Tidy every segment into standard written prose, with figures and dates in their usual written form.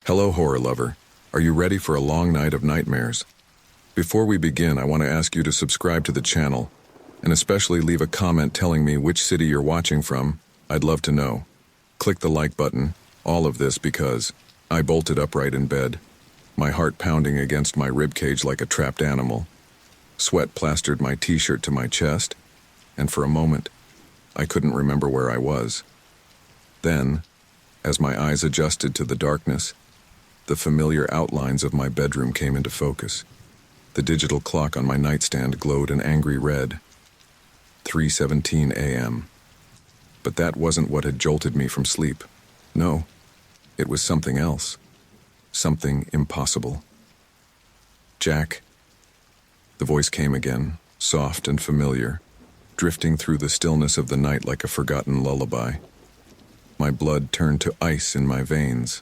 Hello, horror lover. Are you ready for a long night of nightmares? Before we begin, I want to ask you to subscribe to the channel, and especially leave a comment telling me which city you're watching from. I'd love to know. Click the like button, all of this because I bolted upright in bed, my heart pounding against my ribcage like a trapped animal. Sweat plastered my t-shirt to my chest, and for a moment, I couldn't remember where I was. Then, as my eyes adjusted to the darkness, the familiar outlines of my bedroom came into focus. The digital clock on my nightstand glowed an angry red. 3:17 a.m. But that wasn't what had jolted me from sleep. No, it was something else. Something impossible. Jack. The voice came again, soft and familiar, drifting through the stillness of the night like a forgotten lullaby. My blood turned to ice in my veins.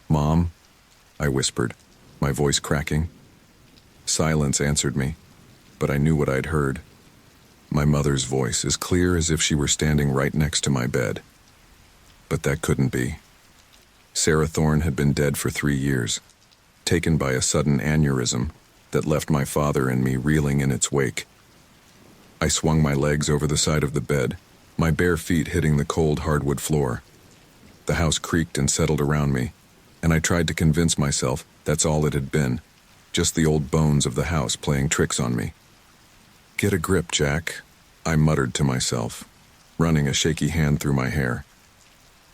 "Mom," I whispered, my voice cracking. Silence answered me, but I knew what I'd heard. My mother's voice, as clear as if she were standing right next to my bed. But that couldn't be. Sarah Thorne had been dead for 3 years, taken by a sudden aneurysm that left my father and me reeling in its wake. I swung my legs over the side of the bed, my bare feet hitting the cold hardwood floor. The house creaked and settled around me, and I tried to convince myself that's all it had been, just the old bones of the house playing tricks on me. "Get a grip, Jack," I muttered to myself, running a shaky hand through my hair.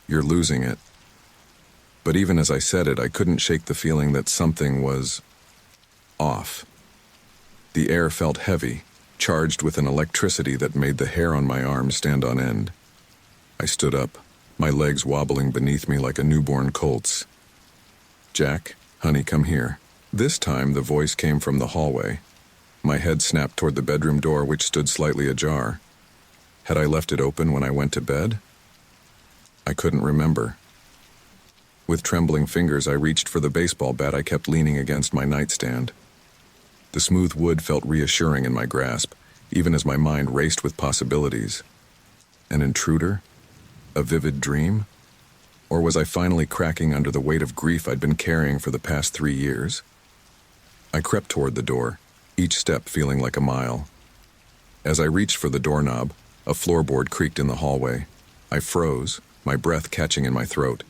"You're losing it." But even as I said it, I couldn't shake the feeling that something was off. The air felt heavy, charged with an electricity that made the hair on my arms stand on end. I stood up, my legs wobbling beneath me like a newborn colt's. "Jack, honey, come here." This time the voice came from the hallway. My head snapped toward the bedroom door, which stood slightly ajar. Had I left it open when I went to bed? I couldn't remember. With trembling fingers, I reached for the baseball bat I kept leaning against my nightstand. The smooth wood felt reassuring in my grasp, even as my mind raced with possibilities. An intruder? A vivid dream? Or was I finally cracking under the weight of grief I'd been carrying for the past 3 years? I crept toward the door, each step feeling like a mile. As I reached for the doorknob, a floorboard creaked in the hallway. I froze, my breath catching in my throat.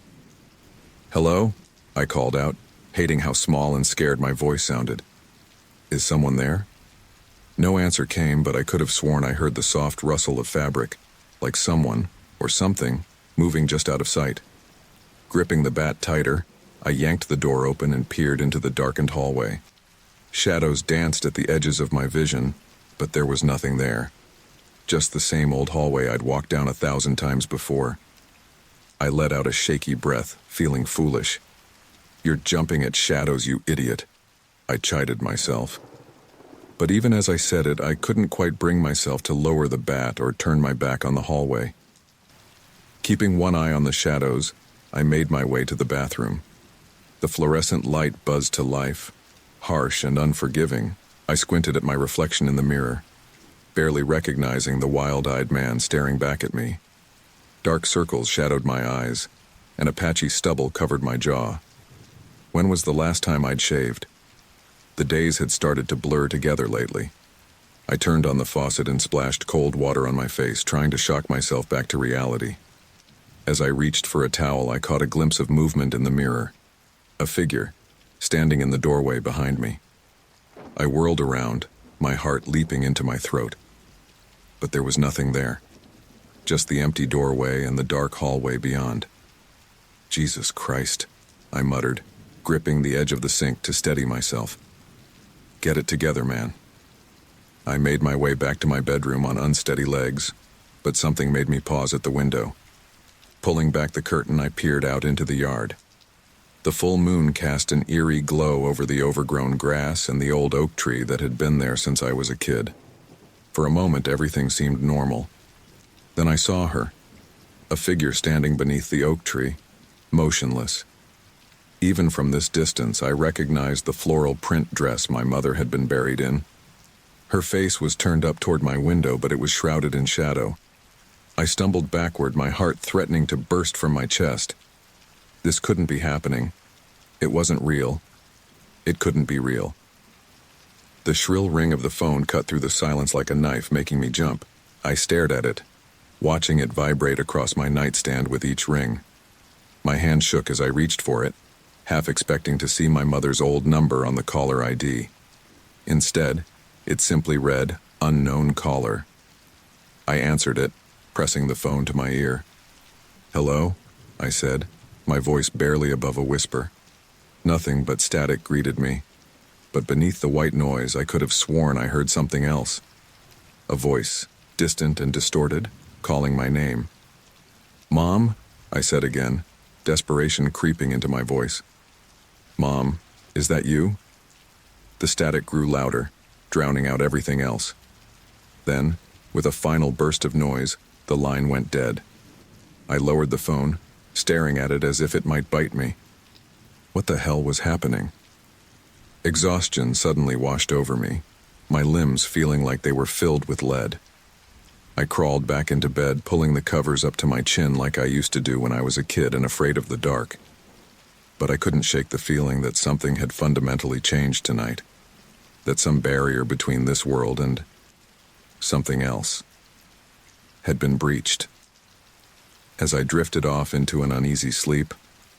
"Hello?" I called out, hating how small and scared my voice sounded. "Is someone there?" No answer came, but I could have sworn I heard the soft rustle of fabric, like someone, or something, moving just out of sight. Gripping the bat tighter, I yanked the door open and peered into the darkened hallway. Shadows danced at the edges of my vision, but there was nothing there. Just the same old hallway I'd walked down 1,000 times before. I let out a shaky breath, feeling foolish. "You're jumping at shadows, you idiot," I chided myself. But even as I said it, I couldn't quite bring myself to lower the bat or turn my back on the hallway. Keeping one eye on the shadows, I made my way to the bathroom. The fluorescent light buzzed to life. Harsh and unforgiving, I squinted at my reflection in the mirror, barely recognizing the wild-eyed man staring back at me. Dark circles shadowed my eyes, and a patchy stubble covered my jaw. When was the last time I'd shaved? The days had started to blur together lately. I turned on the faucet and splashed cold water on my face, trying to shock myself back to reality. As I reached for a towel, I caught a glimpse of movement in the mirror. A figure, standing in the doorway behind me. I whirled around, my heart leaping into my throat. But there was nothing there. Just the empty doorway and the dark hallway beyond. "Jesus Christ," I muttered, gripping the edge of the sink to steady myself. "Get it together, man." I made my way back to my bedroom on unsteady legs, but something made me pause at the window. Pulling back the curtain, I peered out into the yard. The full moon cast an eerie glow over the overgrown grass and the old oak tree that had been there since I was a kid. For a moment, everything seemed normal. Then I saw her, a figure standing beneath the oak tree, motionless. Even from this distance, I recognized the floral print dress my mother had been buried in. Her face was turned up toward my window, but it was shrouded in shadow. I stumbled backward, my heart threatening to burst from my chest. This couldn't be happening. It wasn't real. It couldn't be real. The shrill ring of the phone cut through the silence like a knife, making me jump. I stared at it, watching it vibrate across my nightstand with each ring. My hand shook as I reached for it, half expecting to see my mother's old number on the caller ID. Instead, it simply read, "Unknown caller." I answered it, pressing the phone to my ear. "Hello?" I said, my voice barely above a whisper. Nothing but static greeted me, but beneath the white noise I could have sworn I heard something else. A voice, distant and distorted, calling my name. "Mom?" I said again, desperation creeping into my voice. "Mom, is that you?" The static grew louder, drowning out everything else. Then, with a final burst of noise, the line went dead. I lowered the phone, staring at it as if it might bite me. What the hell was happening? Exhaustion suddenly washed over me, my limbs feeling like they were filled with lead. I crawled back into bed, pulling the covers up to my chin like I used to do when I was a kid and afraid of the dark. But I couldn't shake the feeling that something had fundamentally changed tonight, that some barrier between this world and something else had been breached. As I drifted off into an uneasy sleep,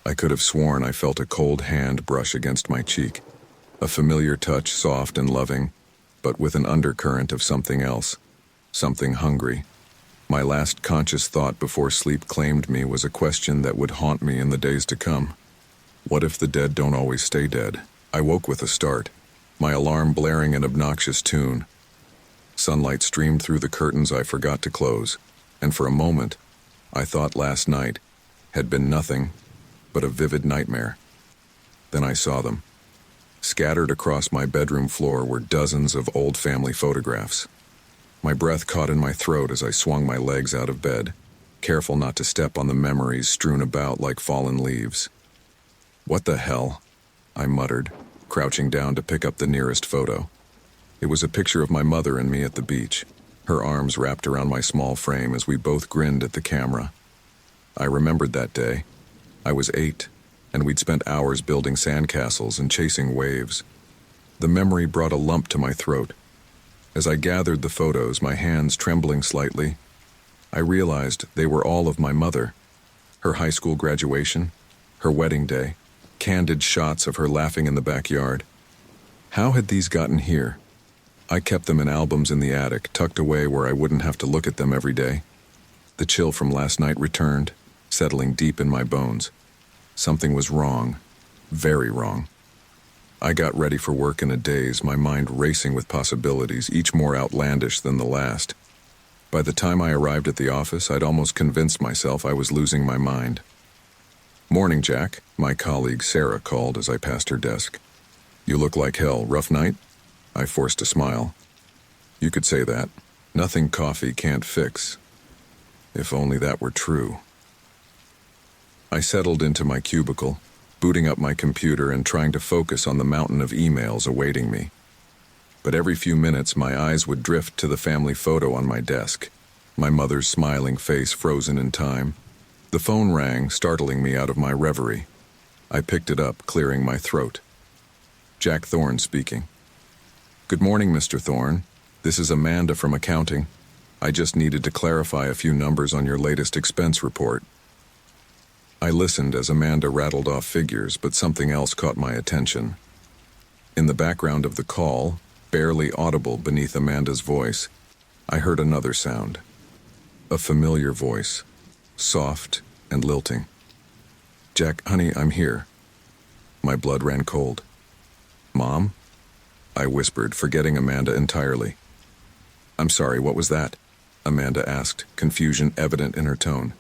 I could have sworn I felt a cold hand brush against my cheek, a familiar touch, soft and loving, but with an undercurrent of something else, something hungry. My last conscious thought before sleep claimed me was a question that would haunt me in the days to come. What if the dead don't always stay dead? I woke with a start, my alarm blaring an obnoxious tune. Sunlight streamed through the curtains I forgot to close, and for a moment, I thought last night had been nothing but a vivid nightmare. Then I saw them. Scattered across my bedroom floor were dozens of old family photographs. My breath caught in my throat as I swung my legs out of bed, careful not to step on the memories strewn about like fallen leaves. "What the hell?" I muttered, crouching down to pick up the nearest photo. It was a picture of my mother and me at the beach, her arms wrapped around my small frame as we both grinned at the camera. I remembered that day. I was 8, and we'd spent hours building sandcastles and chasing waves. The memory brought a lump to my throat. As I gathered the photos, my hands trembling slightly, I realized they were all of my mother. Her high school graduation, her wedding day, candid shots of her laughing in the backyard. How had these gotten here? I kept them in albums in the attic, tucked away where I wouldn't have to look at them every day. The chill from last night returned, settling deep in my bones. Something was wrong, very wrong. I got ready for work in a daze, my mind racing with possibilities, each more outlandish than the last. By the time I arrived at the office, I'd almost convinced myself I was losing my mind. "Morning, Jack," my colleague Sarah called as I passed her desk. "You look like hell. Rough night?" I forced a smile. "You could say that. Nothing coffee can't fix. If only that were true." I settled into my cubicle, booting up my computer and trying to focus on the mountain of emails awaiting me. But every few minutes my eyes would drift to the family photo on my desk, my mother's smiling face frozen in time. The phone rang, startling me out of my reverie. I picked it up, clearing my throat. Jack Thorne speaking. "Good morning, Mr. Thorne. This is Amanda from accounting. I just needed to clarify a few numbers on your latest expense report." I listened as Amanda rattled off figures, but something else caught my attention. In the background of the call, barely audible beneath Amanda's voice, I heard another sound. A familiar voice, soft and lilting. "Jack, honey, I'm here." My blood ran cold. "Mom?" I whispered, forgetting Amanda entirely. "I'm sorry, what was that?" Amanda asked, confusion evident in her tone.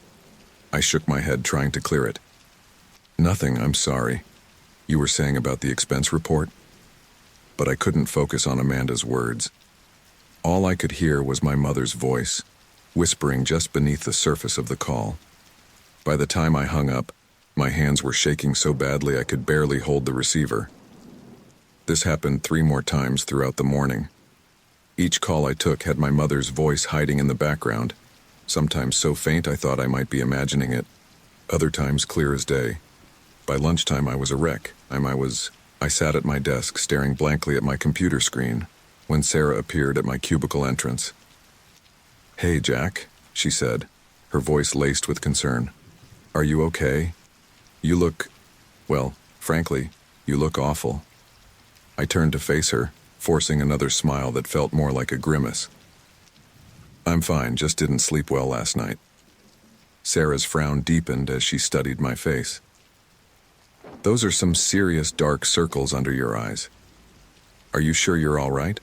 I shook my head, trying to clear it. "Nothing, I'm sorry. You were saying about the expense report?" But I couldn't focus on Amanda's words. All I could hear was my mother's voice, whispering just beneath the surface of the call. By the time I hung up, my hands were shaking so badly I could barely hold the receiver. This happened 3 more times throughout the morning. Each call I took had my mother's voice hiding in the background, sometimes so faint I thought I might be imagining it, other times clear as day. By lunchtime, I was a wreck. I sat at my desk, staring blankly at my computer screen, when Sarah appeared at my cubicle entrance. "Hey, Jack," she said, her voice laced with concern. "Are you okay? You look, well, frankly, you look awful." I turned to face her, forcing another smile that felt more like a grimace. "I'm fine, just didn't sleep well last night." Sarah's frown deepened as she studied my face. "Those are some serious dark circles under your eyes. Are you sure you're all right?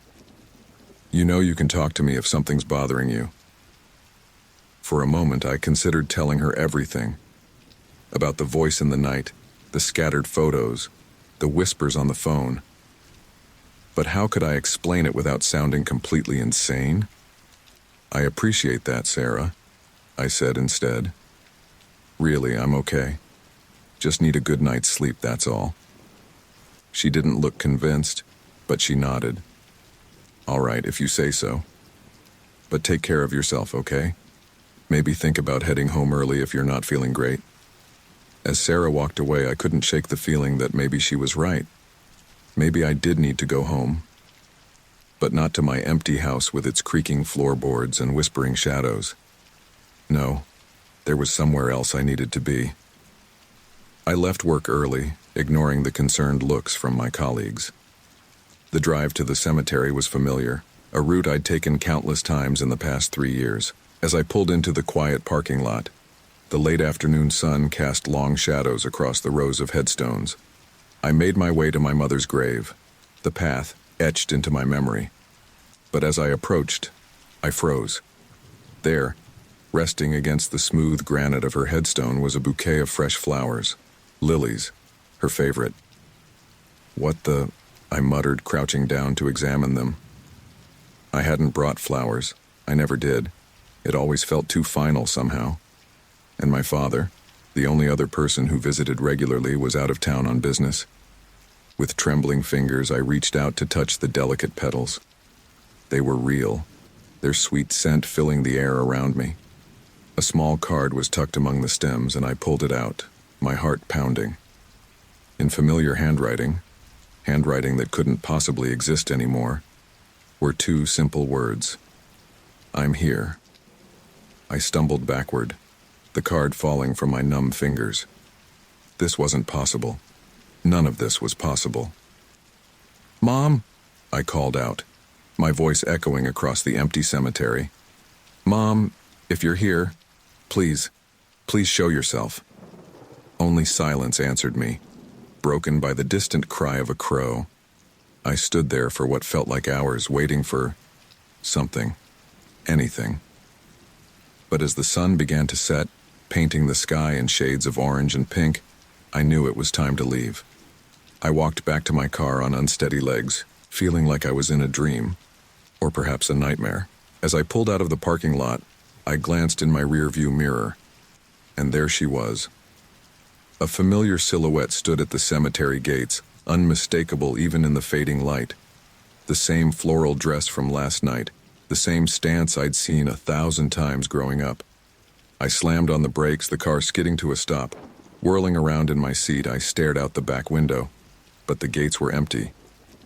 You know you can talk to me if something's bothering you." For a moment, I considered telling her everything. About the voice in the night, the scattered photos, the whispers on the phone. But how could I explain it without sounding completely insane? "I appreciate that, Sarah," I said instead. "Really, I'm okay. Just need a good night's sleep, that's all." She didn't look convinced, but she nodded. "All right, if you say so. But take care of yourself, okay? Maybe think about heading home early if you're not feeling great." As Sarah walked away, I couldn't shake the feeling that maybe she was right. Maybe I did need to go home. But not to my empty house with its creaking floorboards and whispering shadows. No, there was somewhere else I needed to be. I left work early, ignoring the concerned looks from my colleagues. The drive to the cemetery was familiar, a route I'd taken countless times in the past 3 years. As I pulled into the quiet parking lot, the late afternoon sun cast long shadows across the rows of headstones. I made my way to my mother's grave, the path etched into my memory. But as I approached, I froze. There, resting against the smooth granite of her headstone, was a bouquet of fresh flowers, lilies, her favorite. "What the?" I muttered, crouching down to examine them. I hadn't brought flowers. I never did. It always felt too final somehow. And my father, the only other person who visited regularly, was out of town on business. With trembling fingers, I reached out to touch the delicate petals. They were real, their sweet scent filling the air around me. A small card was tucked among the stems, and I pulled it out, my heart pounding. In familiar handwriting that couldn't possibly exist anymore, were 2 simple words: "I'm here." I stumbled backward, the card falling from my numb fingers. This wasn't possible. None of this was possible. "Mom!" I called out, my voice echoing across the empty cemetery. "Mom, if you're here, please show yourself." Only silence answered me, broken by the distant cry of a crow. I stood there for what felt like hours, waiting for something, anything. But as the sun began to set, painting the sky in shades of orange and pink, I knew it was time to leave. I walked back to my car on unsteady legs, feeling like I was in a dream, or perhaps a nightmare. As I pulled out of the parking lot, I glanced in my rearview mirror, and there she was. A familiar silhouette stood at the cemetery gates, unmistakable even in the fading light. The same floral dress from last night, the same stance I'd seen 1,000 times growing up. I slammed on the brakes, the car skidding to a stop. Whirling around in my seat, I stared out the back window, but the gates were empty.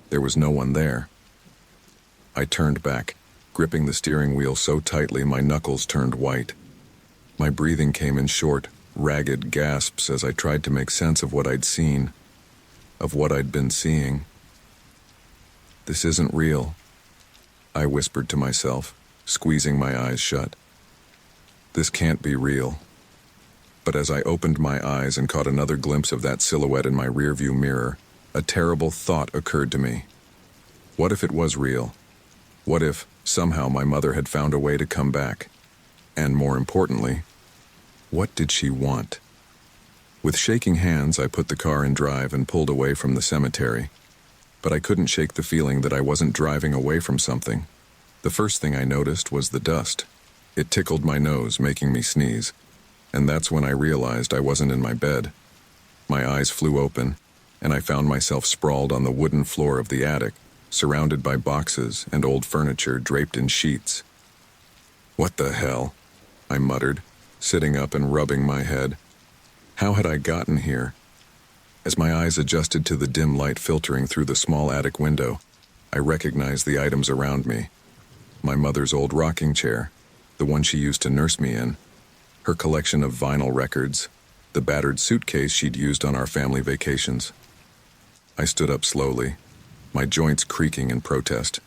There was no one there. I turned back, gripping the steering wheel so tightly my knuckles turned white. My breathing came in short, ragged gasps as I tried to make sense of what I'd seen, of what I'd been seeing. "This isn't real," I whispered to myself, squeezing my eyes shut. "This can't be real." But as I opened my eyes and caught another glimpse of that silhouette in my rearview mirror, a terrible thought occurred to me. What if it was real? What if, somehow, my mother had found a way to come back? And more importantly, what did she want? With shaking hands, I put the car in drive and pulled away from the cemetery. But I couldn't shake the feeling that I wasn't driving away from something. The first thing I noticed was the dust. It tickled my nose, making me sneeze. And that's when I realized I wasn't in my bed. My eyes flew open, and I found myself sprawled on the wooden floor of the attic, surrounded by boxes and old furniture draped in sheets. "What the hell?" I muttered, sitting up and rubbing my head. How had I gotten here? As my eyes adjusted to the dim light filtering through the small attic window, I recognized the items around me. My mother's old rocking chair, the one she used to nurse me in, her collection of vinyl records, the battered suitcase she'd used on our family vacations. I stood up slowly, my joints creaking in protest.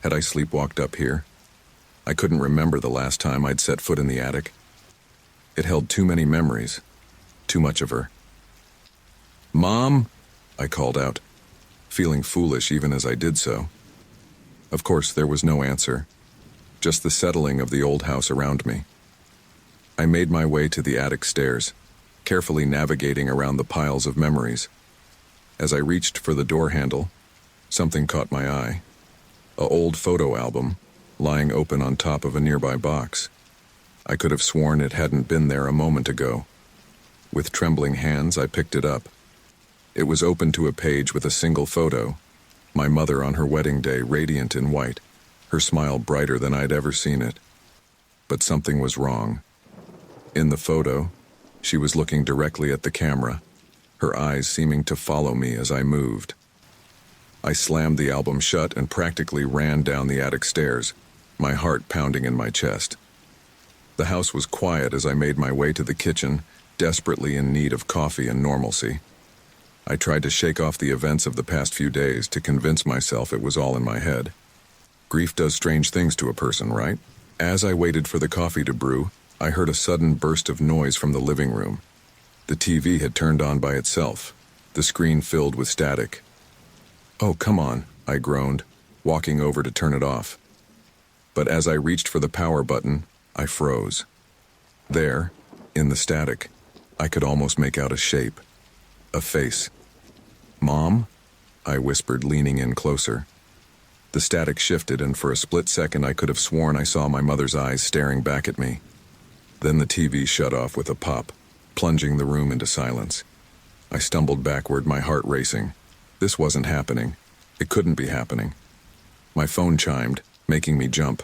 Had I sleepwalked up here? I couldn't remember the last time I'd set foot in the attic. It held too many memories, too much of her. "Mom!" I called out, feeling foolish even as I did so. Of course, there was no answer, just the settling of the old house around me. I made my way to the attic stairs, carefully navigating around the piles of memories. As I reached for the door handle, something caught my eye. An old photo album, lying open on top of a nearby box. I could have sworn it hadn't been there a moment ago. With trembling hands, I picked it up. It was open to a page with a single photo, my mother on her wedding day, radiant in white, her smile brighter than I'd ever seen it. But something was wrong. In the photo, she was looking directly at the camera, her eyes seeming to follow me as I moved. I slammed the album shut and practically ran down the attic stairs, my heart pounding in my chest. The house was quiet as I made my way to the kitchen, desperately in need of coffee and normalcy. I tried to shake off the events of the past few days to convince myself it was all in my head. Grief does strange things to a person, right? As I waited for the coffee to brew, I heard a sudden burst of noise from the living room. The TV had turned on by itself, the screen filled with static. "Oh, come on," I groaned, walking over to turn it off. But as I reached for the power button, I froze. There, in the static, I could almost make out a shape, a face. "Mom?" I whispered, leaning in closer. The static shifted, and for a split second I could have sworn I saw my mother's eyes staring back at me. Then the TV shut off with a pop, plunging the room into silence. I stumbled backward, my heart racing. This wasn't happening. It couldn't be happening. My phone chimed, making me jump.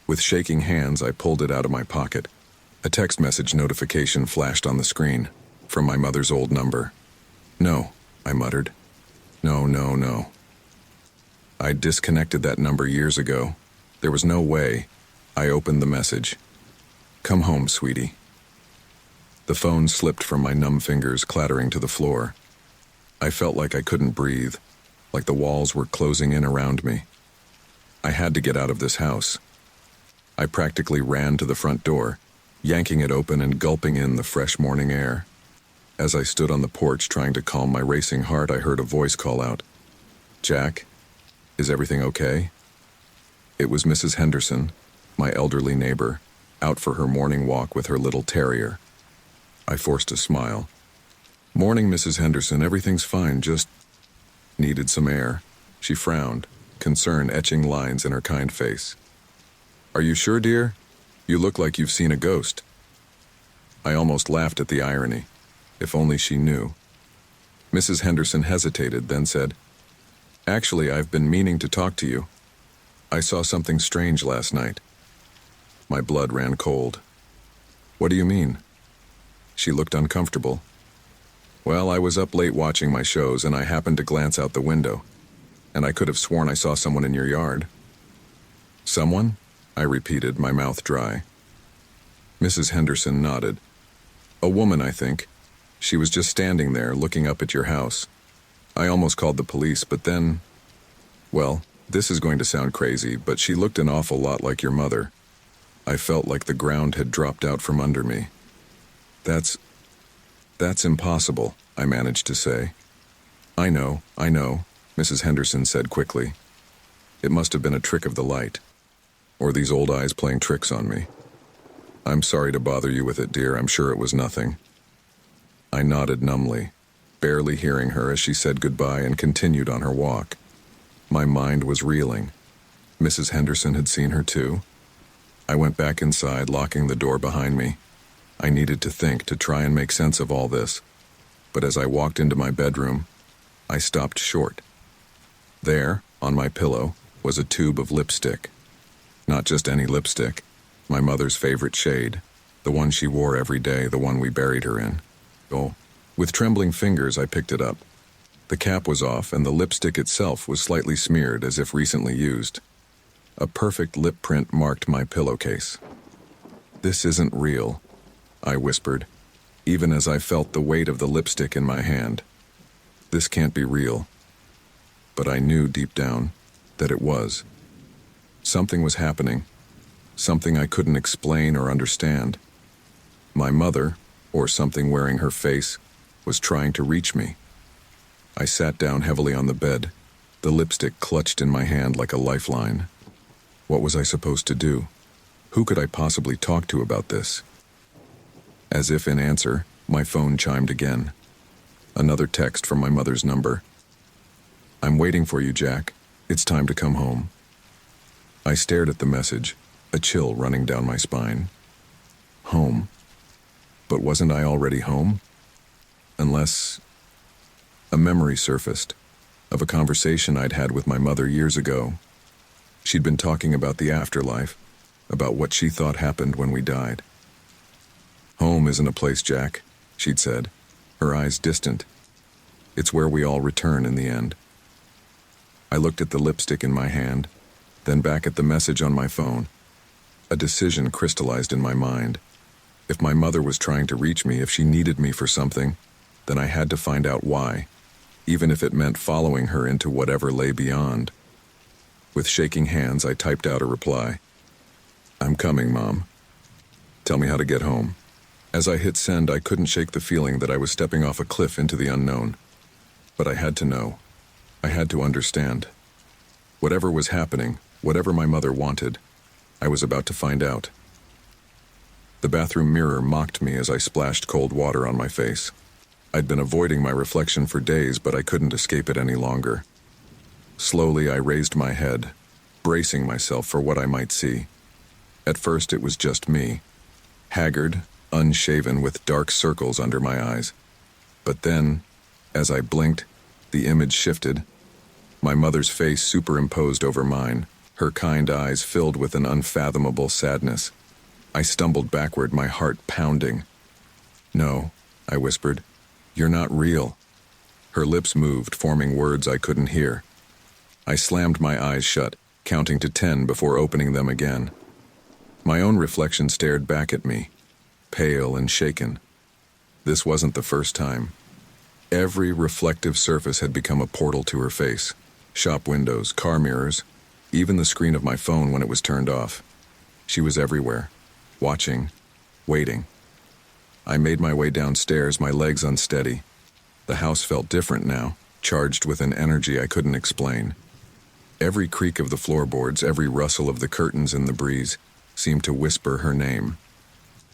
With shaking hands, I pulled it out of my pocket. A text message notification flashed on the screen, from my mother's old number. "No," I muttered. No. I'd disconnected that number years ago. There was no way. I opened the message. "Come home, sweetie." The phone slipped from my numb fingers, clattering to the floor. I felt like I couldn't breathe, like the walls were closing in around me. I had to get out of this house. I practically ran to the front door, yanking it open and gulping in the fresh morning air. As I stood on the porch trying to calm my racing heart, I heard a voice call out, "Jack, is everything okay?" It was Mrs. Henderson, my elderly neighbor, out for her morning walk with her little terrier. I forced a smile. "Morning, Mrs. Henderson, everything's fine, just needed some air." She frowned, concern etching lines in her kind face. "Are you sure, dear? You look like you've seen a ghost." I almost laughed at the irony. If only she knew. Mrs. Henderson hesitated, then said, "Actually, I've been meaning to talk to you. I saw something strange last night." My blood ran cold. "What do you mean?" She looked uncomfortable. "Well, I was up late watching my shows and I happened to glance out the window, and I could have sworn I saw someone in your yard." "Someone?" I repeated, my mouth dry. Mrs. Henderson nodded. "A woman, I think. She was just standing there, looking up at your house. I almost called the police, but then... Well, this is going to sound crazy, but she looked an awful lot like your mother. I felt like the ground had dropped out from under me." That's impossible," I managed to say. I know," Mrs. Henderson said quickly. "It must have been a trick of the light. Or these old eyes playing tricks on me. I'm sorry to bother you with it, dear. I'm sure it was nothing." I nodded numbly, barely hearing her as she said goodbye and continued on her walk. My mind was reeling. Mrs. Henderson had seen her too. I went back inside, locking the door behind me. I needed to think, to try and make sense of all this. But as I walked into my bedroom, I stopped short. There, on my pillow, was a tube of lipstick. Not just any lipstick, my mother's favorite shade, the one she wore every day, the one we buried her in. Oh, With trembling fingers, I picked it up. The cap was off, and the lipstick itself was slightly smeared as if recently used. A perfect lip print marked my pillowcase. "This isn't real," I whispered, even as I felt the weight of the lipstick in my hand. "This can't be real." But I knew deep down that it was. Something was happening, something I couldn't explain or understand. My mother, or something wearing her face, was trying to reach me. I sat down heavily on the bed, the lipstick clutched in my hand like a lifeline. What was I supposed to do? Who could I possibly talk to about this? As if in answer, my phone chimed again. Another text from my mother's number. "I'm waiting for you, Jack. It's time to come home." I stared at the message, a chill running down my spine. Home. But wasn't I already home? Unless... A memory surfaced, of a conversation I'd had with my mother years ago. She'd been talking about the afterlife, about what she thought happened when we died. "Home isn't a place, Jack," she'd said, her eyes distant. "It's where we all return in the end." I looked at the lipstick in my hand, then back at the message on my phone. A decision crystallized in my mind. If my mother was trying to reach me, if she needed me for something, then I had to find out why, even if it meant following her into whatever lay beyond. With shaking hands, I typed out a reply. "I'm coming, Mom. Tell me how to get home." As I hit send, I couldn't shake the feeling that I was stepping off a cliff into the unknown. But I had to know. I had to understand. Whatever was happening, whatever my mother wanted, I was about to find out. The bathroom mirror mocked me as I splashed cold water on my face. I'd been avoiding my reflection for days, but I couldn't escape it any longer. Slowly, I raised my head, bracing myself for what I might see. At first, it was just me, haggard, unshaven, with dark circles under my eyes. But then, as I blinked, the image shifted. My mother's face superimposed over mine, her kind eyes filled with an unfathomable sadness. I stumbled backward, my heart pounding. "No," I whispered. "You're not real." Her lips moved, forming words I couldn't hear. I slammed my eyes shut, counting to 10 before opening them again. My own reflection stared back at me, pale and shaken. This wasn't the first time. Every reflective surface had become a portal to her face. Shop windows, car mirrors, even the screen of my phone when it was turned off. She was everywhere, watching, waiting. I made my way downstairs, my legs unsteady. The house felt different now, charged with an energy I couldn't explain. Every creak of the floorboards, every rustle of the curtains in the breeze, seemed to whisper her name.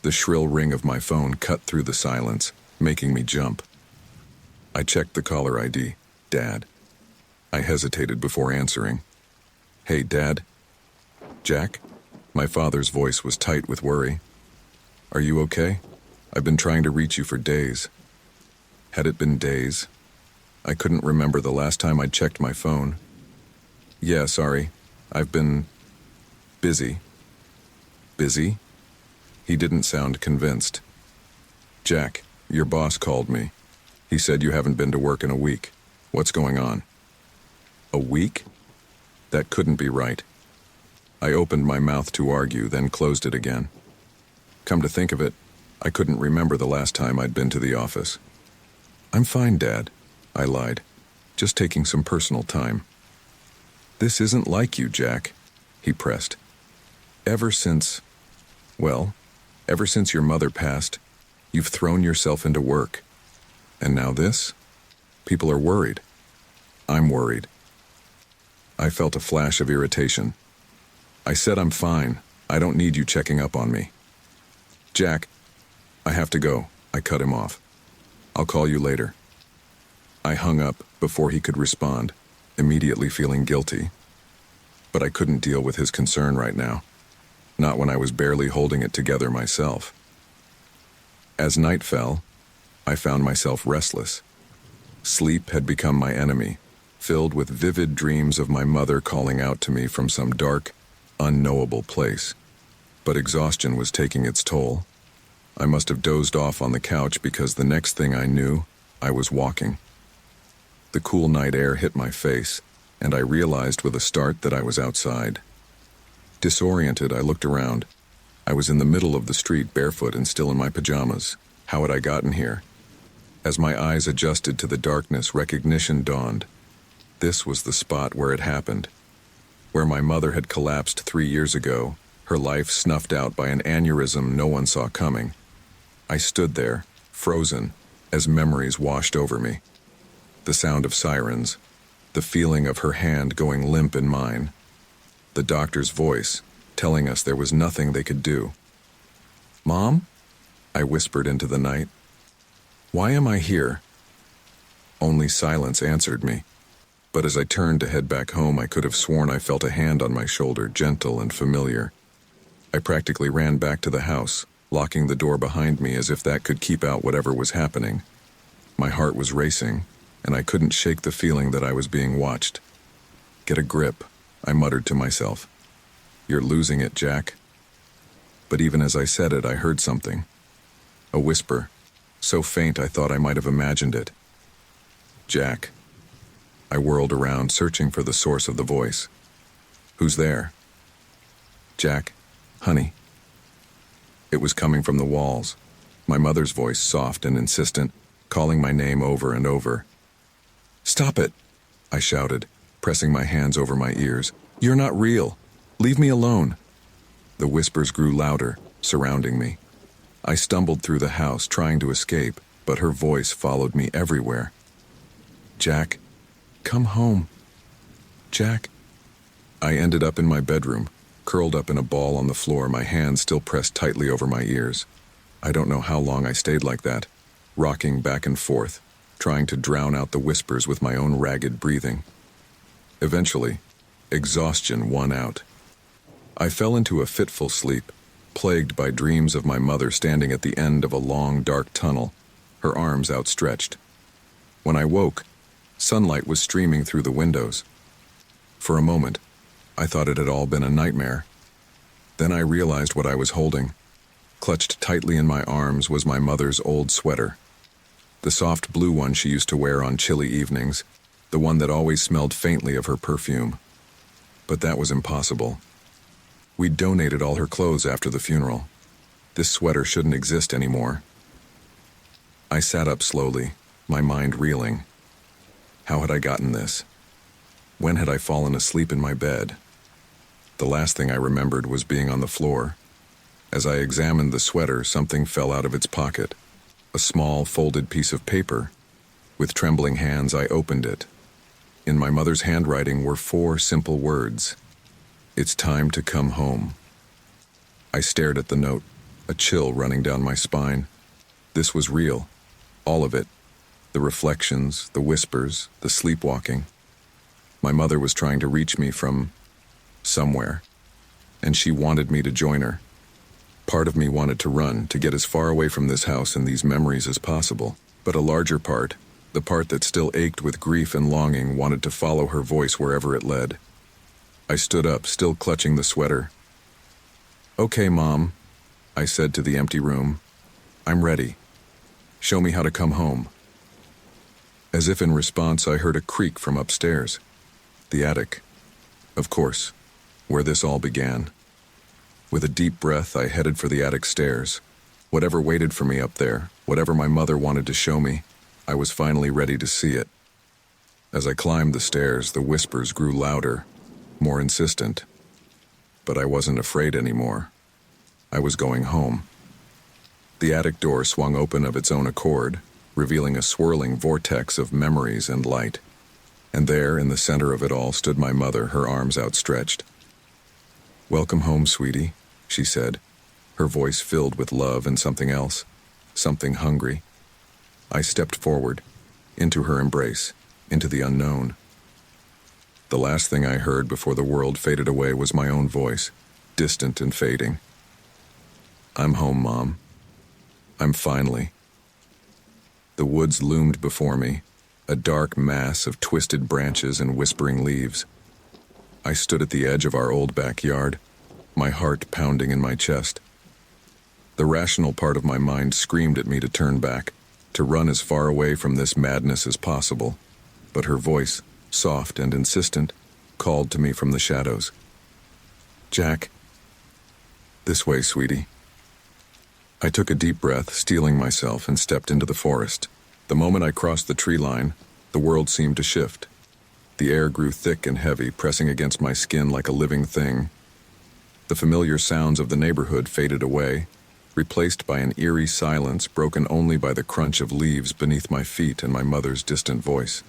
The shrill ring of my phone cut through the silence, making me jump. I checked the caller ID, Dad. I hesitated before answering. "Hey, Dad?" "Jack?" My father's voice was tight with worry. "Are you okay? I've been trying to reach you for days." Had it been days? I couldn't remember the last time I'd checked my phone. "Yeah, sorry. I've been... busy." "Busy?" He didn't sound convinced. "Jack, your boss called me. He said you haven't been to work in a week. What's going on?" "A week?" That couldn't be right. I opened my mouth to argue, then closed it again. Come to think of it, I couldn't remember the last time I'd been to the office. "I'm fine, Dad," I lied, "just taking some personal time." "This isn't like you, Jack," he pressed. Ever since your mother passed, you've thrown yourself into work. And now this? People are worried. I'm worried." I felt a flash of irritation. "I said I'm fine. I don't need you checking up on me." "Jack, I have to go," I cut him off. "I'll call you later." I hung up before he could respond, immediately feeling guilty. But I couldn't deal with his concern right now, not when I was barely holding it together myself. As night fell, I found myself restless. Sleep had become my enemy, filled with vivid dreams of my mother calling out to me from some dark, unknowable place. But exhaustion was taking its toll. I must have dozed off on the couch because the next thing I knew, I was walking. The cool night air hit my face, and I realized with a start that I was outside. Disoriented, I looked around. I was in the middle of the street, barefoot and still in my pajamas. How had I gotten here? As my eyes adjusted to the darkness, recognition dawned. This was the spot where it happened. Where my mother had collapsed 3 years ago, her life snuffed out by an aneurysm no one saw coming. I stood there, frozen, as memories washed over me. The sound of sirens, the feeling of her hand going limp in mine, the doctor's voice telling us there was nothing they could do. "Mom?" I whispered into the night. "Why am I here?" Only silence answered me. But as I turned to head back home, I could have sworn I felt a hand on my shoulder, gentle and familiar. I practically ran back to the house, locking the door behind me as if that could keep out whatever was happening. My heart was racing, and I couldn't shake the feeling that I was being watched. "Get a grip," I muttered to myself. "You're losing it, Jack." But even as I said it, I heard something. A whisper, so faint I thought I might have imagined it. "Jack." I whirled around, searching for the source of the voice. "Who's there?" "Jack, honey." It was coming from the walls, my mother's voice, soft and insistent, calling my name over and over. "Stop it," I shouted, pressing my hands over my ears. "You're not real. Leave me alone." The whispers grew louder, surrounding me. I stumbled through the house, trying to escape, but her voice followed me everywhere. "Jack, come home. Jack." I ended up in my bedroom, curled up in a ball on the floor, my hands still pressed tightly over my ears. I don't know how long I stayed like that, rocking back and forth, trying to drown out the whispers with my own ragged breathing. Eventually, exhaustion won out. I fell into a fitful sleep, plagued by dreams of my mother standing at the end of a long, dark tunnel, her arms outstretched. When I woke, sunlight was streaming through the windows. For a moment, I thought it had all been a nightmare. Then I realized what I was holding. Clutched tightly in my arms was my mother's old sweater. The soft blue one she used to wear on chilly evenings, the one that always smelled faintly of her perfume. But that was impossible. We'd donated all her clothes after the funeral. This sweater shouldn't exist anymore. I sat up slowly, my mind reeling. How had I gotten this? When had I fallen asleep in my bed? The last thing I remembered was being on the floor. As I examined the sweater, something fell out of its pocket. A small, folded piece of paper. With trembling hands, I opened it. In my mother's handwriting were 4 simple words. "It's time to come home." I stared at the note, a chill running down my spine. This was real. All of it. The reflections, the whispers, the sleepwalking. My mother was trying to reach me from somewhere, and she wanted me to join her. Part of me wanted to run, to get as far away from this house and these memories as possible, but a larger part, the part that still ached with grief and longing, wanted to follow her voice wherever it led. I stood up, still clutching the sweater. "Okay, Mom," I said to the empty room. "I'm ready. Show me how to come home." As if in response, I heard a creak from upstairs. The attic. Of course, where this all began. With a deep breath, I headed for the attic stairs. Whatever waited for me up there, whatever my mother wanted to show me, I was finally ready to see it. As I climbed the stairs, the whispers grew louder, more insistent. But I wasn't afraid anymore. I was going home. The attic door swung open of its own accord, revealing a swirling vortex of memories and light. And there, in the center of it all, stood my mother, her arms outstretched. "Welcome home, sweetie," she said, her voice filled with love and something else, something hungry. I stepped forward, into her embrace, into the unknown. The last thing I heard before the world faded away was my own voice, distant and fading. "I'm home, Mom. I'm finally." The woods loomed before me, a dark mass of twisted branches and whispering leaves. I stood at the edge of our old backyard, my heart pounding in my chest. The rational part of my mind screamed at me to turn back, to run as far away from this madness as possible, but her voice, soft and insistent, called to me from the shadows. "Jack, this way, sweetie." I took a deep breath, steeling myself, and stepped into the forest. The moment I crossed the tree line, the world seemed to shift. The air grew thick and heavy, pressing against my skin like a living thing. The familiar sounds of the neighborhood faded away, replaced by an eerie silence broken only by the crunch of leaves beneath my feet and my mother's distant voice.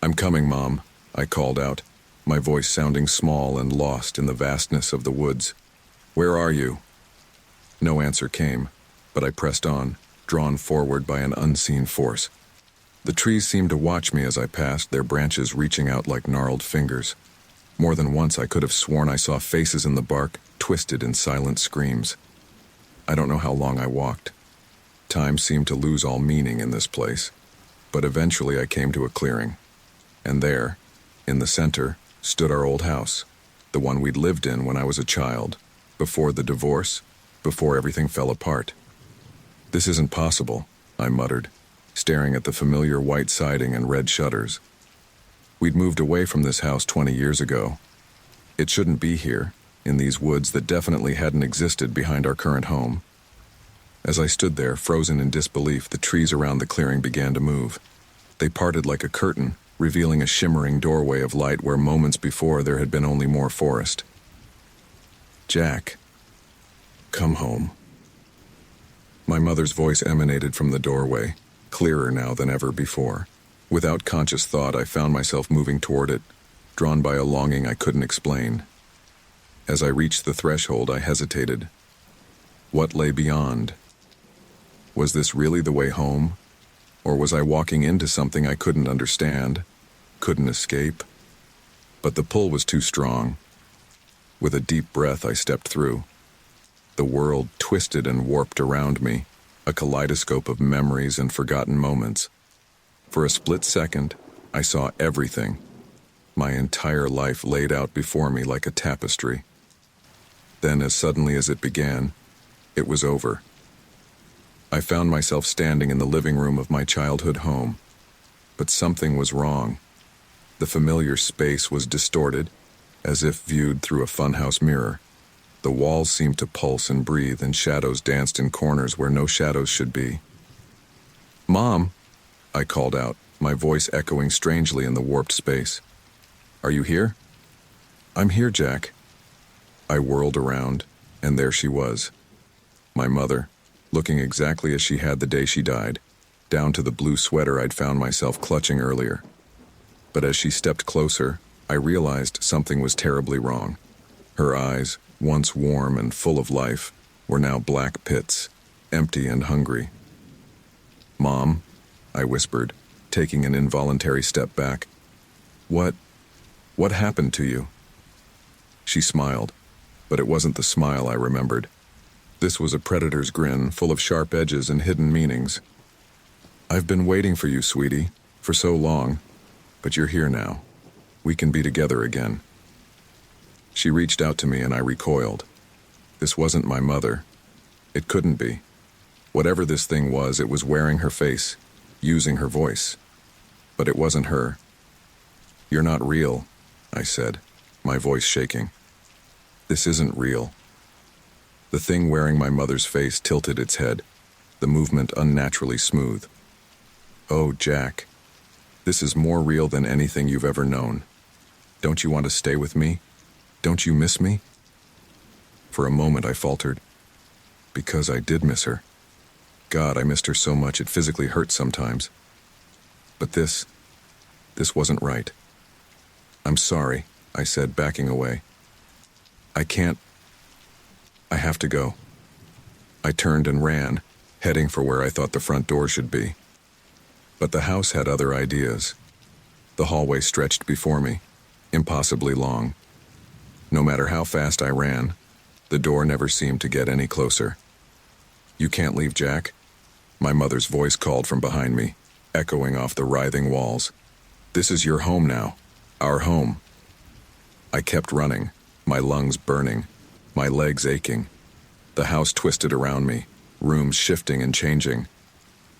"I'm coming, Mom," I called out, my voice sounding small and lost in the vastness of the woods. "Where are you?" No answer came, but I pressed on, drawn forward by an unseen force. The trees seemed to watch me as I passed, their branches reaching out like gnarled fingers. More than once I could have sworn I saw faces in the bark, twisted in silent screams. I don't know how long I walked. Time seemed to lose all meaning in this place, but eventually I came to a clearing. And there, in the center, stood our old house, the one we'd lived in when I was a child, before the divorce, before everything fell apart. "This isn't possible," I muttered, staring at the familiar white siding and red shutters. We'd moved away from this house 20 years ago. It shouldn't be here, in these woods that definitely hadn't existed behind our current home. As I stood there, frozen in disbelief, the trees around the clearing began to move. They parted like a curtain, revealing a shimmering doorway of light where moments before there had been only more forest. "Jack, come home." My mother's voice emanated from the doorway, clearer now than ever before. Without conscious thought, I found myself moving toward it, drawn by a longing I couldn't explain. As I reached the threshold, I hesitated. What lay beyond? Was this really the way home? Or was I walking into something I couldn't understand, couldn't escape? But the pull was too strong. With a deep breath, I stepped through. The world twisted and warped around me, a kaleidoscope of memories and forgotten moments. For a split second, I saw everything, my entire life laid out before me like a tapestry. Then, as suddenly as it began, it was over. I found myself standing in the living room of my childhood home, but something was wrong. The familiar space was distorted, as if viewed through a funhouse mirror. The walls seemed to pulse and breathe, and shadows danced in corners where no shadows should be. "Mom," I called out, my voice echoing strangely in the warped space. "Are you here?" "I'm here, Jack." I whirled around, and there she was. My mother, looking exactly as she had the day she died, down to the blue sweater I'd found myself clutching earlier. But as she stepped closer, I realized something was terribly wrong. Her eyes, once warm and full of life, were now black pits, empty and hungry. "Mom," I whispered, taking an involuntary step back. What happened to you?" She smiled, but it wasn't the smile I remembered. This was a predator's grin, full of sharp edges and hidden meanings. "I've been waiting for you, sweetie, for so long, but you're here now. We can be together again." She reached out to me and I recoiled. This wasn't my mother. It couldn't be. Whatever this thing was, it was wearing her face, using her voice. But it wasn't her. "You're not real," I said, my voice shaking. "This isn't real." The thing wearing my mother's face tilted its head, the movement unnaturally smooth. "Oh, Jack, this is more real than anything you've ever known. Don't you want to stay with me? Don't you miss me?" For a moment I faltered. Because I did miss her. God, I missed her so much it physically hurt sometimes. But this wasn't right. "I'm sorry," I said, backing away. I have to go." I turned and ran, heading for where I thought the front door should be. But the house had other ideas. The hallway stretched before me, impossibly long. No matter how fast I ran, the door never seemed to get any closer. "You can't leave, Jack," my mother's voice called from behind me, echoing off the writhing walls. "This is your home now, our home." I kept running, my lungs burning, my legs aching. The house twisted around me, rooms shifting and changing.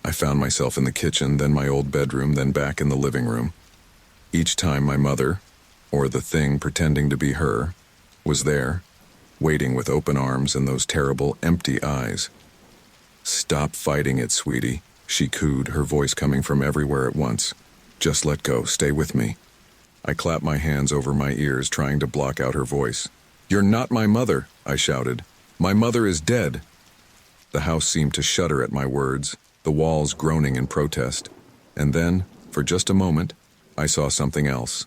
I found myself in the kitchen, then my old bedroom, then back in the living room. Each time my mother, or the thing pretending to be her, was there, waiting with open arms and those terrible, empty eyes. "Stop fighting it, sweetie," she cooed, her voice coming from everywhere at once. "Just let go, stay with me." I clapped my hands over my ears, trying to block out her voice. "You're not my mother," I shouted. "My mother is dead." The house seemed to shudder at my words, the walls groaning in protest. And then, for just a moment, I saw something else,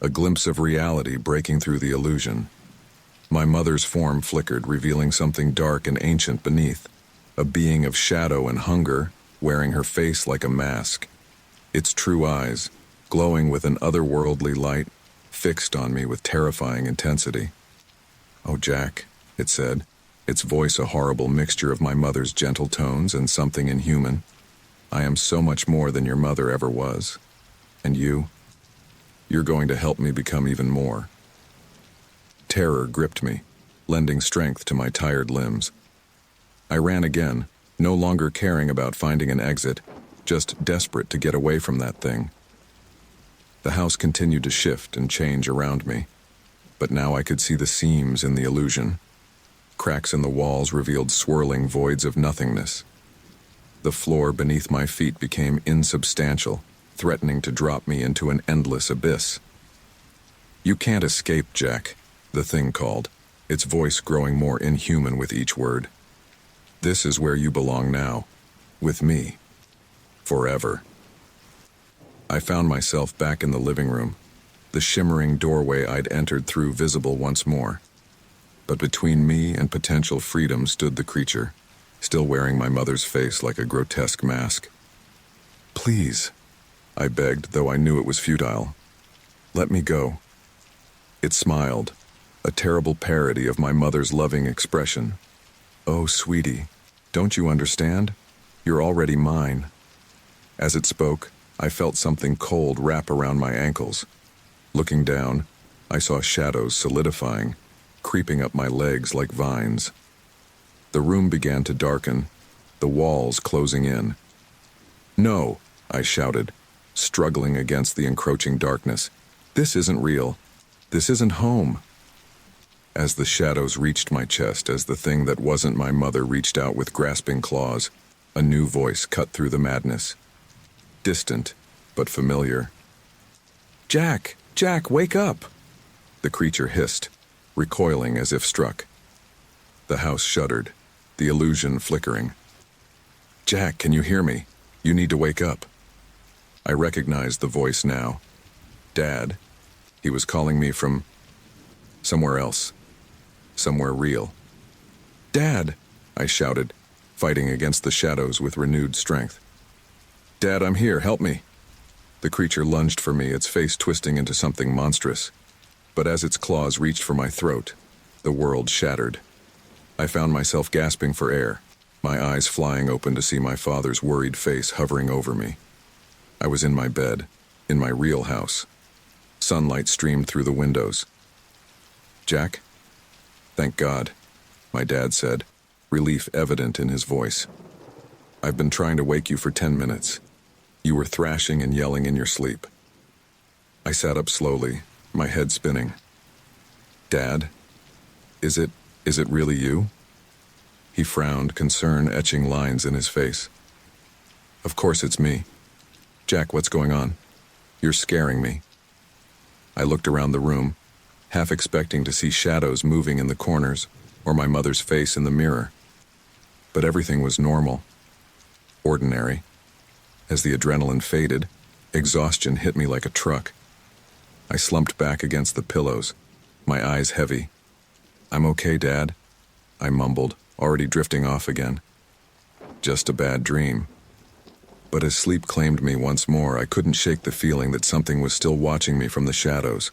a glimpse of reality breaking through the illusion. My mother's form flickered, revealing something dark and ancient beneath, a being of shadow and hunger, wearing her face like a mask. Its true eyes, glowing with an otherworldly light, fixed on me with terrifying intensity. "Oh, Jack," it said, its voice a horrible mixture of my mother's gentle tones and something inhuman. "I am so much more than your mother ever was. And you're going to help me become even more." Terror gripped me, lending strength to my tired limbs. I ran again, no longer caring about finding an exit, just desperate to get away from that thing. The house continued to shift and change around me, but now I could see the seams in the illusion. Cracks in the walls revealed swirling voids of nothingness. The floor beneath my feet became insubstantial, threatening to drop me into an endless abyss. "You can't escape, Jack," the thing called, its voice growing more inhuman with each word. "This is where you belong now, with me, forever." I found myself back in the living room, the shimmering doorway I'd entered through visible once more. But between me and potential freedom stood the creature, still wearing my mother's face like a grotesque mask. "Please," I begged, though I knew it was futile. "Let me go." It smiled, a terrible parody of my mother's loving expression. "Oh, sweetie, don't you understand? You're already mine." As it spoke, I felt something cold wrap around my ankles. Looking down, I saw shadows solidifying, creeping up my legs like vines. The room began to darken, the walls closing in. "No," I shouted, struggling against the encroaching darkness. "This isn't real. This isn't home." As the shadows reached my chest, as the thing that wasn't my mother reached out with grasping claws, a new voice cut through the madness. Distant, but familiar. "Jack! Jack, wake up!" The creature hissed, recoiling as if struck. The house shuddered, the illusion flickering. "Jack, can you hear me? You need to wake up." I recognized the voice now. Dad. He was calling me from somewhere else. Somewhere real. "Dad!" I shouted, fighting against the shadows with renewed strength. "Dad, I'm here, help me." The creature lunged for me, its face twisting into something monstrous. But as its claws reached for my throat, the world shattered. I found myself gasping for air, my eyes flying open to see my father's worried face hovering over me. I was in my bed, in my real house. Sunlight streamed through the windows. "Jack?" "Thank God," my dad said, relief evident in his voice. "I've been trying to wake you for 10 minutes. You were thrashing and yelling in your sleep." I sat up slowly, my head spinning. "Dad, is it really you?" He frowned, concern etching lines in his face. "Of course it's me. Jack, what's going on? You're scaring me." I looked around the room, half expecting to see shadows moving in the corners or my mother's face in the mirror. But everything was normal, ordinary. As the adrenaline faded, exhaustion hit me like a truck. I slumped back against the pillows, my eyes heavy. "I'm okay, Dad," I mumbled, already drifting off again. "Just a bad dream." But as sleep claimed me once more, I couldn't shake the feeling that something was still watching me from the shadows,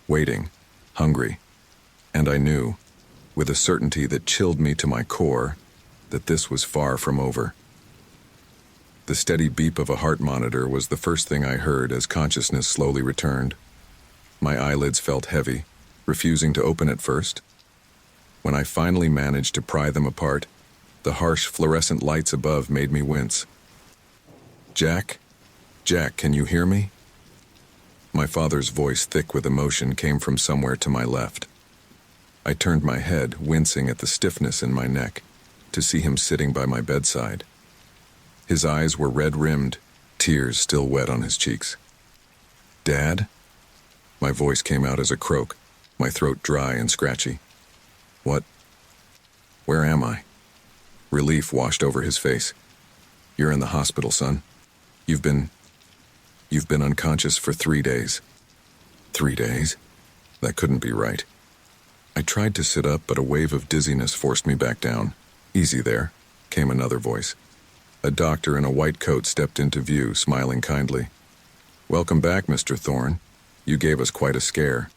waiting, hungry. And I knew, with a certainty that chilled me to my core, that this was far from over. The steady beep of a heart monitor was the first thing I heard as consciousness slowly returned. My eyelids felt heavy, refusing to open at first. When I finally managed to pry them apart, the harsh fluorescent lights above made me wince. Jack? Jack, can you hear me? My father's voice, thick with emotion, came from somewhere to my left. I turned my head, wincing at the stiffness in my neck, to see him sitting by my bedside. His eyes were red-rimmed, tears still wet on his cheeks. Dad? My voice came out as a croak, my throat dry and scratchy. What? Where am I? Relief washed over his face. You're in the hospital, son. You've been unconscious for 3 days. 3 days? That couldn't be right. I tried to sit up, but a wave of dizziness forced me back down. Easy there, came another voice. A doctor in a white coat stepped into view, smiling kindly. Welcome back, Mr. Thorne. You gave us quite a scare.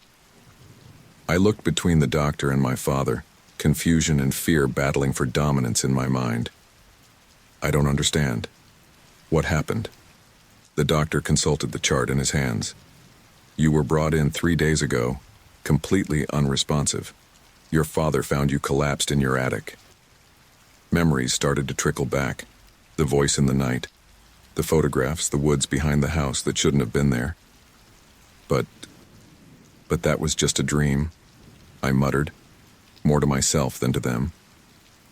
I looked between the doctor and my father, confusion and fear battling for dominance in my mind. I don't understand. What happened? The doctor consulted the chart in his hands. You were brought in 3 days ago, completely unresponsive. Your father found you collapsed in your attic. Memories started to trickle back. The voice in the night. The photographs, the woods behind the house that shouldn't have been there. But that was just a dream, I muttered, more to myself than to them.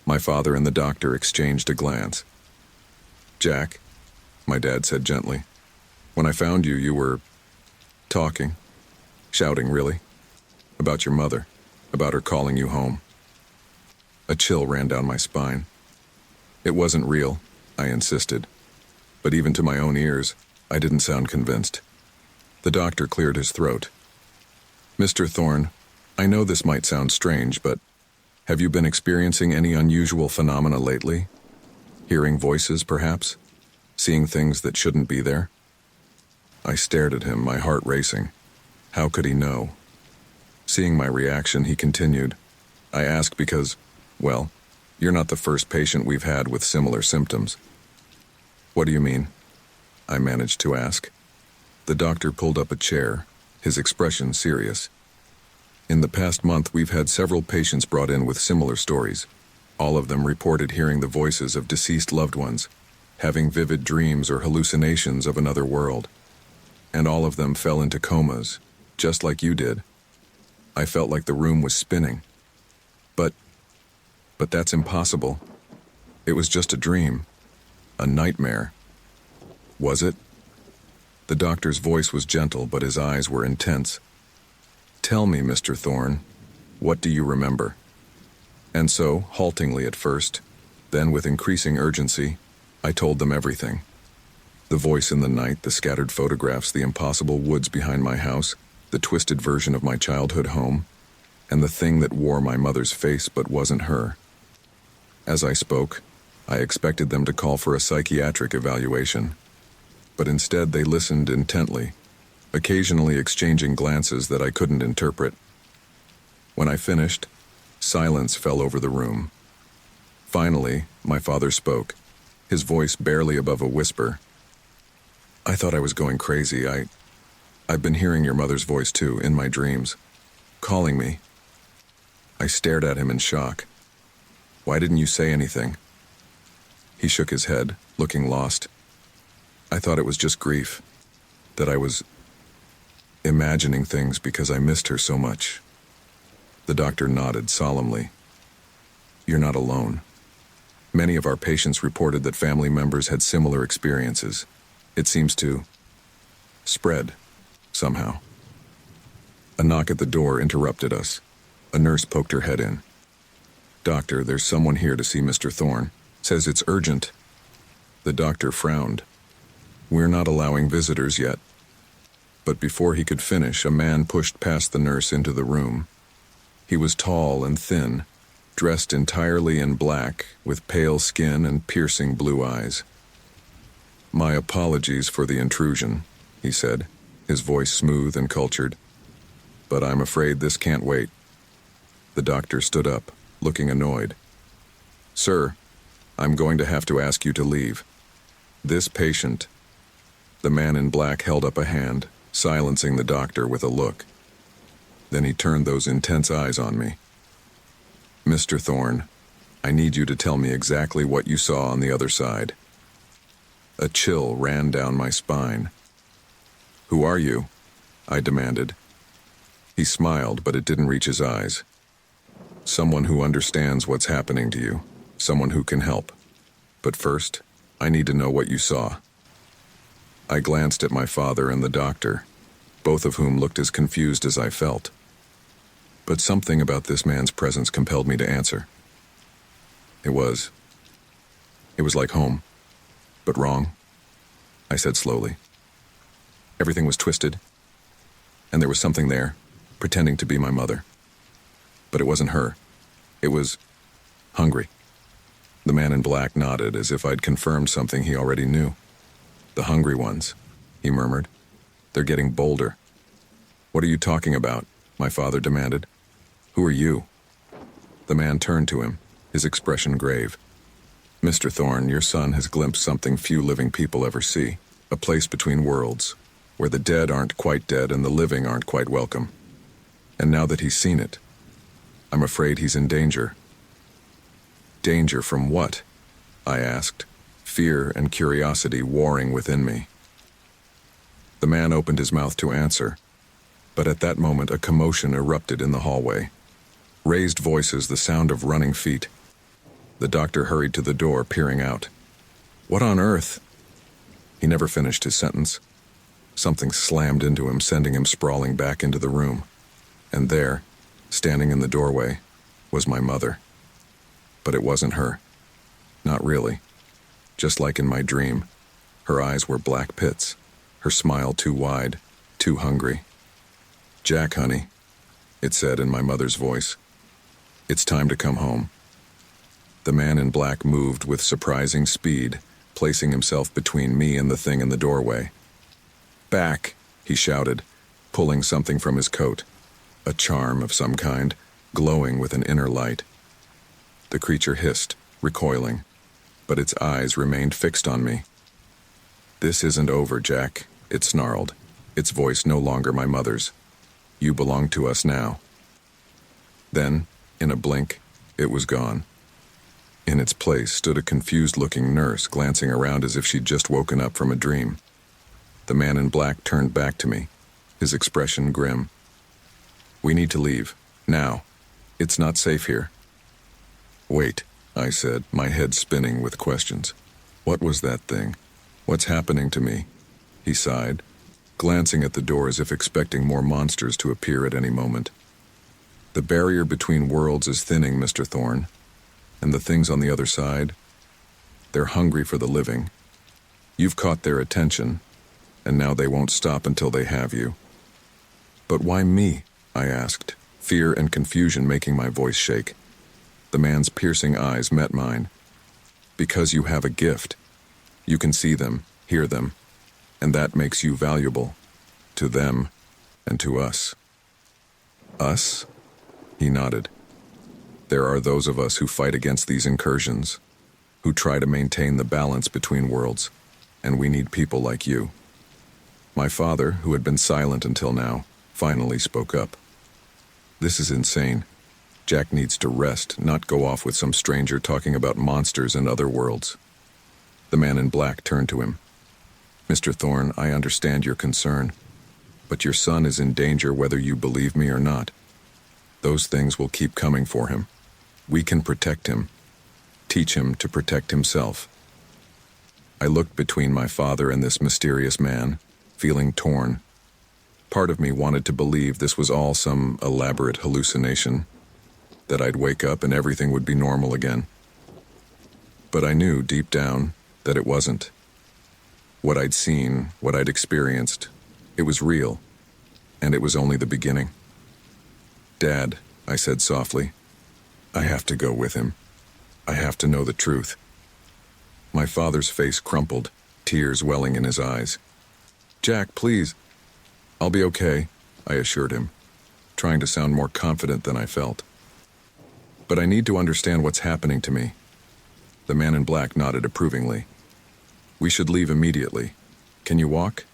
My father and the doctor exchanged a glance. Jack, my dad said gently, when I found you, you were talking, shouting really, about your mother, about her calling you home. A chill ran down my spine. It wasn't real, I insisted, but even to my own ears, I didn't sound convinced. The doctor cleared his throat. Mr. Thorne, I know this might sound strange, but have you been experiencing any unusual phenomena lately? Hearing voices, perhaps? Seeing things that shouldn't be there? I stared at him, my heart racing. How could he know? Seeing my reaction, he continued. I ask because, well, you're not the first patient we've had with similar symptoms. What do you mean? I managed to ask. The doctor pulled up a chair, his expression serious. In the past month, we've had several patients brought in with similar stories. All of them reported hearing the voices of deceased loved ones, having vivid dreams or hallucinations of another world. And all of them fell into comas, just like you did. I felt like the room was spinning. But that's impossible. It was just a dream. A nightmare. Was it? The doctor's voice was gentle, but his eyes were intense. Tell me, Mr. Thorne, what do you remember? And so, haltingly at first, then with increasing urgency, I told them everything. The voice in the night, the scattered photographs, the impossible woods behind my house, the twisted version of my childhood home, and the thing that wore my mother's face but wasn't her. As I spoke, I expected them to call for a psychiatric evaluation. But instead they listened intently, occasionally exchanging glances that I couldn't interpret. When I finished, silence fell over the room. Finally, my father spoke, his voice barely above a whisper. I thought I was going crazy. I've been hearing your mother's voice too, in my dreams, calling me. I stared at him in shock. Why didn't you say anything? He shook his head, looking lost. I thought it was just grief, that I was imagining things because I missed her so much. The doctor nodded solemnly. You're not alone. Many of our patients reported that family members had similar experiences. It seems to spread, somehow. A knock at the door interrupted us. A nurse poked her head in. Doctor, there's someone here to see Mr. Thorne. Says it's urgent. The doctor frowned. We're not allowing visitors yet. But before he could finish, a man pushed past the nurse into the room. He was tall and thin, dressed entirely in black, with pale skin and piercing blue eyes. My apologies for the intrusion, he said, his voice smooth and cultured. But I'm afraid this can't wait. The doctor stood up, looking annoyed. Sir, I'm going to have to ask you to leave. This patient. The man in black held up a hand, silencing the doctor with a look. Then he turned those intense eyes on me. Mr. Thorne, I need you to tell me exactly what you saw on the other side. A chill ran down my spine. "Who are you?" I demanded. He smiled, but it didn't reach his eyes. "Someone who understands what's happening to you. Someone who can help. But first, I need to know what you saw." I glanced at my father and the doctor, both of whom looked as confused as I felt. But something about this man's presence compelled me to answer. It was like home, but wrong, I said slowly. Everything was twisted, and there was something there, pretending to be my mother. But it wasn't her. It was hungry. The man in black nodded as if I'd confirmed something he already knew. "The hungry ones," he murmured. "They're getting bolder." "What are you talking about?" my father demanded. "Who are you?" The man turned to him, his expression grave. "Mr. Thorne, your son has glimpsed something few living people ever see, a place between worlds, where the dead aren't quite dead and the living aren't quite welcome. And now that he's seen it, I'm afraid he's in danger." "Danger from what?" I asked, fear and curiosity warring within me. The man opened his mouth to answer, but at that moment a commotion erupted in the hallway. Raised voices, the sound of running feet. The doctor hurried to the door, peering out. "What on earth?" He never finished his sentence. Something slammed into him, sending him sprawling back into the room. And there, standing in the doorway, was my mother. But it wasn't her. Not really. Just like in my dream, her eyes were black pits, her smile too wide, too hungry. "Jack, honey," it said in my mother's voice. "It's time to come home." The man in black moved with surprising speed, placing himself between me and the thing in the doorway. "Back," he shouted, pulling something from his coat. A charm of some kind, glowing with an inner light. The creature hissed, recoiling, but its eyes remained fixed on me. "This isn't over, Jack," it snarled, its voice no longer my mother's. "You belong to us now." Then, in a blink, it was gone. In its place stood a confused-looking nurse, glancing around as if she'd just woken up from a dream. The man in black turned back to me, his expression grim. "We need to leave, now. It's not safe here." "Wait," I said, my head spinning with questions. "What was that thing? What's happening to me?" He sighed, glancing at the door as if expecting more monsters to appear at any moment. "The barrier between worlds is thinning, Mr. Thorne. And the things on the other side, they're hungry for the living. You've caught their attention, and now they won't stop until they have you." "But why me?" I asked, fear and confusion making my voice shake. The man's piercing eyes met mine. "Because you have a gift. You can see them, hear them, and that makes you valuable. To them, and to us." "Us?" He nodded. "There are those of us who fight against these incursions, who try to maintain the balance between worlds, and we need people like you." My father, who had been silent until now, finally spoke up. "This is insane. Jack needs to rest, not go off with some stranger talking about monsters and other worlds." The man in black turned to him. "Mr. Thorne, I understand your concern, but your son is in danger whether you believe me or not. Those things will keep coming for him. We can protect him, teach him to protect himself." I looked between my father and this mysterious man, feeling torn. Part of me wanted to believe this was all some elaborate hallucination, that I'd wake up and everything would be normal again. But I knew deep down that it wasn't. What I'd seen, what I'd experienced, it was real, and it was only the beginning. "Dad," I said softly, "I have to go with him. I have to know the truth." My father's face crumpled, tears welling in his eyes. "Jack, please." "I'll be okay," I assured him, trying to sound more confident than I felt. "But I need to understand what's happening to me." The man in black nodded approvingly. "We should leave immediately. Can you walk?"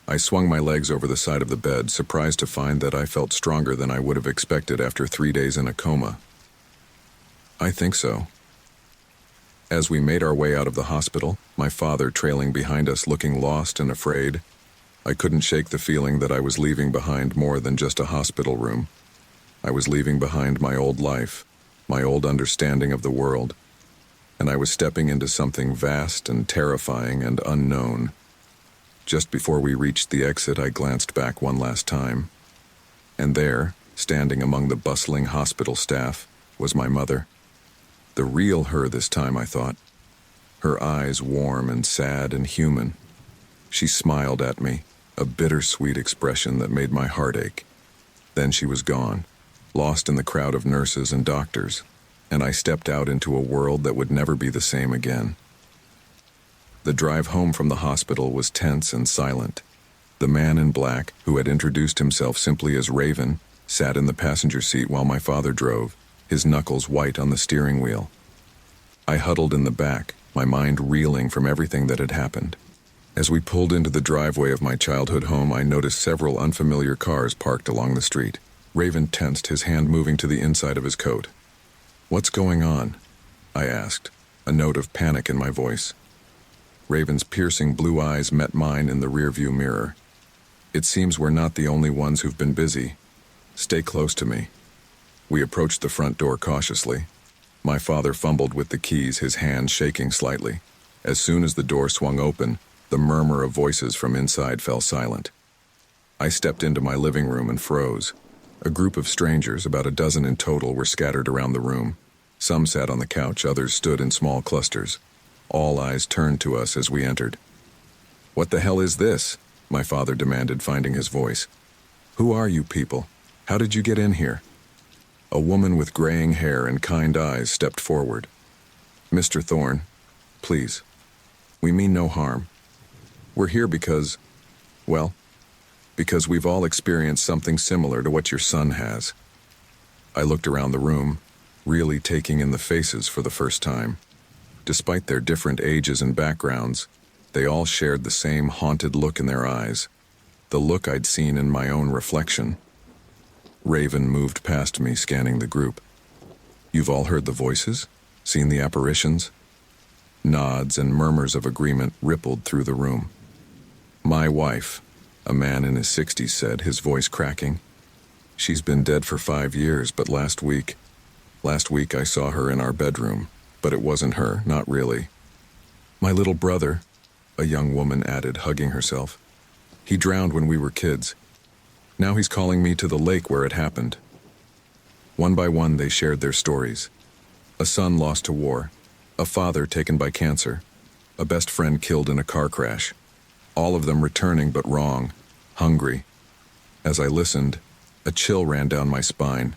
I swung my legs over the side of the bed, surprised to find that I felt stronger than I would have expected after 3 days in a coma. "I think so." As we made our way out of the hospital, my father trailing behind us looking lost and afraid, I couldn't shake the feeling that I was leaving behind more than just a hospital room. I was leaving behind my old life, my old understanding of the world, and I was stepping into something vast and terrifying and unknown. Just before we reached the exit, I glanced back one last time, and there, standing among the bustling hospital staff, was my mother. The real her this time, I thought. Her eyes warm and sad and human. She smiled at me, a bittersweet expression that made my heart ache. Then she was gone, lost in the crowd of nurses and doctors, and I stepped out into a world that would never be the same again. The drive home from the hospital was tense and silent. The man in black, who had introduced himself simply as Raven, sat in the passenger seat while my father drove, his knuckles white on the steering wheel. I huddled in the back, my mind reeling from everything that had happened. As we pulled into the driveway of my childhood home, I noticed several unfamiliar cars parked along the street. Raven tensed, his hand moving to the inside of his coat. "What's going on?" I asked, a note of panic in my voice. Raven's piercing blue eyes met mine in the rearview mirror. "It seems we're not the only ones who've been busy. Stay close to me." We approached the front door cautiously. My father fumbled with the keys, his hand shaking slightly. As soon as the door swung open, the murmur of voices from inside fell silent. I stepped into my living room and froze. A group of strangers, about a dozen in total, were scattered around the room. Some sat on the couch, others stood in small clusters. All eyes turned to us as we entered. "What the hell is this?" my father demanded, finding his voice. "Who are you people? How did you get in here?" A woman with graying hair and kind eyes stepped forward. "Mr. Thorne, please. We mean no harm. We're here because we've all experienced something similar to what your son has." I looked around the room, really taking in the faces for the first time. Despite their different ages and backgrounds, they all shared the same haunted look in their eyes, the look I'd seen in my own reflection. Raven moved past me, scanning the group. "You've all heard the voices? Seen the apparitions?" Nods and murmurs of agreement rippled through the room. "My wife," a man in his 60s said, his voice cracking. "She's been dead for 5 years, but last week I saw her in our bedroom, but it wasn't her, not really." "My little brother," a young woman added, hugging herself. "He drowned when we were kids. Now he's calling me to the lake where it happened." One by one they shared their stories. A son lost to war, a father taken by cancer, a best friend killed in a car crash. All of them returning but wrong, hungry. As I listened, a chill ran down my spine.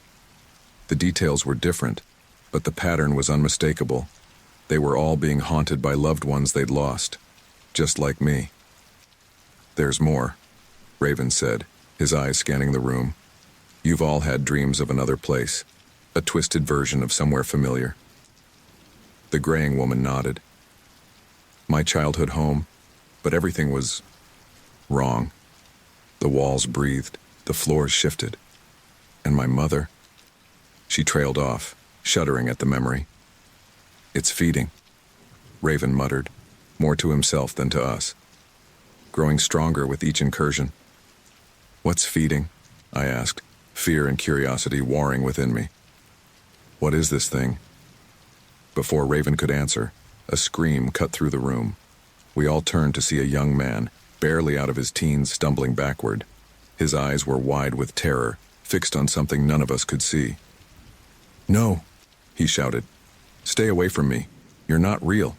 The details were different, but the pattern was unmistakable. They were all being haunted by loved ones they'd lost, just like me. "There's more," Raven said, his eyes scanning the room. "You've all had dreams of another place, a twisted version of somewhere familiar." The graying woman nodded. "My childhood home, but everything was wrong. The walls breathed, the floors shifted. And my mother?" She trailed off, shuddering at the memory. "It's feeding," Raven muttered, more to himself than to us, growing stronger with each incursion. "What's feeding?" I asked, fear and curiosity warring within me. "What is this thing?" Before Raven could answer, a scream cut through the room. We all turned to see a young man, barely out of his teens, stumbling backward. His eyes were wide with terror, fixed on something none of us could see. "No," he shouted. "Stay away from me. You're not real."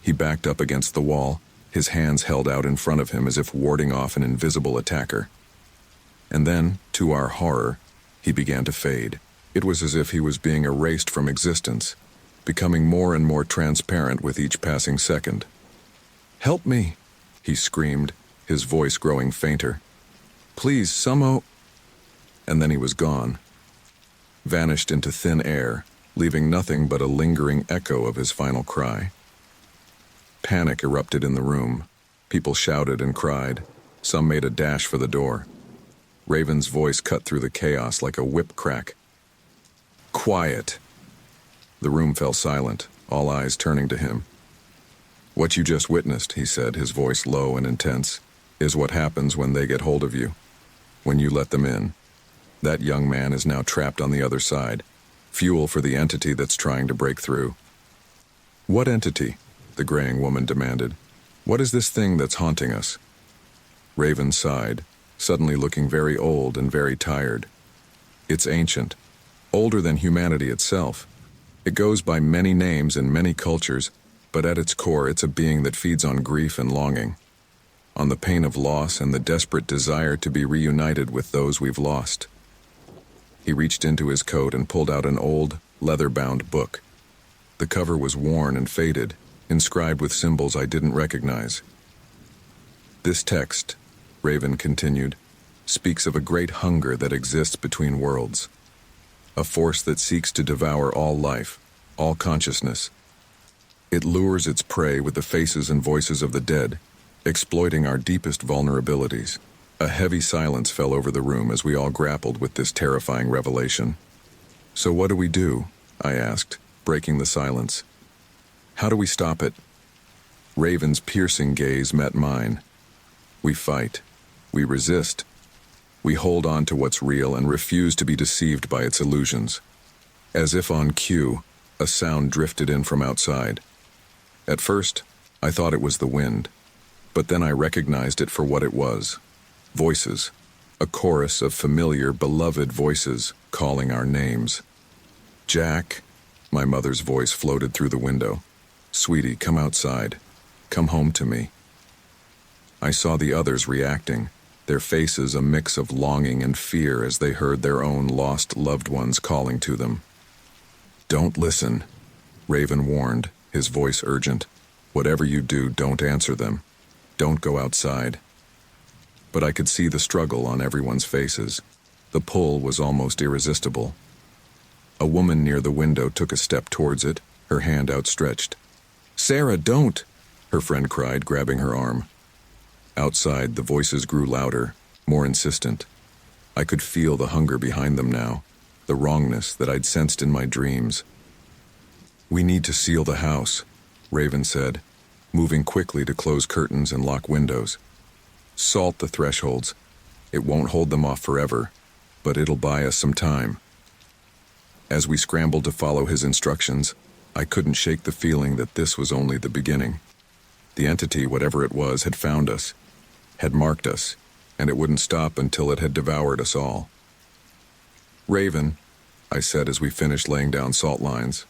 He backed up against the wall, his hands held out in front of him as if warding off an invisible attacker. And then, to our horror, he began to fade. It was as if he was being erased from existence, becoming more and more transparent with each passing second. "Help me," he screamed, his voice growing fainter. "Please, Samo—" And then he was gone, vanished into thin air, leaving nothing but a lingering echo of his final cry. Panic erupted in the room. People shouted and cried. Some made a dash for the door. Raven's voice cut through the chaos like a whip crack. "Quiet!" The room fell silent, all eyes turning to him. "What you just witnessed," he said, his voice low and intense, "is what happens when they get hold of you, when you let them in. That young man is now trapped on the other side, fuel for the entity that's trying to break through." "What entity?" the graying woman demanded. "What is this thing that's haunting us?" Raven sighed, suddenly looking very old and very tired. "It's ancient, older than humanity itself. It goes by many names in many cultures, but at its core it's a being that feeds on grief and longing, on the pain of loss and the desperate desire to be reunited with those we've lost." He reached into his coat and pulled out an old, leather-bound book. The cover was worn and faded, inscribed with symbols I didn't recognize. "This text," Raven continued, "speaks of a great hunger that exists between worlds. A force that seeks to devour all life, all consciousness. It lures its prey with the faces and voices of the dead, exploiting our deepest vulnerabilities." A heavy silence fell over the room as we all grappled with this terrifying revelation. "So what do we do?" I asked, breaking the silence. "How do we stop it?" Raven's piercing gaze met mine. "We fight. We resist. We hold on to what's real and refuse to be deceived by its illusions." As if on cue, a sound drifted in from outside. At first, I thought it was the wind, but then I recognized it for what it was. Voices. A chorus of familiar, beloved voices calling our names. "Jack," my mother's voice floated through the window. "Sweetie, come outside. Come home to me." I saw the others reacting, their faces a mix of longing and fear as they heard their own lost loved ones calling to them. "Don't listen," Raven warned, his voice urgent. "Whatever you do, don't answer them. Don't go outside." But I could see the struggle on everyone's faces. The pull was almost irresistible. A woman near the window took a step towards it, her hand outstretched. "Sarah, don't!" her friend cried, grabbing her arm. Outside, the voices grew louder, more insistent. I could feel the hunger behind them now, the wrongness that I'd sensed in my dreams. "We need to seal the house," Raven said, moving quickly to close curtains and lock windows. "Salt the thresholds. It won't hold them off forever, but it'll buy us some time." As we scrambled to follow his instructions, I couldn't shake the feeling that this was only the beginning. The entity, whatever it was, had found us, had marked us, and it wouldn't stop until it had devoured us all. "Raven," I said as we finished laying down salt lines,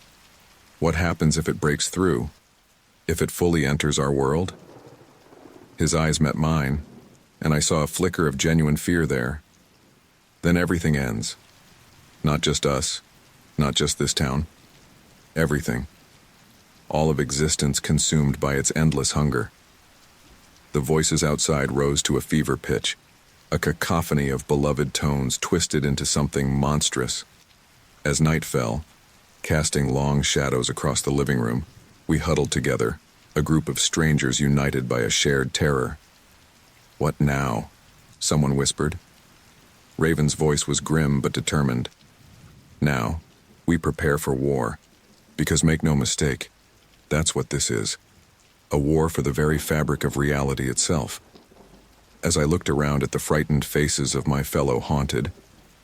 "what happens if it breaks through? If it fully enters our world?" His eyes met mine, and I saw a flicker of genuine fear there. "Then everything ends. Not just us, not just this town. Everything. All of existence consumed by its endless hunger." The voices outside rose to a fever pitch, a cacophony of beloved tones twisted into something monstrous. As night fell, casting long shadows across the living room, we huddled together, a group of strangers united by a shared terror. "What now?" someone whispered. Raven's voice was grim but determined. "Now, we prepare for war, because make no mistake, that's what this is. A war for the very fabric of reality itself." As I looked around at the frightened faces of my fellow haunted,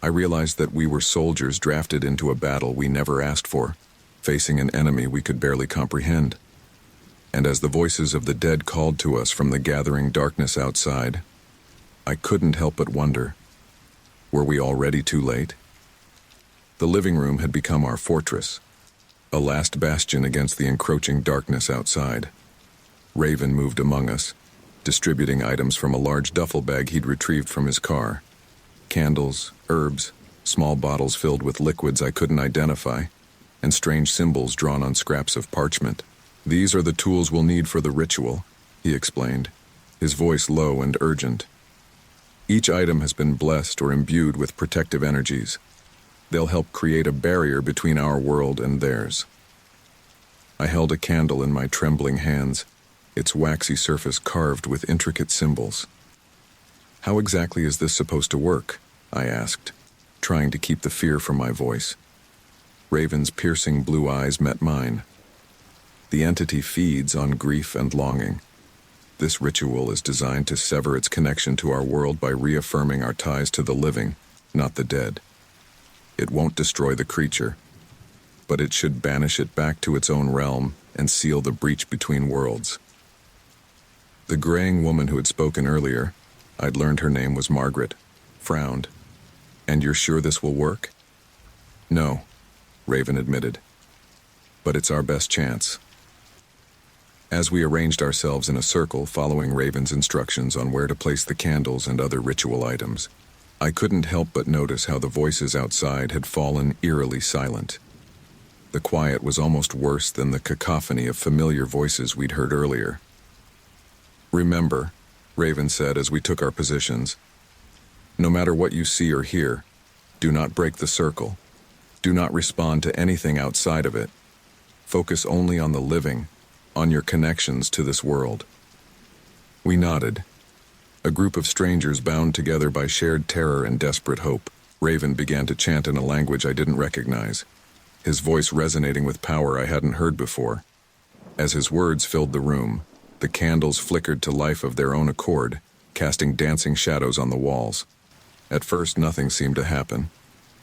I realized that we were soldiers drafted into a battle we never asked for, facing an enemy we could barely comprehend. And as the voices of the dead called to us from the gathering darkness outside, I couldn't help but wonder, were we already too late? The living room had become our fortress, a last bastion against the encroaching darkness outside. Raven moved among us, distributing items from a large duffel bag he'd retrieved from his car. Candles, herbs, small bottles filled with liquids I couldn't identify, and strange symbols drawn on scraps of parchment. "These are the tools we'll need for the ritual," he explained, his voice low and urgent. "Each item has been blessed or imbued with protective energies. They'll help create a barrier between our world and theirs." I held a candle in my trembling hands, its waxy surface carved with intricate symbols. "How exactly is this supposed to work?" I asked, trying to keep the fear from my voice. Raven's piercing blue eyes met mine. The entity feeds on grief and longing. This ritual is designed to sever its connection to our world by reaffirming our ties to the living, not the dead. It won't destroy the creature, but it should banish it back to its own realm and seal the breach between worlds. The graying woman who had spoken earlier, I'd learned her name was Margaret, frowned. "And you're sure this will work?" "No," Raven admitted. "But it's our best chance." As we arranged ourselves in a circle following Raven's instructions on where to place the candles and other ritual items, I couldn't help but notice how the voices outside had fallen eerily silent. The quiet was almost worse than the cacophony of familiar voices we'd heard earlier. "Remember," Raven said as we took our positions, "no matter what you see or hear, do not break the circle. Do not respond to anything outside of it. Focus only on the living, on your connections to this world." We nodded. A group of strangers bound together by shared terror and desperate hope. Raven began to chant in a language I didn't recognize, his voice resonating with power I hadn't heard before. As his words filled the room, the candles flickered to life of their own accord, casting dancing shadows on the walls. At first, nothing seemed to happen.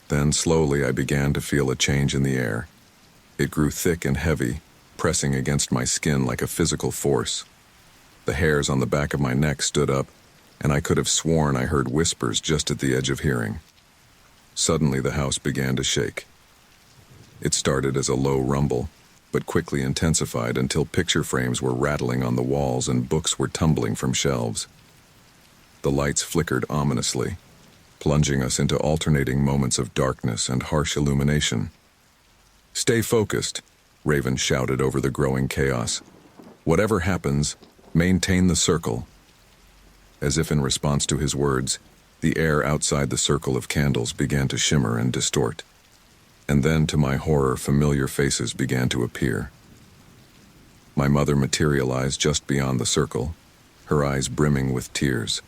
Then, slowly, I began to feel a change in the air. It grew thick and heavy, pressing against my skin like a physical force. The hairs on the back of my neck stood up, and I could have sworn I heard whispers just at the edge of hearing. Suddenly, the house began to shake. It started as a low rumble, but quickly intensified until picture frames were rattling on the walls and books were tumbling from shelves. The lights flickered ominously, plunging us into alternating moments of darkness and harsh illumination. "Stay focused," Raven shouted over the growing chaos. "Whatever happens, maintain the circle." As if in response to his words, the air outside the circle of candles began to shimmer and distort. And then, to my horror, familiar faces began to appear. My mother materialized just beyond the circle, her eyes brimming with tears.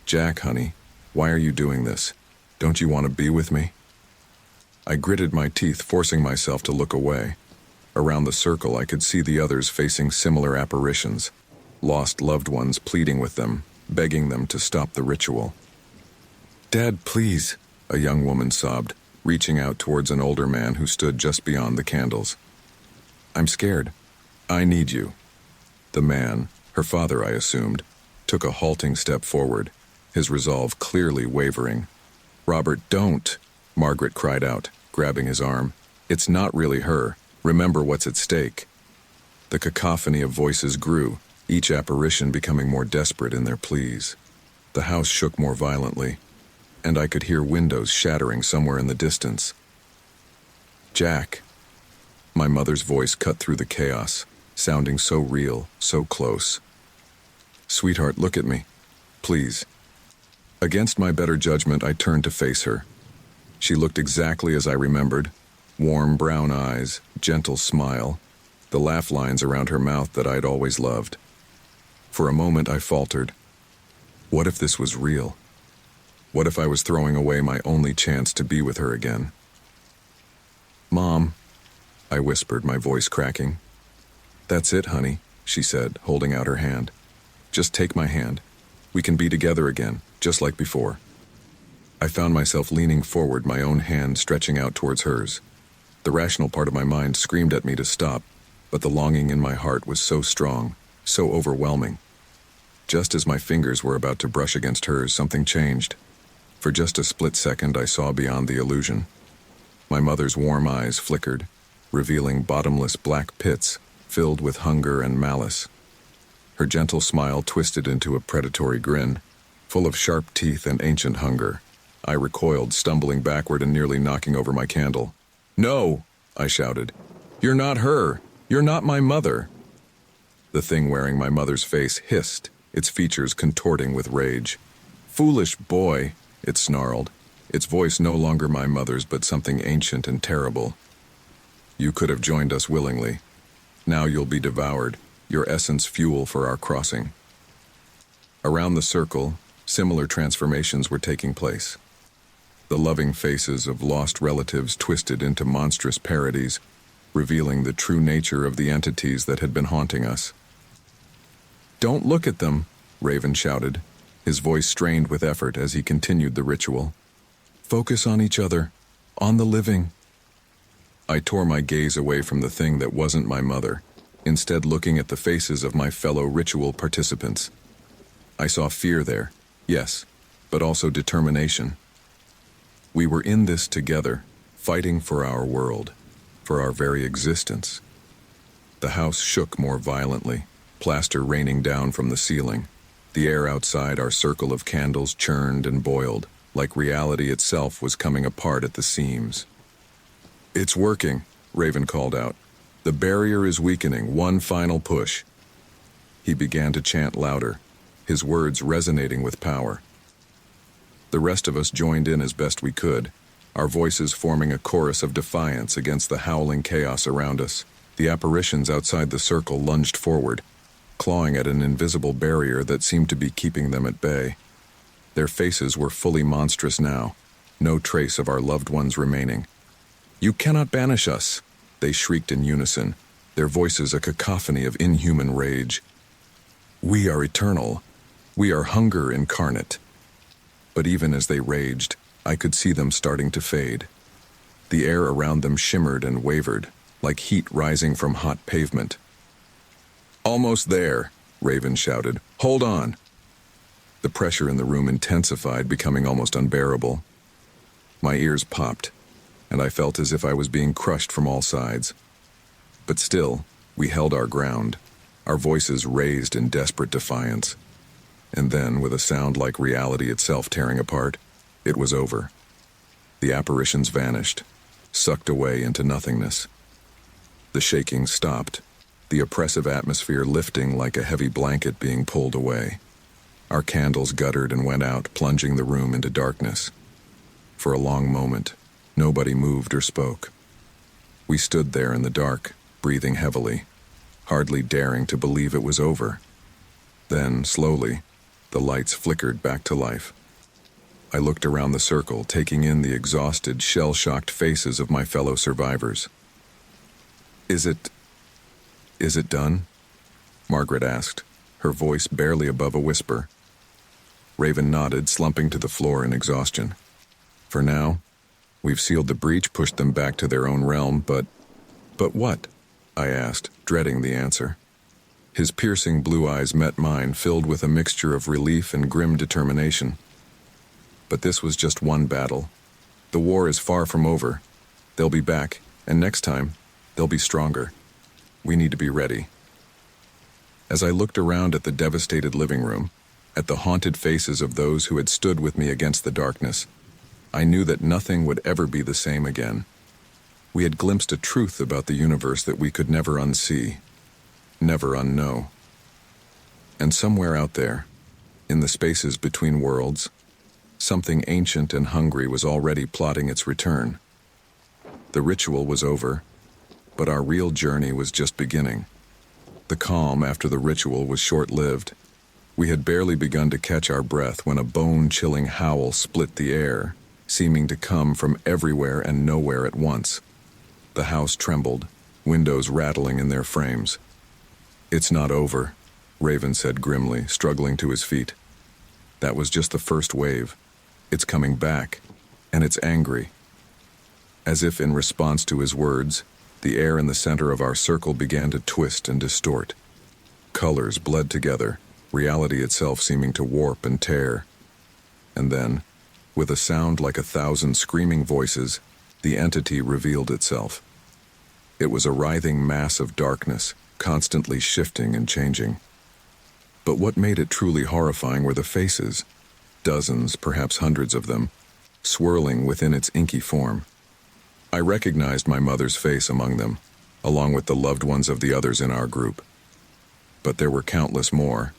"Jack, honey, why are you doing this? Don't you want to be with me?" I gritted my teeth, forcing myself to look away. Around the circle, I could see the others facing similar apparitions, lost loved ones pleading with them, begging them to stop the ritual. "Dad, please," a young woman sobbed, reaching out towards an older man who stood just beyond the candles. "I'm scared. I need you." The man, her father I assumed, took a halting step forward, his resolve clearly wavering. "Robert, don't," Margaret cried out, grabbing his arm. "It's not really her. Remember what's at stake." The cacophony of voices grew, each apparition becoming more desperate in their pleas. The house shook more violently, and I could hear windows shattering somewhere in the distance. "Jack." My mother's voice cut through the chaos, sounding so real, so close. "Sweetheart, look at me. Please." Against my better judgment, I turned to face her. She looked exactly as I remembered. Warm brown eyes, gentle smile, the laugh lines around her mouth that I'd always loved. For a moment I faltered. What if this was real? What if I was throwing away my only chance to be with her again? "Mom," I whispered, my voice cracking. "That's it, honey," she said, holding out her hand. "Just take my hand. We can be together again, just like before." I found myself leaning forward, my own hand stretching out towards hers. The rational part of my mind screamed at me to stop, but the longing in my heart was so strong, so overwhelming. Just as my fingers were about to brush against hers, something changed. For just a split second, I saw beyond the illusion. My mother's warm eyes flickered, revealing bottomless black pits filled with hunger and malice. Her gentle smile twisted into a predatory grin, full of sharp teeth and ancient hunger. I recoiled, stumbling backward and nearly knocking over my candle. "No!" I shouted. "You're not her! You're not my mother!" The thing wearing my mother's face hissed, its features contorting with rage. "Foolish boy!" it snarled, its voice no longer my mother's but something ancient and terrible. "You could have joined us willingly. Now you'll be devoured, your essence fuel for our crossing." Around the circle, similar transformations were taking place. The loving faces of lost relatives twisted into monstrous parodies, revealing the true nature of the entities that had been haunting us. "Don't look at them," Raven shouted, his voice strained with effort as he continued the ritual. "Focus on each other, on the living." I tore my gaze away from the thing that wasn't my mother, instead looking at the faces of my fellow ritual participants. I saw fear there, yes, but also determination. We were in this together, fighting for our world, for our very existence. The house shook more violently, plaster raining down from the ceiling. The air outside our circle of candles churned and boiled, like reality itself was coming apart at the seams. "It's working," Raven called out. "The barrier is weakening, one final push." He began to chant louder, his words resonating with power. The rest of us joined in as best we could, our voices forming a chorus of defiance against the howling chaos around us. The apparitions outside the circle lunged forward, clawing at an invisible barrier that seemed to be keeping them at bay. Their faces were fully monstrous now, no trace of our loved ones remaining. "You cannot banish us," they shrieked in unison, their voices a cacophony of inhuman rage. "We are eternal. We are hunger incarnate." But even as they raged, I could see them starting to fade. The air around them shimmered and wavered, like heat rising from hot pavement. "Almost there," Raven shouted. "Hold on." The pressure in the room intensified, becoming almost unbearable. My ears popped, and I felt as if I was being crushed from all sides. But still, we held our ground, our voices raised in desperate defiance. And then, with a sound like reality itself tearing apart, it was over. The apparitions vanished, sucked away into nothingness. The shaking stopped, the oppressive atmosphere lifting like a heavy blanket being pulled away. Our candles guttered and went out, plunging the room into darkness. For a long moment, nobody moved or spoke. We stood there in the dark, breathing heavily, hardly daring to believe it was over. Then, slowly, the lights flickered back to life. I looked around the circle, taking in the exhausted, shell-shocked faces of my fellow survivors. Is it done?" Margaret asked, her voice barely above a whisper. Raven nodded, slumping to the floor in exhaustion. "For now, we've sealed the breach, pushed them back to their own realm, but what?" I asked, dreading the answer. His piercing blue eyes met mine, filled with a mixture of relief and grim determination. "But this was just one battle. The war is far from over. They'll be back, and next time, they'll be stronger. We need to be ready." As I looked around at the devastated living room, at the haunted faces of those who had stood with me against the darkness, I knew that nothing would ever be the same again. We had glimpsed a truth about the universe that we could never unsee, never unknow. And somewhere out there, in the spaces between worlds, something ancient and hungry was already plotting its return. The ritual was over, but our real journey was just beginning. The calm after the ritual was short-lived. We had barely begun to catch our breath when a bone-chilling howl split the air, seeming to come from everywhere and nowhere at once. The house trembled, windows rattling in their frames. "It's not over," Raven said grimly, struggling to his feet. "That was just the first wave. It's coming back, and it's angry." As if in response to his words, the air in the center of our circle began to twist and distort. Colors bled together, reality itself seeming to warp and tear. And then, with a sound like 1,000 screaming voices, the entity revealed itself. It was a writhing mass of darkness, constantly shifting and changing. But what made it truly horrifying were the faces, dozens, perhaps hundreds of them, swirling within its inky form. I recognized my mother's face among them, along with the loved ones of the others in our group. But there were countless more,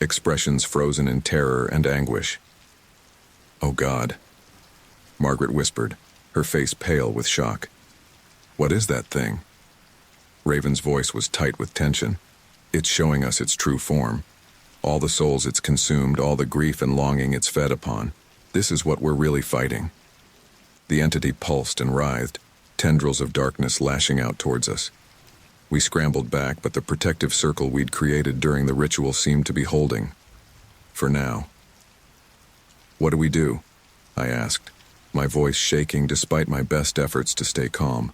expressions frozen in terror and anguish. "Oh God," Margaret whispered, her face pale with shock. "What is that thing?" Raven's voice was tight with tension. "It's showing us its true form. All the souls it's consumed, all the grief and longing it's fed upon. This is what we're really fighting." The entity pulsed and writhed, tendrils of darkness lashing out towards us. We scrambled back, but the protective circle we'd created during the ritual seemed to be holding. For now. "What do we do?" I asked, my voice shaking despite my best efforts to stay calm.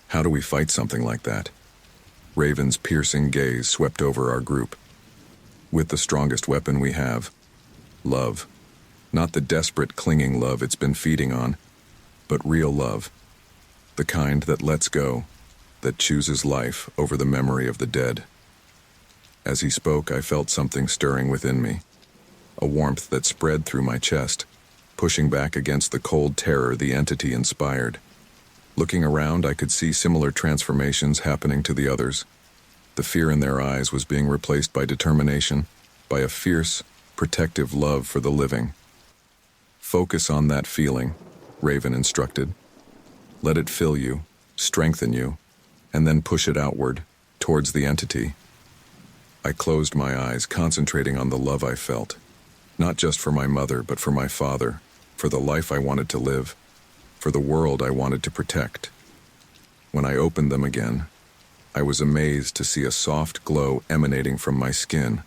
"How do we fight something like that?" Raven's piercing gaze swept over our group. "With the strongest weapon we have. Love. Not the desperate, clinging love it's been feeding on, but real love. The kind that lets go, that chooses life over the memory of the dead." As he spoke, I felt something stirring within me, a warmth that spread through my chest, pushing back against the cold terror the entity inspired. Looking around, I could see similar transformations happening to the others. The fear in their eyes was being replaced by determination, by a fierce, protective love for the living. "Focus on that feeling," Raven instructed. "Let it fill you, strengthen you, and then push it outward, towards the entity." I closed my eyes, concentrating on the love I felt, not just for my mother, but for my father, for the life I wanted to live, for the world I wanted to protect. When I opened them again, I was amazed to see a soft glow emanating from my skin,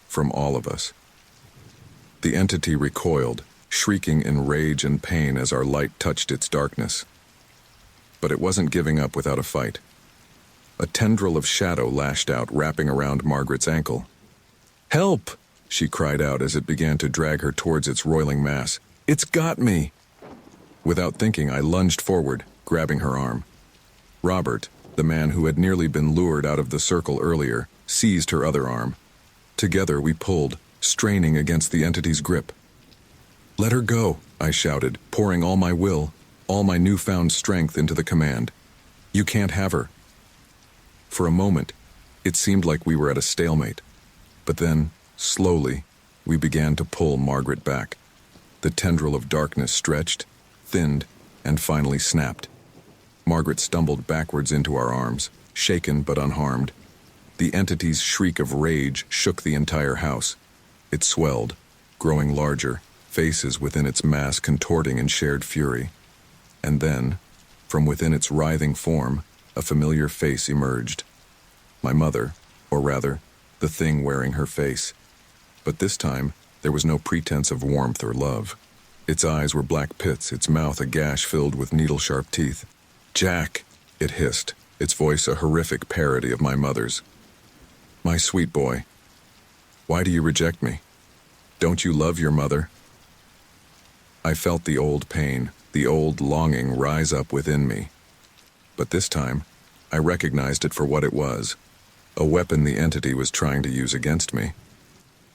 from all of us. The entity recoiled, shrieking in rage and pain as our light touched its darkness. But it wasn't giving up without a fight. A tendril of shadow lashed out, wrapping around Margaret's ankle. "Help!" she cried out as it began to drag her towards its roiling mass. "It's got me!" Without thinking, I lunged forward, grabbing her arm. Robert, the man who had nearly been lured out of the circle earlier, seized her other arm. Together we pulled, straining against the entity's grip. "Let her go," I shouted, pouring all my will, all my newfound strength into the command. "You can't have her." For a moment, it seemed like we were at a stalemate. But then, slowly, we began to pull Margaret back. The tendril of darkness stretched, thinned, and finally snapped. Margaret stumbled backwards into our arms, shaken but unharmed. The entity's shriek of rage shook the entire house. It swelled, growing larger, faces within its mass contorting in shared fury. And then, from within its writhing form, a familiar face emerged. My mother, or rather, the thing wearing her face. But this time, there was no pretense of warmth or love. Its eyes were black pits, its mouth a gash filled with needle-sharp teeth. "Jack," it hissed, its voice a horrific parody of my mother's. "My sweet boy, why do you reject me? Don't you love your mother?" I felt the old pain, the old longing rise up within me. But this time, I recognized it for what it was, a weapon the entity was trying to use against me.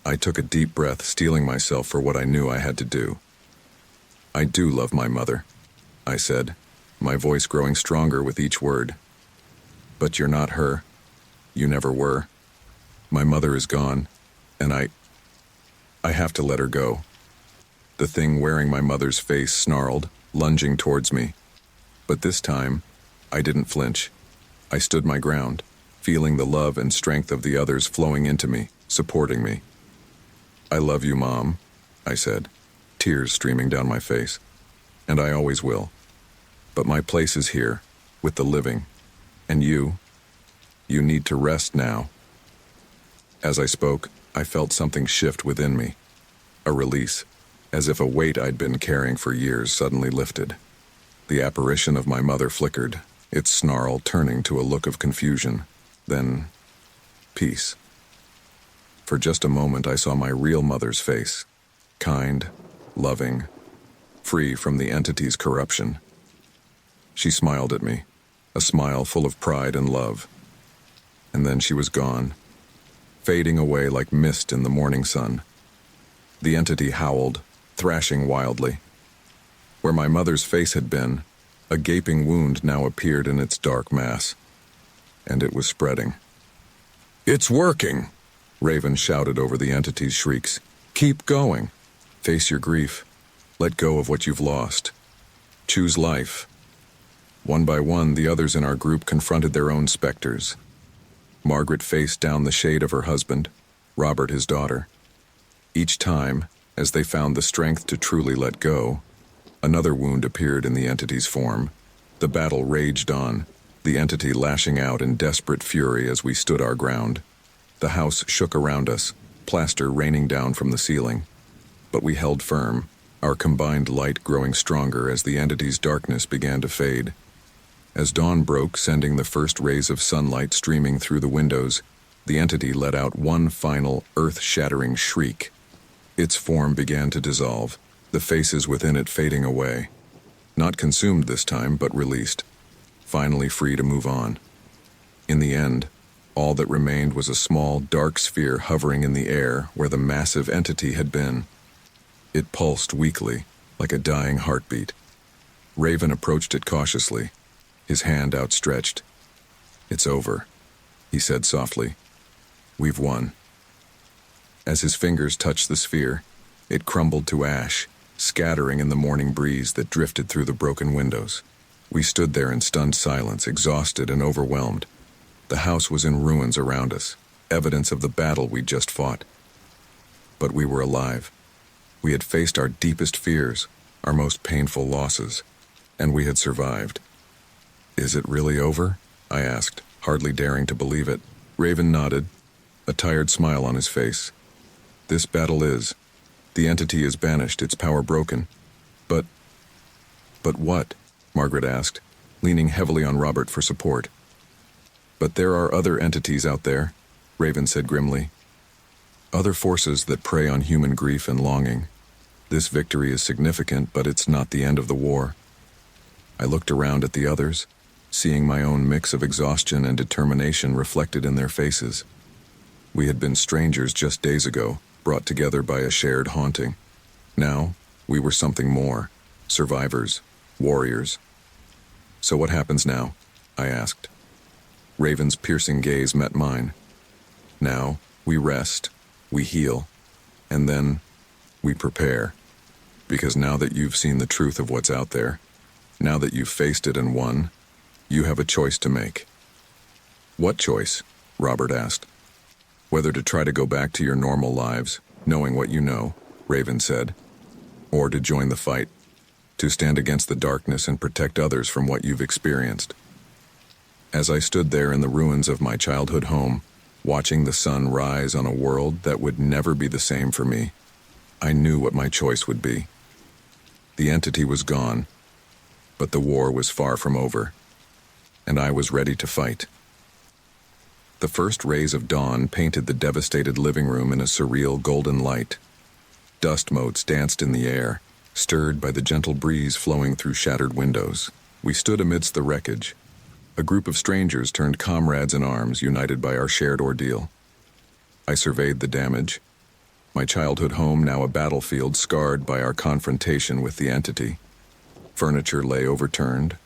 I took a deep breath, steeling myself for what I knew I had to do. "I do love my mother," I said, my voice growing stronger with each word. "But you're not her. You never were. My mother is gone, and I have to let her go." The thing wearing my mother's face snarled, lunging towards me. But this time, I didn't flinch. I stood my ground, feeling the love and strength of the others flowing into me, supporting me. "I love you, Mom," I said, tears streaming down my face. "And I always will. But my place is here, with the living. And you need to rest now." As I spoke, I felt something shift within me. A release, as if a weight I'd been carrying for years suddenly lifted. The apparition of my mother flickered, its snarl turning to a look of confusion. Then, peace. For just a moment I saw my real mother's face, kind, loving, free from the entity's corruption. She smiled at me, a smile full of pride and love. And then she was gone, fading away like mist in the morning sun. The entity howled, thrashing wildly. Where my mother's face had been, a gaping wound now appeared in its dark mass. And it was spreading. "It's working!" Raven shouted over the entity's shrieks. "Keep going. Face your grief. Let go of what you've lost. Choose life." One by one, the others in our group confronted their own specters. Margaret faced down the shade of her husband, Robert his daughter. Each time, as they found the strength to truly let go, another wound appeared in the entity's form, The battle raged on, the entity lashing out in desperate fury as we stood our ground. The house shook around us, plaster raining down from the ceiling. But we held firm, our combined light growing stronger as the entity's darkness began to fade. As dawn broke, sending the first rays of sunlight streaming through the windows, the entity let out one final, earth-shattering shriek. Its form began to dissolve, the faces within it fading away. Not consumed this time, but released, finally free to move on. In the end, all that remained was a small, dark sphere hovering in the air where the massive entity had been. It pulsed weakly, like a dying heartbeat. Raven approached it cautiously, his hand outstretched. "It's over," he said softly. "We've won." As his fingers touched the sphere, it crumbled to ash, scattering in the morning breeze that drifted through the broken windows. We stood there in stunned silence, exhausted and overwhelmed. The house was in ruins around us, evidence of the battle we'd just fought. But we were alive. We had faced our deepest fears, our most painful losses, and we had survived. "Is it really over?" I asked, hardly daring to believe it. Raven nodded, a tired smile on his face. "This battle is. The entity is banished, its power broken. But what?" Margaret asked, leaning heavily on Robert for support. "But there are other entities out there," Raven said grimly. "Other forces that prey on human grief and longing. This victory is significant, but it's not the end of the war." I looked around at the others, seeing my own mix of exhaustion and determination reflected in their faces. We had been strangers just days ago, brought together by a shared haunting. Now, we were something more, survivors, warriors. "So what happens now?" I asked. Raven's piercing gaze met mine. "Now, we rest, we heal, and then we prepare. Because now that you've seen the truth of what's out there, now that you've faced it and won, you have a choice to make." "What choice?" Robert asked. "Whether to try to go back to your normal lives, knowing what you know," Raven said, "or to join the fight, to stand against the darkness and protect others from what you've experienced." As I stood there in the ruins of my childhood home, watching the sun rise on a world that would never be the same for me, I knew what my choice would be. The entity was gone, but the war was far from over, and I was ready to fight. The first rays of dawn painted the devastated living room in a surreal golden light. Dust motes danced in the air, stirred by the gentle breeze flowing through shattered windows. We stood amidst the wreckage, a group of strangers turned comrades in arms, united by our shared ordeal. I surveyed the damage, my childhood home now a battlefield scarred by our confrontation with the entity. Furniture lay overturned,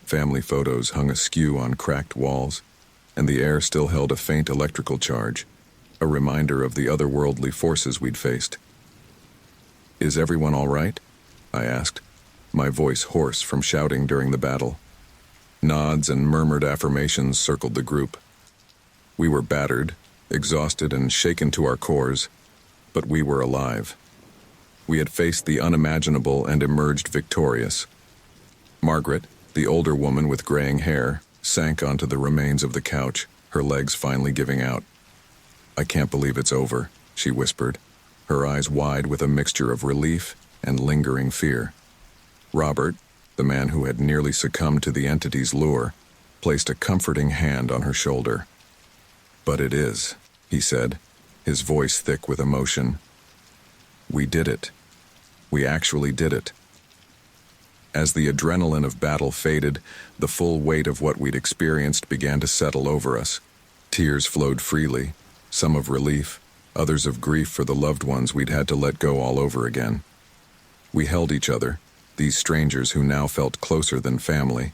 family photos hung askew on cracked walls, and the air still held a faint electrical charge, a reminder of the otherworldly forces we'd faced. "Is everyone all right?" I asked, my voice hoarse from shouting during the battle. Nods and murmured affirmations circled the group. We were battered, exhausted, and shaken to our cores, but we were alive. We had faced the unimaginable and emerged victorious. Margaret, the older woman with graying hair, sank onto the remains of the couch, her legs finally giving out. "I can't believe it's over," she whispered, her eyes wide with a mixture of relief and lingering fear. Robert, the man who had nearly succumbed to the entity's lure, placed a comforting hand on her shoulder. "But it is," he said, his voice thick with emotion. "We did it. We actually did it." As the adrenaline of battle faded, the full weight of what we'd experienced began to settle over us. Tears flowed freely, some of relief, others of grief for the loved ones we'd had to let go all over again. We held each other, these strangers who now felt closer than family.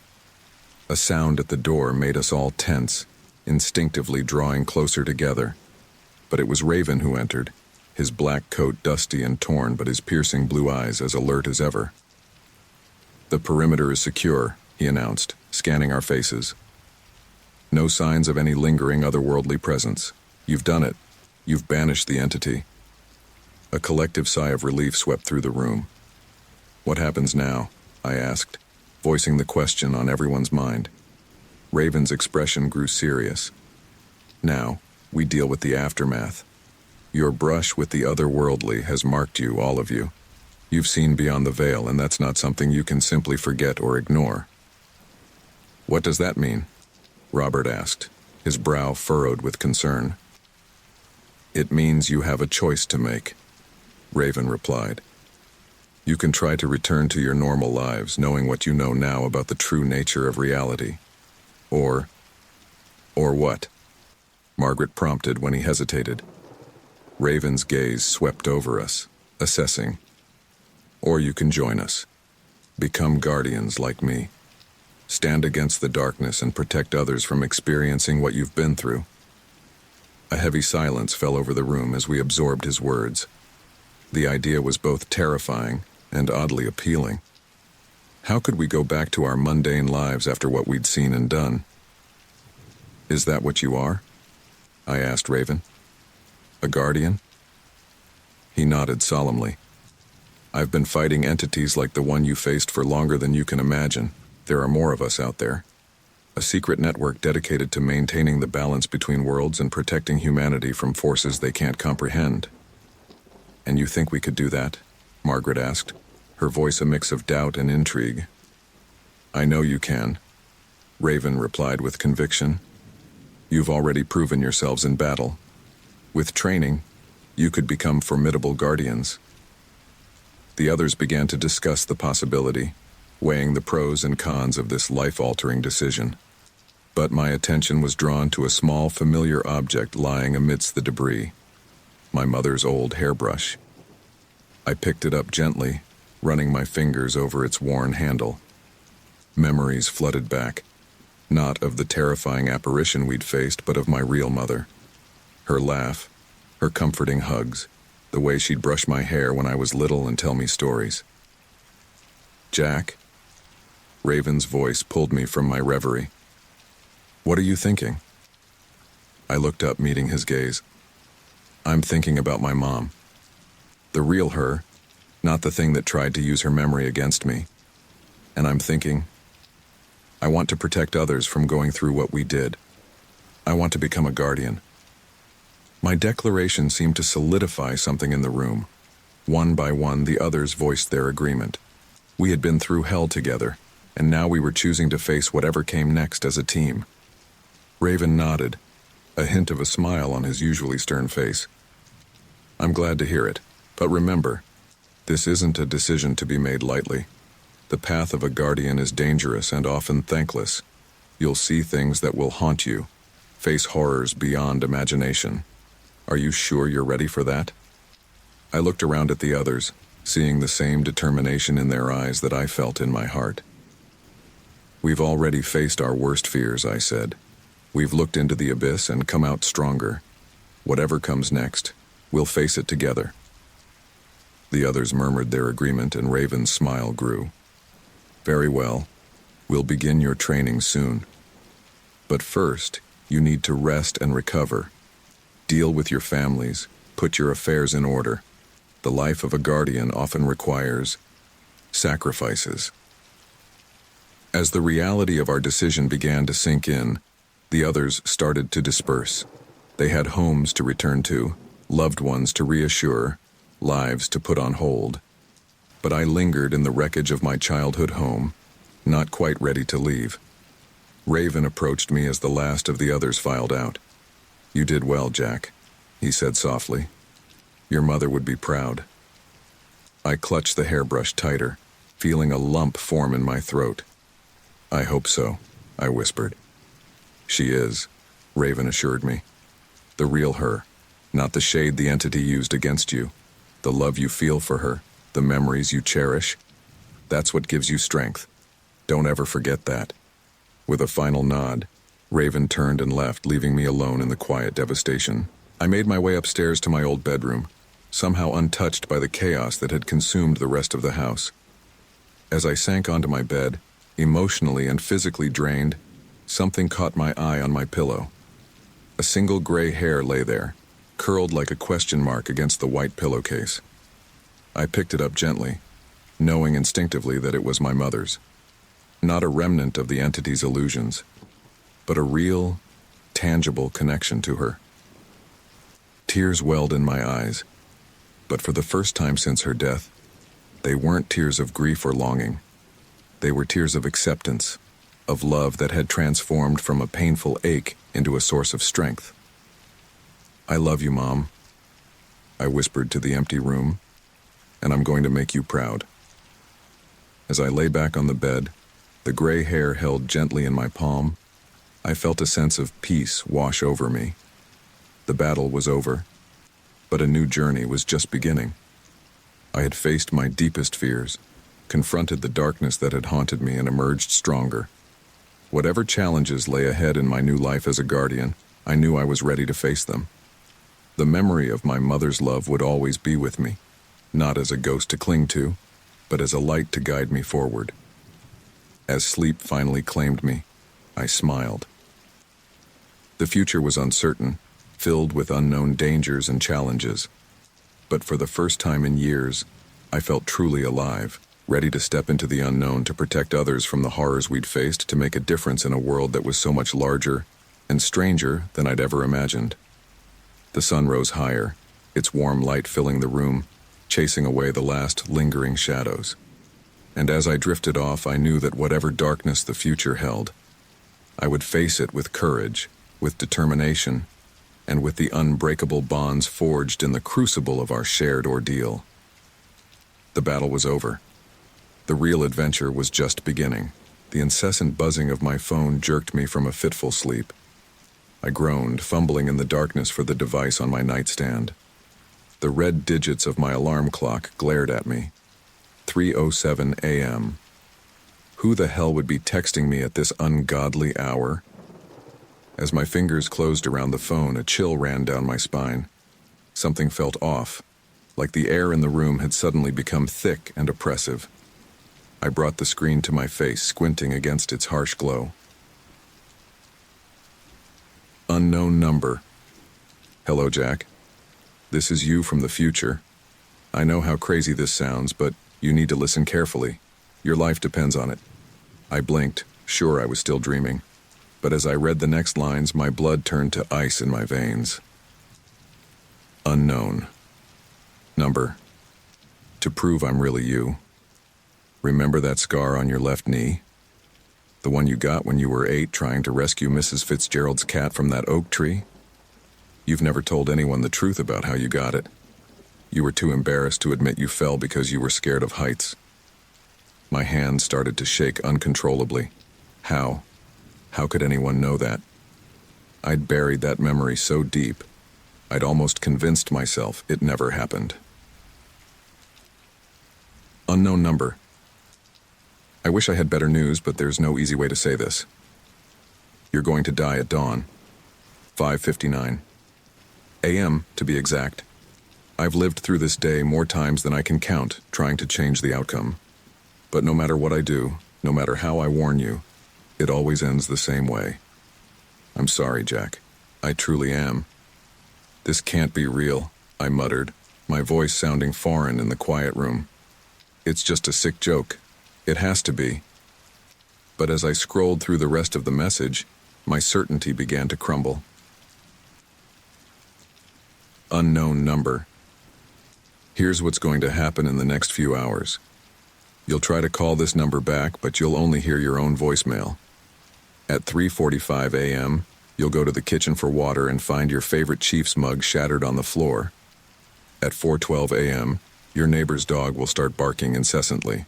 A sound at the door made us all tense, instinctively drawing closer together. But it was Raven who entered, his black coat dusty and torn, but his piercing blue eyes as alert as ever. "The perimeter is secure," he announced, scanning our faces. "No signs of any lingering otherworldly presence. You've done it. You've banished the entity." A collective sigh of relief swept through the room. "What happens now?" I asked, voicing the question on everyone's mind. Raven's expression grew serious. Now, we deal with the aftermath. Your brush with the otherworldly has marked you, all of you. You've seen beyond the veil, and that's not something you can simply forget or ignore. What does that mean? Robert asked, his brow furrowed with concern. It means you have a choice to make, Raven replied. You can try to return to your normal lives, knowing what you know now about the true nature of reality. Or what? Margaret prompted when he hesitated. Raven's gaze swept over us, assessing. Or you can join us. Become guardians like me. Stand against the darkness and protect others from experiencing what you've been through. A heavy silence fell over the room as we absorbed his words. The idea was both terrifying and oddly appealing. How could we go back to our mundane lives after what we'd seen and done? Is that what you are? I asked Raven. A guardian? He nodded solemnly. I've been fighting entities like the one you faced for longer than you can imagine. There are more of us out there. A secret network dedicated to maintaining the balance between worlds and protecting humanity from forces they can't comprehend. And you think we could do that? Margaret asked, her voice a mix of doubt and intrigue. I know you can, Raven replied with conviction. You've already proven yourselves in battle. With training, you could become formidable guardians. The others began to discuss the possibility, weighing the pros and cons of this life-altering decision. But my attention was drawn to a small, familiar object lying amidst the debris, my mother's old hairbrush. I picked it up gently, running my fingers over its worn handle. Memories flooded back, not of the terrifying apparition we'd faced, but of my real mother. Her laugh, her comforting hugs, the way she'd brush my hair when I was little and tell me stories. Jack? Raven's voice pulled me from my reverie. What are you thinking? I looked up, meeting his gaze. I'm thinking about my mom. The real her, not the thing that tried to use her memory against me. And I'm thinking, I want to protect others from going through what we did. I want to become a guardian. My declaration seemed to solidify something in the room. One by one, the others voiced their agreement. We had been through hell together, and now we were choosing to face whatever came next as a team. Raven nodded, a hint of a smile on his usually stern face. I'm glad to hear it, but remember, this isn't a decision to be made lightly. The path of a guardian is dangerous and often thankless. You'll see things that will haunt you, face horrors beyond imagination. Are you sure you're ready for that? I looked around at the others, seeing the same determination in their eyes that I felt in my heart. We've already faced our worst fears, I said. We've looked into the abyss and come out stronger. Whatever comes next, we'll face it together. The others murmured their agreement, and Raven's smile grew. Very well. We'll begin your training soon. But first, you need to rest and recover. Deal with your families, put your affairs in order. The life of a guardian often requires sacrifices. As the reality of our decision began to sink in, the others started to disperse. They had homes to return to, loved ones to reassure, lives to put on hold. But I lingered in the wreckage of my childhood home, not quite ready to leave. Raven approached me as the last of the others filed out. You did well, Jack, he said softly. Your mother would be proud. I clutched the hairbrush tighter, feeling a lump form in my throat. I hope so, I whispered. She is, Raven assured me. The real her, not the shade the entity used against you. The love you feel for her, the memories you cherish. That's what gives you strength. Don't ever forget that. With a final nod, Raven turned and left, leaving me alone in the quiet devastation. I made my way upstairs to my old bedroom, somehow untouched by the chaos that had consumed the rest of the house. As I sank onto my bed, emotionally and physically drained, something caught my eye on my pillow. A single gray hair lay there, curled like a question mark against the white pillowcase. I picked it up gently, knowing instinctively that it was my mother's. Not a remnant of the entity's illusions, but a real, tangible connection to her. Tears welled in my eyes, but for the first time since her death, they weren't tears of grief or longing. They were tears of acceptance, of love that had transformed from a painful ache into a source of strength. "I love you, Mom," I whispered to the empty room, "and I'm going to make you proud." As I lay back on the bed, the gray hair held gently in my palm, I felt a sense of peace wash over me. The battle was over, but a new journey was just beginning. I had faced my deepest fears, confronted the darkness that had haunted me, and emerged stronger. Whatever challenges lay ahead in my new life as a guardian, I knew I was ready to face them. The memory of my mother's love would always be with me, not as a ghost to cling to, but as a light to guide me forward. As sleep finally claimed me, I smiled. The future was uncertain, filled with unknown dangers and challenges. But for the first time in years, I felt truly alive, ready to step into the unknown to protect others from the horrors we'd faced, to make a difference in a world that was so much larger and stranger than I'd ever imagined. The sun rose higher, its warm light filling the room, chasing away the last lingering shadows. And as I drifted off, I knew that whatever darkness the future held, I would face it with courage, with determination, and with the unbreakable bonds forged in the crucible of our shared ordeal. The battle was over. The real adventure was just beginning. The incessant buzzing of my phone jerked me from a fitful sleep. I groaned, fumbling in the darkness for the device on my nightstand. The red digits of my alarm clock glared at me. 3:07 a.m. Who the hell would be texting me at this ungodly hour? As my fingers closed around the phone, a chill ran down my spine. Something felt off, like the air in the room had suddenly become thick and oppressive. I brought the screen to my face, squinting against its harsh glow. Unknown number. "Hello, Jack. This is you from the future. I know how crazy this sounds, but you need to listen carefully. Your life depends on it." I blinked, sure I was still dreaming. But as I read the next lines, my blood turned to ice in my veins. Unknown. Number. To prove I'm really you. Remember that scar on your left knee? The one you got when you were 8 trying to rescue Mrs. Fitzgerald's cat from that oak tree? You've never told anyone the truth about how you got it. You were too embarrassed to admit you fell because you were scared of heights. My hands started to shake uncontrollably. How? How could anyone know that? I'd buried that memory so deep, I'd almost convinced myself it never happened. Unknown number. I wish I had better news, but there's no easy way to say this. You're going to die at dawn. 5:59 a.m., to be exact. I've lived through this day more times than I can count, trying to change the outcome. But no matter what I do, no matter how I warn you, it always ends the same way. I'm sorry, Jack. I truly am. This can't be real, I muttered, my voice sounding foreign in the quiet room. It's just a sick joke. It has to be. But as I scrolled through the rest of the message, my certainty began to crumble. Unknown number. Here's what's going to happen in the next few hours. You'll try to call this number back, but you'll only hear your own voicemail. At 3:45 a.m., you'll go to the kitchen for water and find your favorite Chiefs mug shattered on the floor. At 4:12 a.m., your neighbor's dog will start barking incessantly.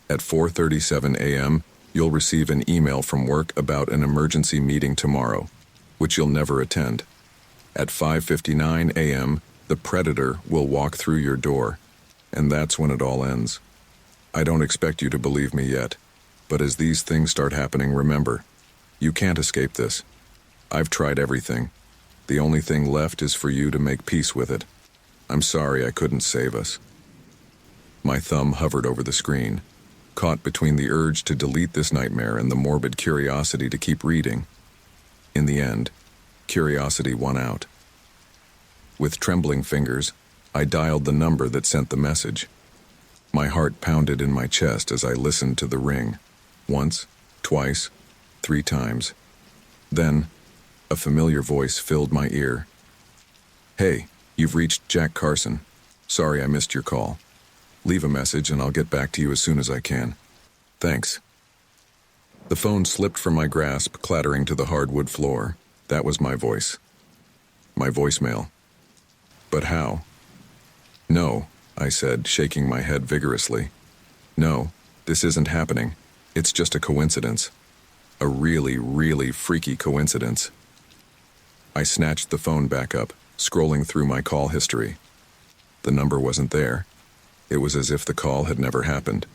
At 4:37 a.m., you'll receive an email from work about an emergency meeting tomorrow, which you'll never attend. At 5:59 a.m., the predator will walk through your door, and that's when it all ends. I don't expect you to believe me yet, but as these things start happening, remember, you can't escape this. I've tried everything. The only thing left is for you to make peace with it. I'm sorry I couldn't save us. My thumb hovered over the screen, caught between the urge to delete this nightmare and the morbid curiosity to keep reading. In the end, curiosity won out. With trembling fingers, I dialed the number that sent the message. My heart pounded in my chest as I listened to the ring. Once, twice, 3 times. Then, a familiar voice filled my ear. "Hey, you've reached Jack Carson. Sorry I missed your call. Leave a message and I'll get back to you as soon as I can. Thanks." The phone slipped from my grasp, clattering to the hardwood floor. That was my voice. My voicemail. But how? "No," I said, shaking my head vigorously. "No, this isn't happening. It's just a coincidence. A really, really freaky coincidence." I snatched the phone back up, scrolling through my call history. The number wasn't there. It was as if the call had never happened.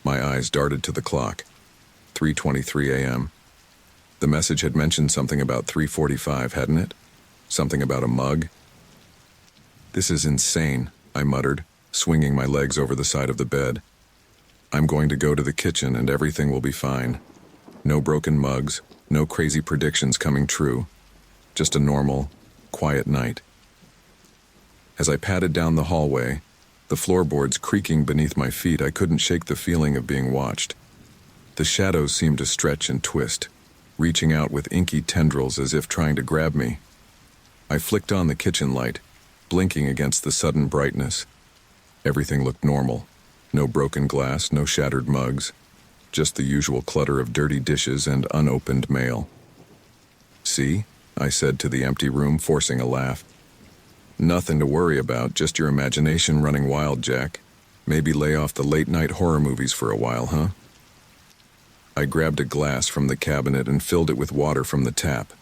My eyes darted to the clock. 3:23 a.m. The message had mentioned something about 3:45, hadn't it? Something about a mug? "This is insane," I muttered, swinging my legs over the side of the bed. "I'm going to go to the kitchen and everything will be fine. No broken mugs, no crazy predictions coming true. Just a normal, quiet night." As I padded down the hallway, the floorboards creaking beneath my feet, I couldn't shake the feeling of being watched. The shadows seemed to stretch and twist, reaching out with inky tendrils as if trying to grab me. I flicked on the kitchen light, blinking against the sudden brightness. Everything looked normal. No broken glass, no shattered mugs. Just the usual clutter of dirty dishes and unopened mail. "See?" I said to the empty room, forcing a laugh. "Nothing to worry about, just your imagination running wild, Jack. Maybe lay off the late-night horror movies for a while, huh?" I grabbed a glass from the cabinet and filled it with water from the tap.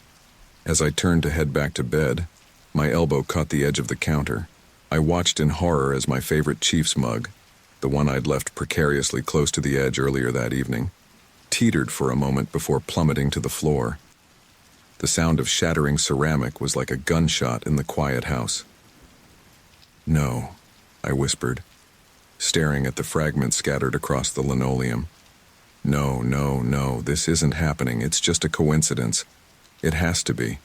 As I turned to head back to bed, my elbow caught the edge of the counter. I watched in horror as my favorite Chiefs mug, the one I'd left precariously close to the edge earlier that evening, teetered for a moment before plummeting to the floor. The sound of shattering ceramic was like a gunshot in the quiet house. "No," I whispered, staring at the fragments scattered across the linoleum. "No, no, no, this isn't happening. It's just a coincidence. It has to be."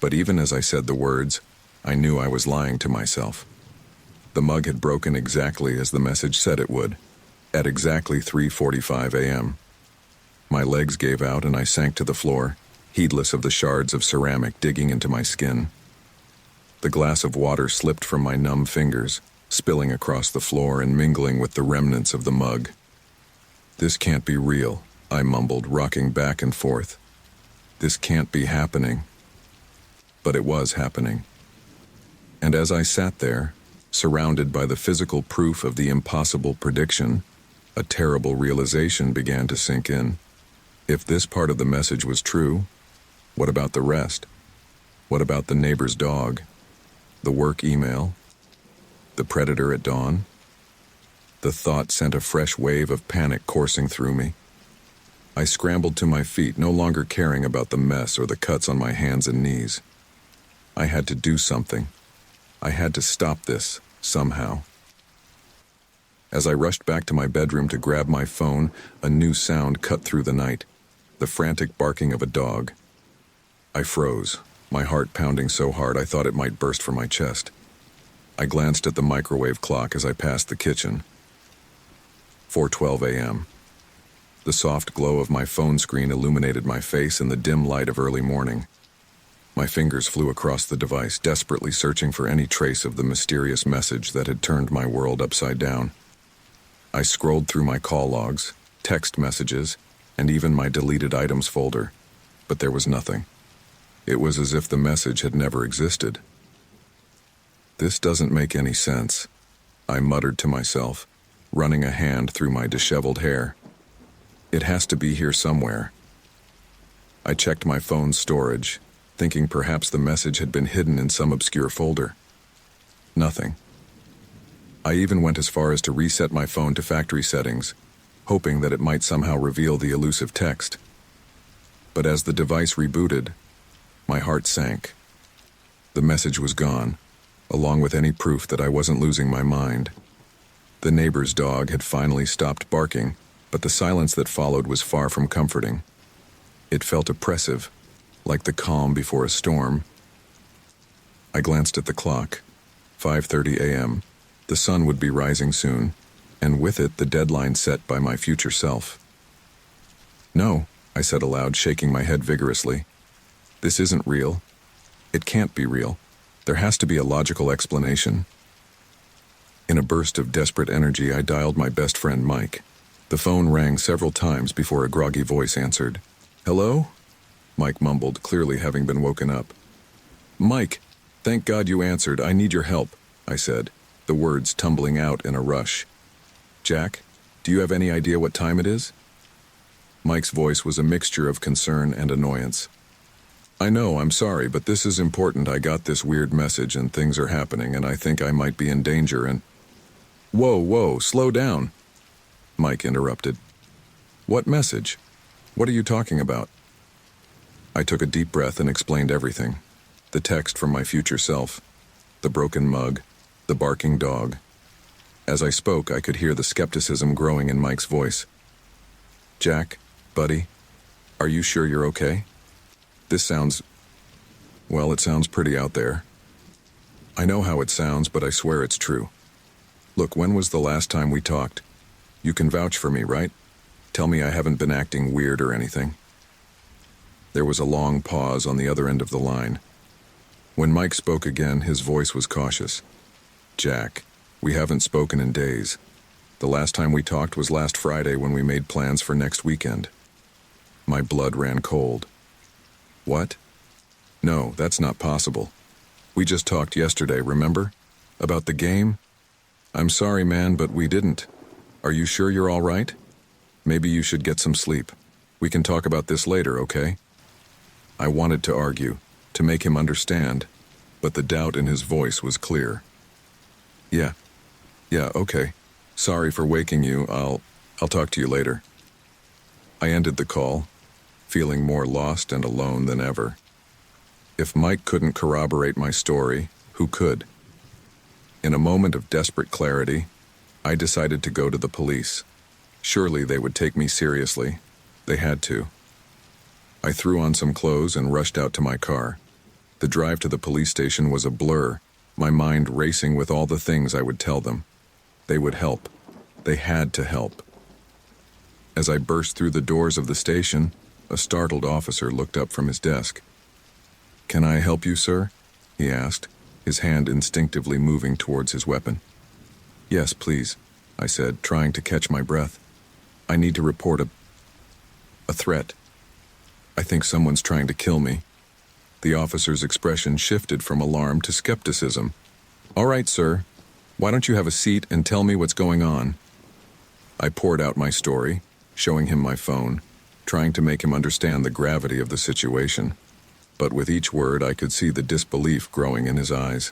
But even as I said the words, I knew I was lying to myself. The mug had broken exactly as the message said it would, at exactly 3:45 a.m. My legs gave out and I sank to the floor, heedless of the shards of ceramic digging into my skin. The glass of water slipped from my numb fingers, spilling across the floor and mingling with the remnants of the mug. "This can't be real," I mumbled, rocking back and forth. "This can't be happening." But it was happening. And as I sat there, surrounded by the physical proof of the impossible prediction, a terrible realization began to sink in. If this part of the message was true, what about the rest? What about the neighbor's dog? The work email? The predator at dawn? The thought sent a fresh wave of panic coursing through me. I scrambled to my feet, no longer caring about the mess or the cuts on my hands and knees. I had to do something. I had to stop this, somehow. As I rushed back to my bedroom to grab my phone, a new sound cut through the night, the frantic barking of a dog. I froze, my heart pounding so hard I thought it might burst from my chest. I glanced at the microwave clock as I passed the kitchen. 4:12 a.m. The soft glow of my phone screen illuminated my face in the dim light of early morning. My fingers flew across the device, desperately searching for any trace of the mysterious message that had turned my world upside down. I scrolled through my call logs, text messages, and even my deleted items folder, but there was nothing. It was as if the message had never existed. "This doesn't make any sense," I muttered to myself, running a hand through my disheveled hair. "It has to be here somewhere." I checked my phone's storage, thinking perhaps the message had been hidden in some obscure folder. Nothing. I even went as far as to reset my phone to factory settings, hoping that it might somehow reveal the elusive text. But as the device rebooted, my heart sank. The message was gone, along with any proof that I wasn't losing my mind. The neighbor's dog had finally stopped barking, but the silence that followed was far from comforting. It felt oppressive, like the calm before a storm. I glanced at the clock. 5:30 a.m. The sun would be rising soon. and with it the deadline set by my future self. "No," I said aloud, shaking my head vigorously. "This isn't real. It can't be real. There has to be a logical explanation." In a burst of desperate energy, I dialed my best friend Mike. The phone rang several times before a groggy voice answered. "Hello?" Mike mumbled, clearly having been woken up. "Mike, thank God you answered. I need your help," I said, the words tumbling out in a rush. "Jack, do you have any idea what time it is?" Mike's voice was a mixture of concern and annoyance. "I know, I'm sorry, but this is important. I got this weird message and things are happening and I think I might be in danger and—" Whoa, slow down," Mike interrupted. "What message? What are you talking about?" I took a deep breath and explained everything. The text from my future self, the broken mug, the barking dog. As I spoke, I could hear the skepticism growing in Mike's voice. "Jack, buddy, are you sure you're okay? This sounds... well, it sounds pretty out there." "I know how it sounds, but I swear it's true. Look, when was the last time we talked? You can vouch for me, right? Tell me I haven't been acting weird or anything." There was a long pause on the other end of the line. When Mike spoke again, his voice was cautious. "Jack, we haven't spoken in days. The last time we talked was last Friday when we made plans for next weekend." My blood ran cold. "What? No, that's not possible. We just talked yesterday, remember? About the game? I'm sorry, man, but we didn't. Are you sure you're all right? Maybe you should get some sleep. We can talk about this later, okay?" I wanted to argue, to make him understand, but the doubt in his voice was clear. Yeah, okay. Sorry for waking you. I'll talk to you later." I ended the call, feeling more lost and alone than ever. If Mike couldn't corroborate my story, who could? In a moment of desperate clarity, I decided to go to the police. Surely they would take me seriously. They had to. I threw on some clothes and rushed out to my car. The drive to the police station was a blur, my mind racing with all the things I would tell them. They would help. They had to help. As I burst through the doors of the station, a startled officer looked up from his desk. "Can I help you, sir?" he asked, his hand instinctively moving towards his weapon. "Yes, please," I said, trying to catch my breath. "I need to report a threat. I think someone's trying to kill me." The officer's expression shifted from alarm to skepticism. "All right, sir. Why don't you have a seat and tell me what's going on?" I poured out my story, showing him my phone, trying to make him understand the gravity of the situation. But with each word, I could see the disbelief growing in his eyes.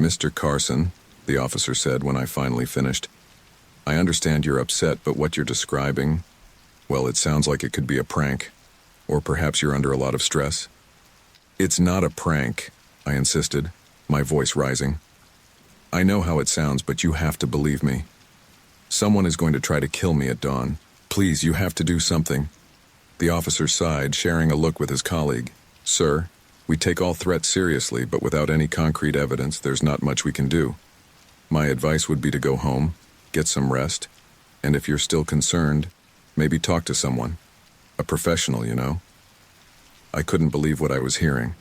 "Mr. Carson," the officer said when I finally finished, "I understand you're upset, but what you're describing, well, it sounds like it could be a prank. Or perhaps you're under a lot of stress." "It's not a prank," I insisted, my voice rising. "I know how it sounds, but you have to believe me. Someone is going to try to kill me at dawn. Please, you have to do something." The officer sighed, sharing a look with his colleague. "Sir, we take all threats seriously, but without any concrete evidence, there's not much we can do. My advice would be to go home, get some rest, and if you're still concerned, maybe talk to someone. A professional, you know." I couldn't believe what I was hearing.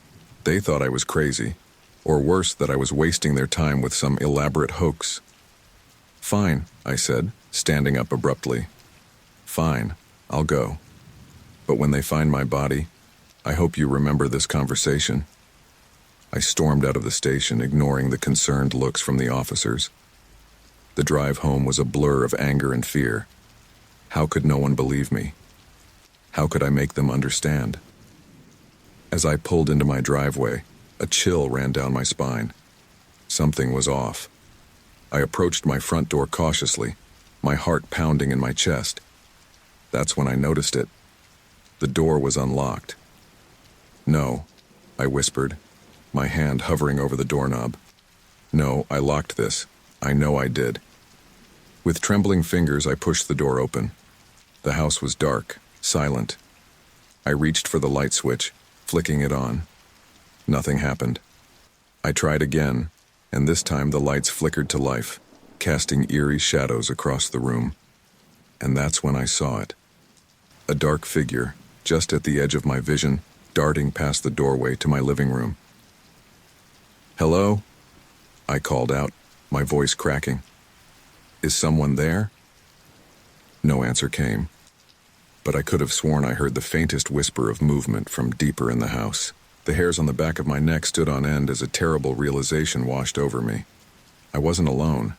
They thought I was crazy, or worse, that I was wasting their time with some elaborate hoax. "Fine," I said, standing up abruptly. "Fine, I'll go. But when they find my body, I hope you remember this conversation." I stormed out of the station, ignoring the concerned looks from the officers. The drive home was a blur of anger and fear. How could no one believe me? How could I make them understand? As I pulled into my driveway, a chill ran down my spine. Something was off. I approached my front door cautiously, my heart pounding in my chest. That's when I noticed it. The door was unlocked. "No," I whispered, my hand hovering over the doorknob. "No, I locked this. I know I did." With trembling fingers, I pushed the door open. The house was dark, silent. I reached for the light switch, flicking it on. Nothing happened. I tried again, and this time the lights flickered to life. casting eerie shadows across the room. And that's when I saw it. A dark figure, just at the edge of my vision, darting past the doorway to my living room. "Hello?" I called out, my voice cracking. "Is someone there?" No answer came, but I could have sworn I heard the faintest whisper of movement from deeper in the house. The hairs on the back of my neck stood on end as a terrible realization washed over me. I wasn't alone,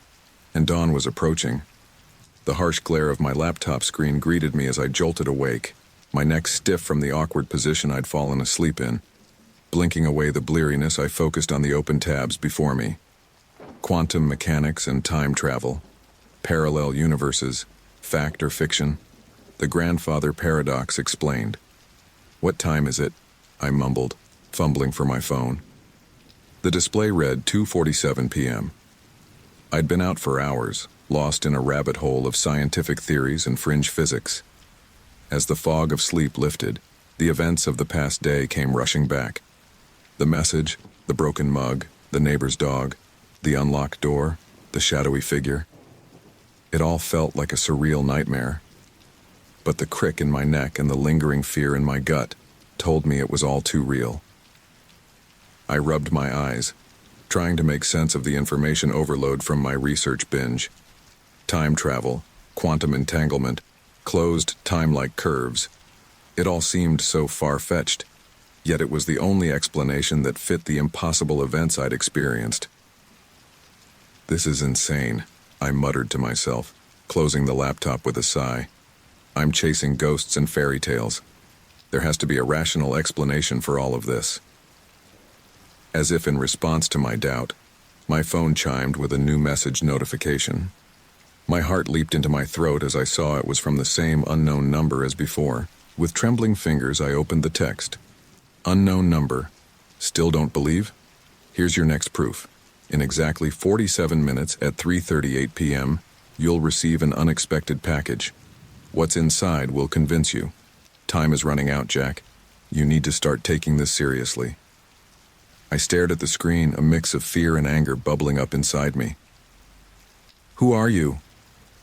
and dawn was approaching. The harsh glare of my laptop screen greeted me as I jolted awake, my neck stiff from the awkward position I'd fallen asleep in. Blinking away the bleariness, I focused on the open tabs before me. Quantum mechanics and time travel, parallel universes, fact or fiction, the grandfather paradox explained. "What time is it?" I mumbled, fumbling for my phone. The display read 2:47 p.m. I'd been out for hours, lost in a rabbit hole of scientific theories and fringe physics. As the fog of sleep lifted, the events of the past day came rushing back. The message, the broken mug, the neighbor's dog, the unlocked door, the shadowy figure. It all felt like a surreal nightmare. But the crick in my neck and the lingering fear in my gut told me it was all too real. I rubbed my eyes, trying to make sense of the information overload from my research binge. Time travel, quantum entanglement, closed time-like curves. It all seemed so far-fetched, yet it was the only explanation that fit the impossible events I'd experienced. "This is insane," I muttered to myself, closing the laptop with a sigh. "I'm chasing ghosts and fairy tales. There has to be a rational explanation for all of this." As if in response to my doubt, my phone chimed with a new message notification. My heart leaped into my throat as I saw it was from the same unknown number as before. With trembling fingers, I opened the text. "Unknown number. Still don't believe? Here's your next proof. In exactly 47 minutes at 3:38 p.m., you'll receive an unexpected package. What's inside will convince you. Time is running out, Jack. You need to start taking this seriously." I stared at the screen, a mix of fear and anger bubbling up inside me. "Who are you?"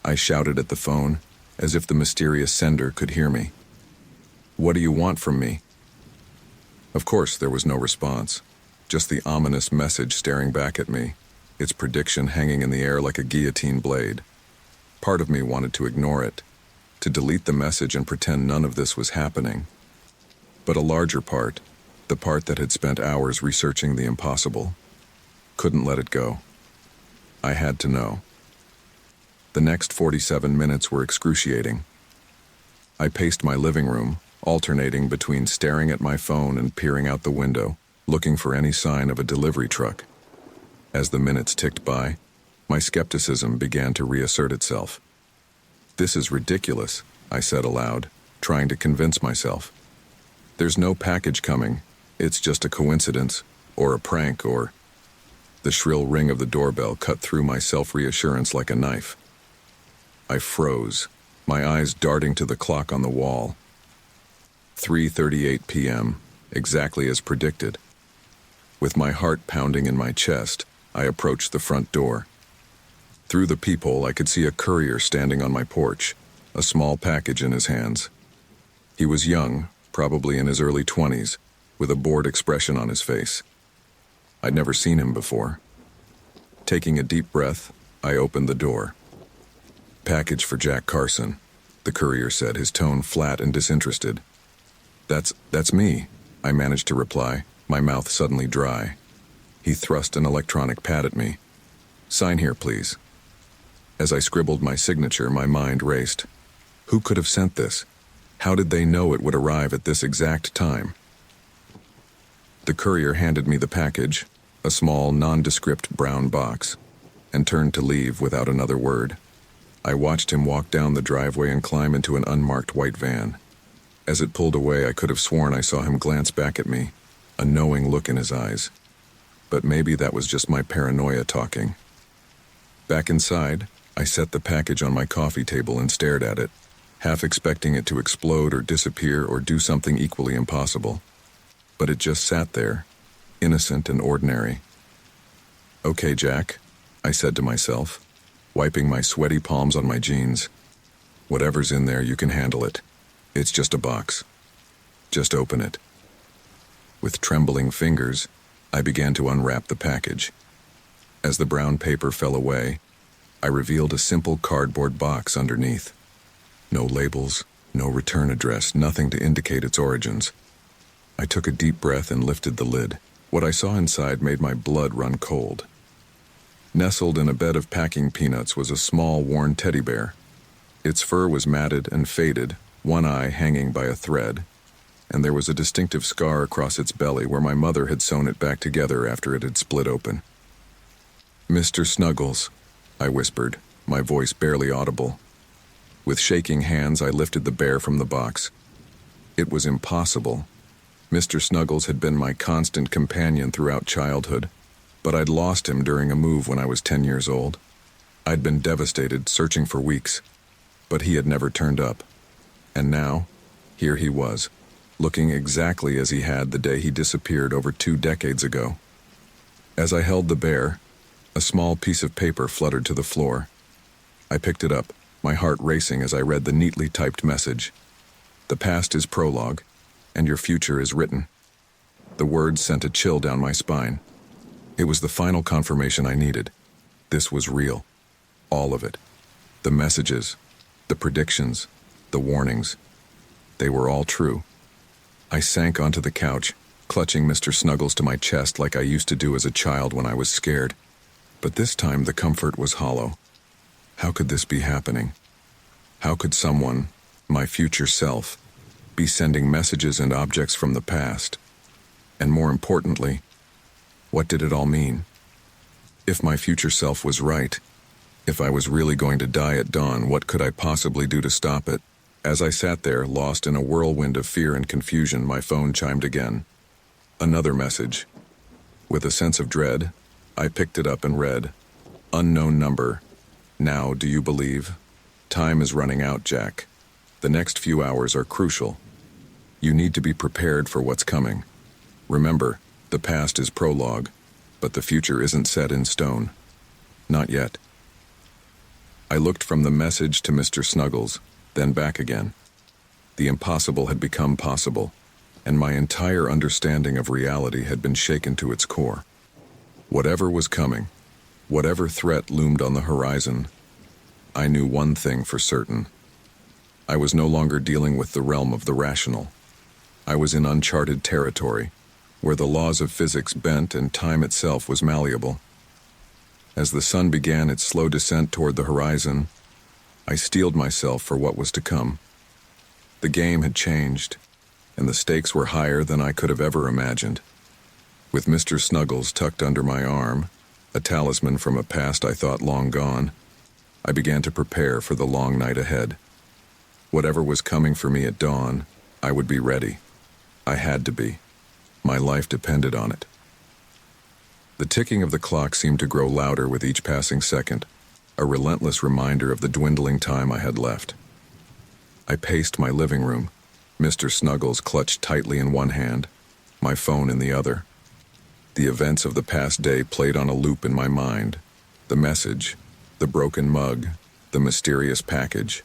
I shouted at the phone, as if the mysterious sender could hear me. "What do you want from me?" Of course, there was no response, just the ominous message staring back at me, its prediction hanging in the air like a guillotine blade. Part of me wanted to ignore it, to delete the message and pretend none of this was happening. But a larger part, the part that had spent hours researching the impossible, couldn't let it go. I had to know. The next 47 minutes were excruciating. I paced my living room, alternating between staring at my phone and peering out the window, looking for any sign of a delivery truck. As the minutes ticked by, my skepticism began to reassert itself. "This is ridiculous," I said aloud, trying to convince myself. "There's no package coming. It's just a coincidence, or a prank, or..." The shrill ring of the doorbell cut through my self-reassurance like a knife. I froze, my eyes darting to the clock on the wall. 3:38 p.m., exactly as predicted. With my heart pounding in my chest, I approached the front door. Through the peephole, I could see a courier standing on my porch, a small package in his hands. He was young, probably in his early 20s, with a bored expression on his face. I'd never seen him before. Taking a deep breath, I opened the door. "Package for Jack Carson," the courier said, his tone flat and disinterested. That's me," I managed to reply, my mouth suddenly dry. He thrust an electronic pad at me. "Sign here, please." As I scribbled my signature, my mind raced. Who could have sent this? How did they know it would arrive at this exact time? The courier handed me the package, a small, nondescript brown box, and turned to leave without another word. I watched him walk down the driveway and climb into an unmarked white van. As it pulled away, I could have sworn I saw him glance back at me, a knowing look in his eyes. But maybe that was just my paranoia talking. Back inside, I set the package on my coffee table and stared at it, half expecting it to explode or disappear or do something equally impossible. But it just sat there, innocent and ordinary. "Okay, Jack," I said to myself. wiping my sweaty palms on my jeans. Whatever's in there, you can handle it. It's just a box. Just open it. With trembling fingers, I began to unwrap the package. As the brown paper fell away, I revealed a simple cardboard box underneath. No labels, no return address, nothing to indicate its origins. I took a deep breath and lifted the lid. What I saw inside made my blood run cold. Nestled in a bed of packing peanuts was a small, worn teddy bear. Its fur was matted and faded, one eye hanging by a thread, and there was a distinctive scar across its belly where my mother had sewn it back together after it had split open. "Mr. Snuggles," I whispered, my voice barely audible. With shaking hands, I lifted the bear from the box. It was impossible. Mr. Snuggles had been my constant companion throughout childhood, but I'd lost him during a move when I was 10 years old. I'd been devastated, searching for weeks, but he had never turned up. And now, here he was, looking exactly as he had the day he disappeared over 2 decades ago. As I held the bear, a small piece of paper fluttered to the floor. I picked it up, my heart racing as I read the neatly typed message. "The past is prologue, and your future is written." The words sent a chill down my spine. It was the final confirmation I needed. This was real. All of it. The messages, the predictions, the warnings. They were all true. I sank onto the couch, clutching Mr. Snuggles to my chest like I used to do as a child when I was scared. But this time the comfort was hollow. How could this be happening? How could someone, my future self, be sending messages and objects from the past? And more importantly, what did it all mean? If my future self was right, if I was really going to die at dawn, what could I possibly do to stop it? As I sat there, lost in a whirlwind of fear and confusion, my phone chimed again. Another message. With a sense of dread, I picked it up and read, "Unknown number. Now, do you believe? Time is running out, Jack. The next few hours are crucial. You need to be prepared for what's coming. Remember, the past is prologue, but the future isn't set in stone. Not yet." I looked from the message to Mr. Snuggles, then back again. The impossible had become possible, and my entire understanding of reality had been shaken to its core. Whatever was coming, whatever threat loomed on the horizon, I knew one thing for certain. I was no longer dealing with the realm of the rational. I was in uncharted territory, where the laws of physics bent and time itself was malleable. As the sun began its slow descent toward the horizon, I steeled myself for what was to come. The game had changed, and the stakes were higher than I could have ever imagined. With Mr. Snuggles tucked under my arm, a talisman from a past I thought long gone, I began to prepare for the long night ahead. Whatever was coming for me at dawn, I would be ready. I had to be. My life depended on it. The ticking of the clock seemed to grow louder with each passing second, a relentless reminder of the dwindling time I had left. I paced my living room, Mr. Snuggles clutched tightly in one hand, my phone in the other. The events of the past day played on a loop in my mind. The message, the broken mug, the mysterious package.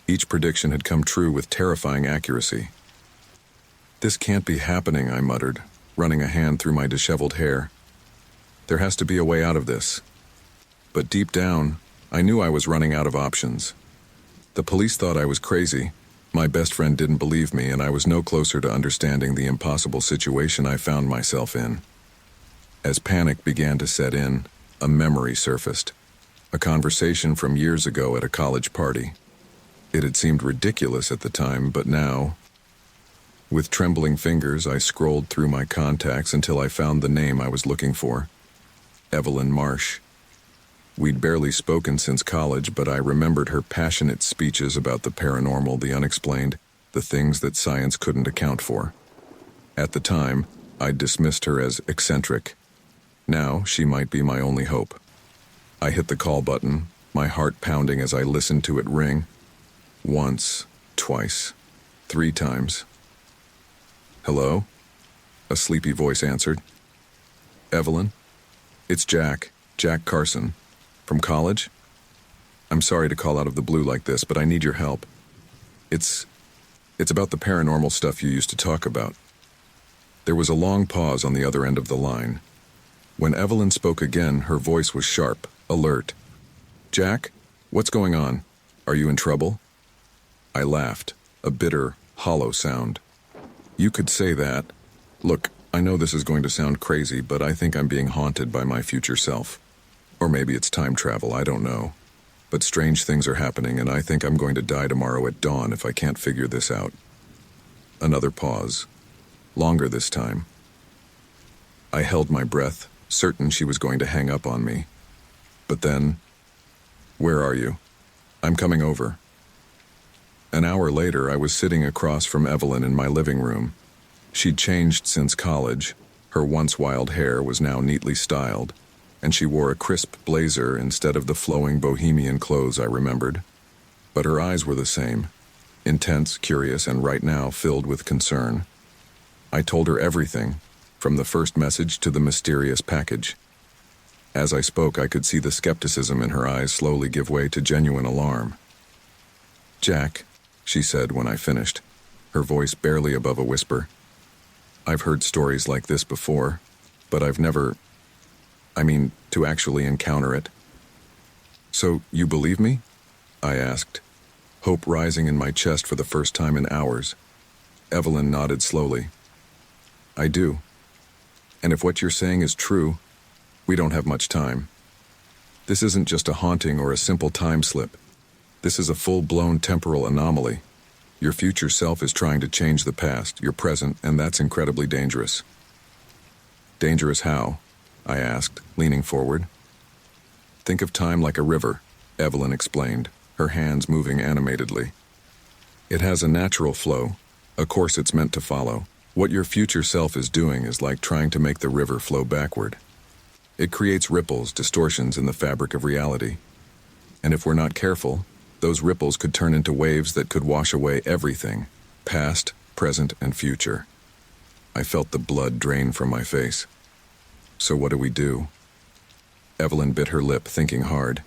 Each prediction had come true with terrifying accuracy. "This can't be happening," I muttered, running a hand through my disheveled hair. "There has to be a way out of this." But deep down, I knew I was running out of options. The police thought I was crazy. My best friend didn't believe me, and I was no closer to understanding the impossible situation I found myself in. As panic began to set in, a memory surfaced. A conversation from years ago at a college party. It had seemed ridiculous at the time, but now... With trembling fingers, I scrolled through my contacts until I found the name I was looking for. Evelyn Marsh. We'd barely spoken since college, but I remembered her passionate speeches about the paranormal, the unexplained, the things that science couldn't account for. At the time, I'd dismissed her as eccentric. Now, she might be my only hope. I hit the call button, my heart pounding as I listened to it ring. Once, twice, 3 times. "Hello?" A sleepy voice answered. "Evelyn? It's Jack Carson. From college?" I'm sorry to call out of the blue like this, but I need your help. It's about the paranormal stuff you used to talk about. There was a long pause on the other end of the line. When Evelyn spoke again, her voice was sharp, alert. Jack, what's going on? Are you in trouble? I laughed, a bitter, hollow sound. You could say that. Look, I know this is going to sound crazy, but I think I'm being haunted by my future self. Or maybe it's time travel, I don't know. But strange things are happening, and I think I'm going to die tomorrow at dawn if I can't figure this out. Another pause. Longer this time. I held my breath, certain she was going to hang up on me. But then, where are you? I'm coming over. An hour later, I was sitting across from Evelyn in my living room. She'd changed since college. Her once wild hair was now neatly styled, and she wore a crisp blazer instead of the flowing bohemian clothes I remembered. But her eyes were the same, intense, curious, and right now filled with concern. I told her everything, from the first message to the mysterious package. As I spoke, I could see the skepticism in her eyes slowly give way to genuine alarm. Jack, she said when I finished, her voice barely above a whisper. I've heard stories like this before, but I've never, to actually encounter it. So, you believe me? I asked, hope rising in my chest for the first time in hours. Evelyn nodded slowly. I do. And if what you're saying is true, we don't have much time. This isn't just a haunting or a simple time slip. This is a full-blown temporal anomaly. Your future self is trying to change the past, your present, and that's incredibly dangerous. Dangerous how? I asked, leaning forward. Think of time like a river, Evelyn explained, her hands moving animatedly. It has a natural flow, a course it's meant to follow. What your future self is doing is like trying to make the river flow backward. It creates ripples, distortions in the fabric of reality. And if we're not careful, those ripples could turn into waves that could wash away everything, past, present, and future. I felt the blood drain from my face. So what do we do? Evelyn bit her lip, thinking hard.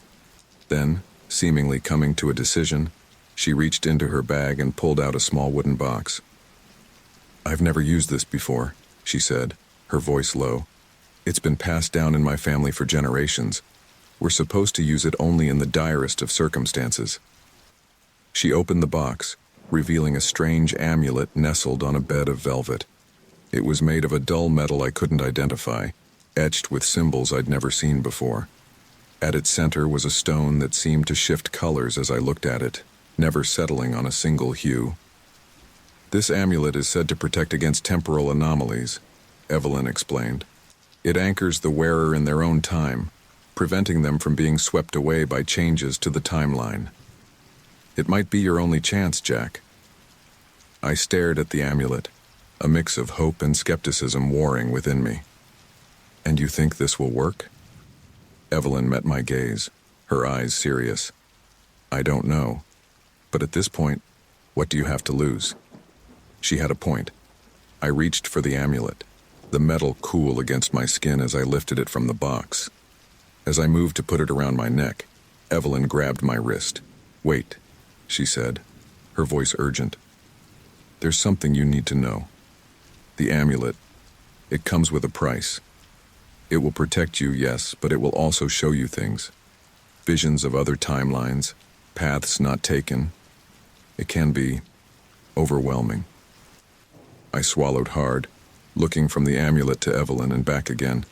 Then, seemingly coming to a decision, she reached into her bag and pulled out a small wooden box. I've never used this before, she said, her voice low. It's been passed down in my family for generations. We're supposed to use it only in the direst of circumstances. She opened the box, revealing a strange amulet nestled on a bed of velvet. It was made of a dull metal I couldn't identify, etched with symbols I'd never seen before. At its center was a stone that seemed to shift colors as I looked at it, never settling on a single hue. This amulet is said to protect against temporal anomalies, Evelyn explained. It anchors the wearer in their own time, preventing them from being swept away by changes to the timeline. It might be your only chance, Jack. I stared at the amulet, a mix of hope and skepticism warring within me. And you think this will work? Evelyn met my gaze, her eyes serious. I don't know. But at this point, what do you have to lose? She had a point. I reached for the amulet, the metal cool against my skin as I lifted it from the box. As I moved to put it around my neck, Evelyn grabbed my wrist. Wait, she said, her voice urgent. There's something you need to know. The amulet, it comes with a price. It will protect you, yes, but it will also show you things. Visions of other timelines, paths not taken. It can be overwhelming. I swallowed hard, looking from the amulet to Evelyn and back again.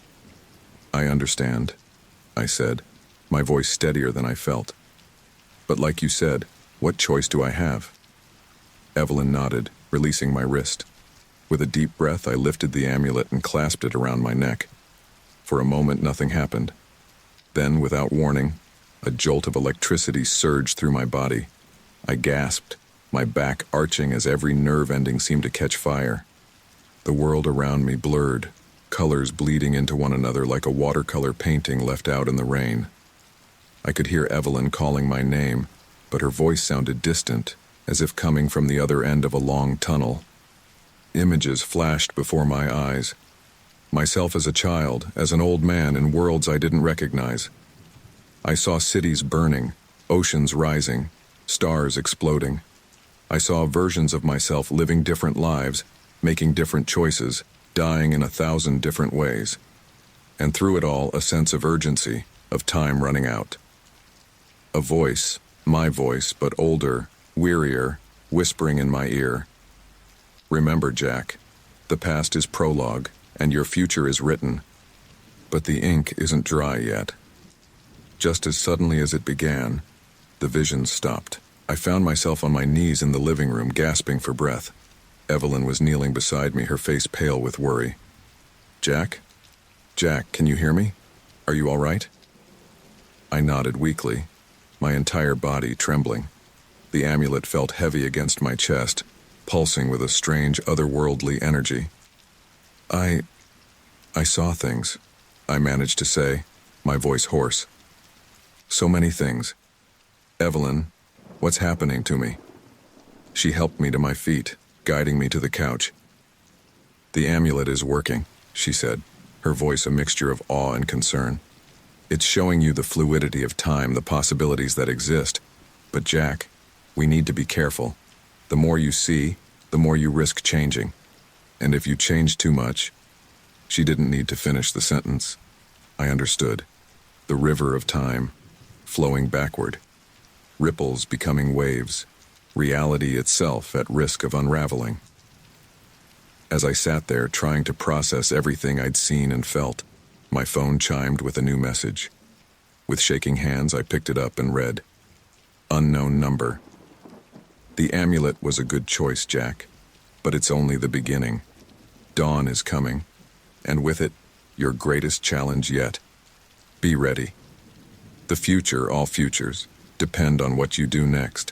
I understand, I said, my voice steadier than I felt. But like you said, what choice do I have? Evelyn nodded, releasing my wrist. With a deep breath, I lifted the amulet and clasped it around my neck. For a moment, nothing happened. Then, without warning, a jolt of electricity surged through my body. I gasped, my back arching as every nerve ending seemed to catch fire. The world around me blurred, colors bleeding into one another like a watercolor painting left out in the rain. I could hear Evelyn calling my name, but her voice sounded distant, as if coming from the other end of a long tunnel. Images flashed before my eyes. Myself as a child, as an old man in worlds I didn't recognize. I saw cities burning, Oceans rising, stars exploding. I saw versions of myself living different lives, making different choices, dying in 1,000 different ways. And through it all, a sense of urgency, of time running out. A voice, my voice, but older, wearier, whispering in my ear. Remember, Jack, the past is prologue, and your future is written. But the ink isn't dry yet. Just as suddenly as it began, the vision stopped. I found myself on my knees in the living room, gasping for breath. Evelyn was kneeling beside me, her face pale with worry. Jack? Jack, can you hear me? Are you all right? I nodded weakly, my entire body trembling. The amulet felt heavy against my chest, pulsing with a strange, otherworldly energy. I saw things, I managed to say, my voice hoarse. So many things. Evelyn, what's happening to me? She helped me to my feet, guiding me to the couch. The amulet is working, she said, her voice a mixture of awe and concern. It's showing you the fluidity of time, the possibilities that exist. But Jack, we need to be careful. The more you see, the more you risk changing. And if you change too much... She didn't need to finish the sentence. I understood. The river of time, flowing backward. Ripples becoming waves. Reality itself at risk of unraveling. As I sat there trying to process everything I'd seen and felt, my phone chimed with a new message. With shaking hands, I picked it up and read, "Unknown number." The amulet was a good choice, Jack, but it's only the beginning. Dawn is coming, and with it, your greatest challenge yet. Be ready. The future, all futures, depend on what you do next.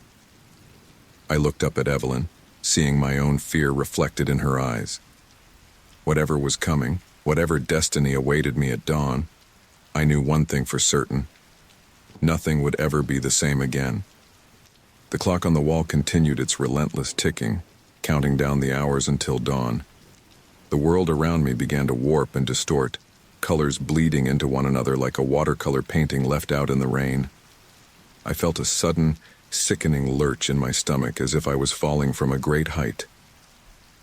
I looked up at Evelyn, seeing my own fear reflected in her eyes. Whatever was coming, whatever destiny awaited me at dawn, I knew one thing for certain. Nothing would ever be the same again. The clock on the wall continued its relentless ticking, counting down the hours until dawn. The world around me began to warp and distort, colors bleeding into one another like a watercolor painting left out in the rain. I felt a sudden, sickening lurch in my stomach as if I was falling from a great height.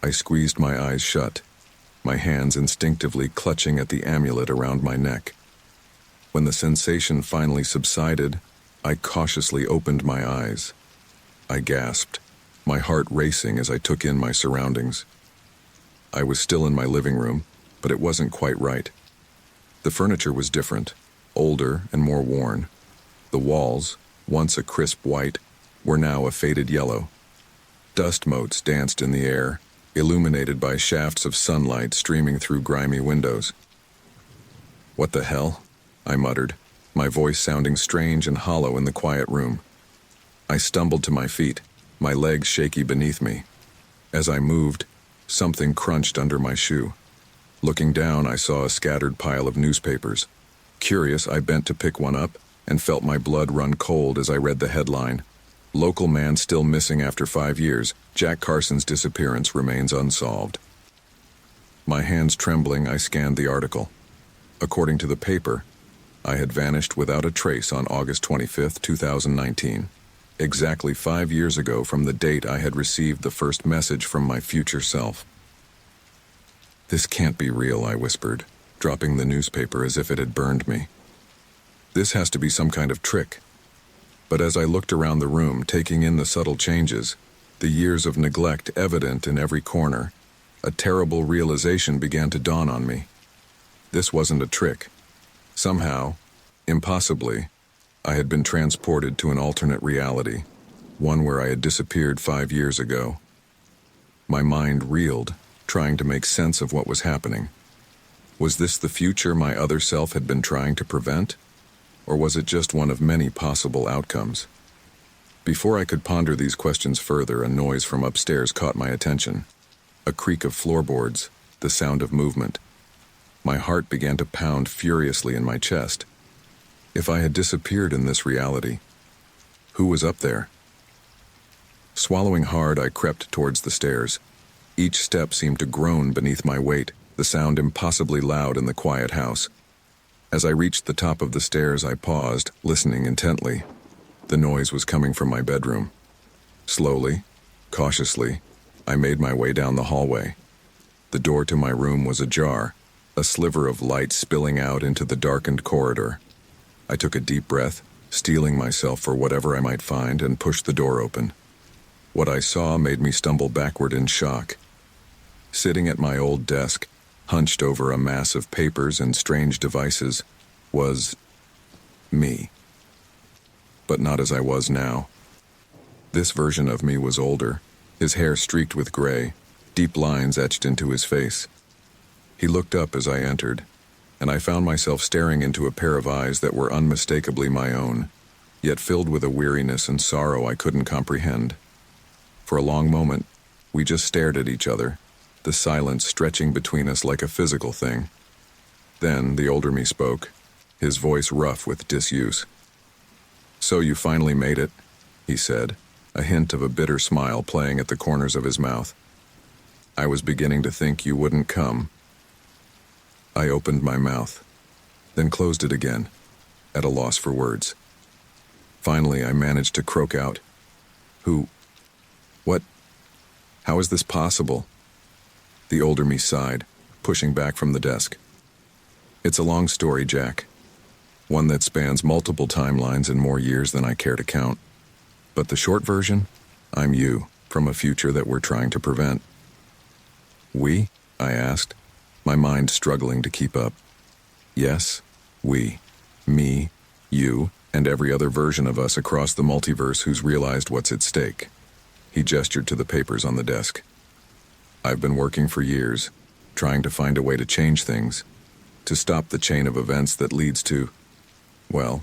I squeezed my eyes shut, my hands instinctively clutching at the amulet around my neck. When the sensation finally subsided, I cautiously opened my eyes. I gasped, my heart racing as I took in my surroundings. I was still in my living room, but it wasn't quite right. The furniture was different, older and more worn. The walls, once a crisp white, were now a faded yellow. Dust motes danced in the air, illuminated by shafts of sunlight streaming through grimy windows. "What the hell?" I muttered, my voice sounding strange and hollow in the quiet room. I stumbled to my feet, my legs shaky beneath me. As I moved, something crunched under my shoe. Looking down, I saw a scattered pile of newspapers. Curious, I bent to pick one up and felt my blood run cold as I read the headline. "Local man still missing after 5 years. Jack Carson's disappearance remains unsolved." My hands trembling, I scanned the article. According to the paper, I had vanished without a trace on August 25th, 2019. Exactly 5 years ago from the date I had received the first message from my future self. "This can't be real," I whispered, dropping the newspaper as if it had burned me. "This has to be some kind of trick." But as I looked around the room, taking in the subtle changes, the years of neglect evident in every corner, a terrible realization began to dawn on me. This wasn't a trick. Somehow, impossibly, I had been transported to an alternate reality, one where I had disappeared 5 years ago. My mind reeled, trying to make sense of what was happening. Was this the future my other self had been trying to prevent? Or was it just one of many possible outcomes? Before I could ponder these questions further, a noise from upstairs caught my attention. A creak of floorboards, the sound of movement. My heart began to pound furiously in my chest. If I had disappeared in this reality, who was up there? Swallowing hard, I crept towards the stairs. Each step seemed to groan beneath my weight, the sound impossibly loud in the quiet house. As I reached the top of the stairs, I paused, listening intently. The noise was coming from my bedroom. Slowly, cautiously, I made my way down the hallway. The door to my room was ajar, a sliver of light spilling out into the darkened corridor. I took a deep breath, steeling myself for whatever I might find, and pushed the door open. What I saw made me stumble backward in shock. Sitting at my old desk, hunched over a mass of papers and strange devices, was me. But not as I was now. This version of me was older, his hair streaked with gray, deep lines etched into his face. He looked up as I entered, and I found myself staring into a pair of eyes that were unmistakably my own, yet filled with a weariness and sorrow I couldn't comprehend. For a long moment, we just stared at each other, the silence stretching between us like a physical thing. Then the older me spoke, his voice rough with disuse. "So you finally made it," he said, a hint of a bitter smile playing at the corners of his mouth. "I was beginning to think you wouldn't come." I opened my mouth, then closed it again, at a loss for words. Finally, I managed to croak out, "Who? What? How is this possible?" The older me sighed, pushing back from the desk. "It's a long story, Jack. One that spans multiple timelines and more years than I care to count. But the short version, I'm you, from a future that we're trying to prevent." "We?" I asked, my mind struggling to keep up. "Yes, we. Me, you, and every other version of us across the multiverse who's realized what's at stake." He gestured to the papers on the desk. "I've been working for years, trying to find a way to change things, to stop the chain of events that leads to, well,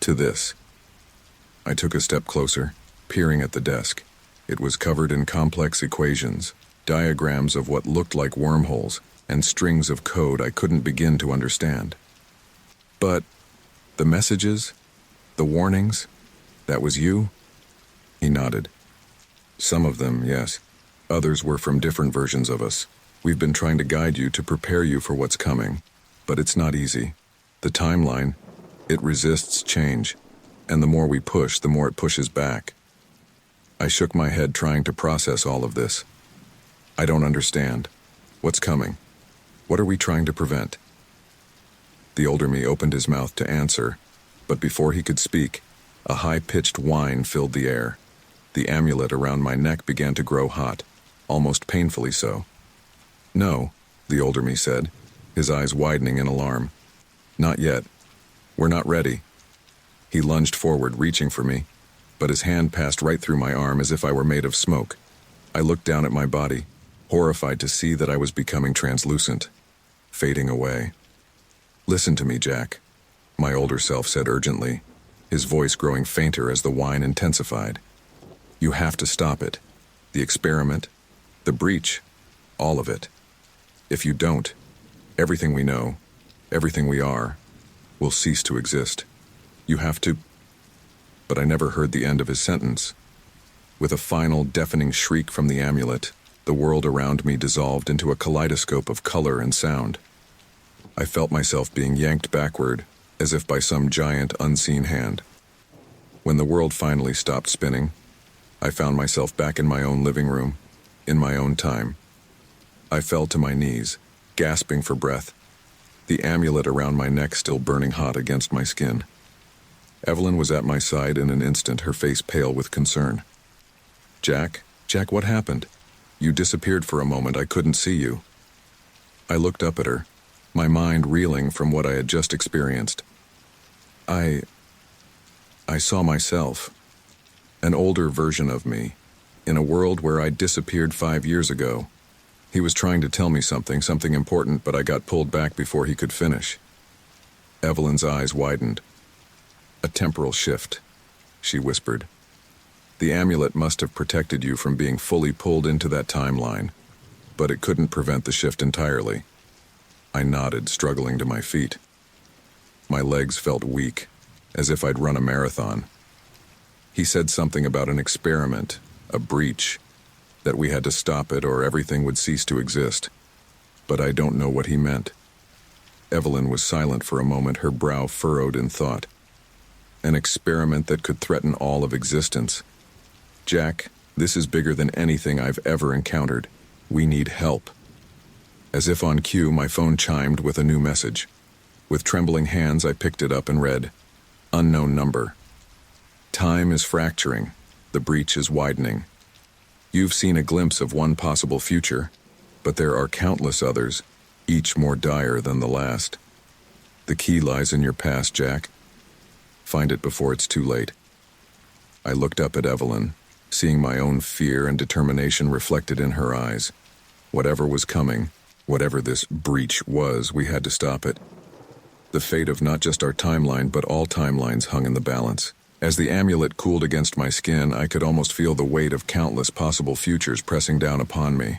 to this." I took a step closer, peering at the desk. It was covered in complex equations, diagrams of what looked like wormholes, and strings of code I couldn't begin to understand. "But the messages, the warnings, that was you?" He nodded. "Some of them, yes. Others were from different versions of us. We've been trying to guide you to prepare you for what's coming. But it's not easy. The timeline, it resists change, and the more we push, the more it pushes back." I shook my head, trying to process all of this. "I don't understand. What's coming? What are we trying to prevent?" The older me opened his mouth to answer, but before he could speak, a high-pitched whine filled the air. The amulet around my neck began to grow hot, almost painfully so. "No," the older me said, his eyes widening in alarm. "Not yet. We're not ready." He lunged forward, reaching for me, but his hand passed right through my arm as if I were made of smoke. I looked down at my body, horrified to see that I was becoming translucent, fading away. "Listen to me, Jack," my older self said urgently, his voice growing fainter as the whine intensified. "You have to stop it. The experiment, the breach, all of it. If you don't, everything we know, everything we are, will cease to exist. You have to—" But I never heard the end of his sentence. With a final, deafening shriek from the amulet, the world around me dissolved into a kaleidoscope of color and sound. I felt myself being yanked backward, as if by some giant, unseen hand. When the world finally stopped spinning, I found myself back in my own living room, in my own time. I fell to my knees, gasping for breath, the amulet around my neck still burning hot against my skin. Evelyn was at my side in an instant, her face pale with concern. Jack, what happened? You disappeared for a moment. I couldn't see you." I looked up at her, my mind reeling from what I had just experienced. I saw myself, an older version of me, in a world where I'd disappeared 5 years ago. He was trying to tell me something important, but I got pulled back before he could finish. Evelyn's eyes widened. "A temporal shift," she whispered. "The amulet must have protected you from being fully pulled into that timeline, but it couldn't prevent the shift entirely." I nodded, struggling to my feet. My legs felt weak, as if I'd run a marathon. He said something about an experiment, a breach, that we had to stop it or everything would cease to exist. But I don't know what he meant. Evelyn was silent for a moment, her brow furrowed in thought. an experiment that could threaten all of existence. Jack, this is bigger than anything I've ever encountered. We need help. As if on cue, my phone chimed with a new message. With trembling hands, I picked it up and read, "Unknown number. Time is fracturing. The breach is widening. You've seen a glimpse of one possible future, but there are countless others, each more dire than the last. The key lies in your past, Jack. Find it before it's too late." I looked up at Evelyn, seeing my own fear and determination reflected in her eyes. Whatever was coming, whatever this breach was, we had to stop it. The fate of not just our timeline, but all timelines hung in the balance. As the amulet cooled against my skin, I could almost feel the weight of countless possible futures pressing down upon me.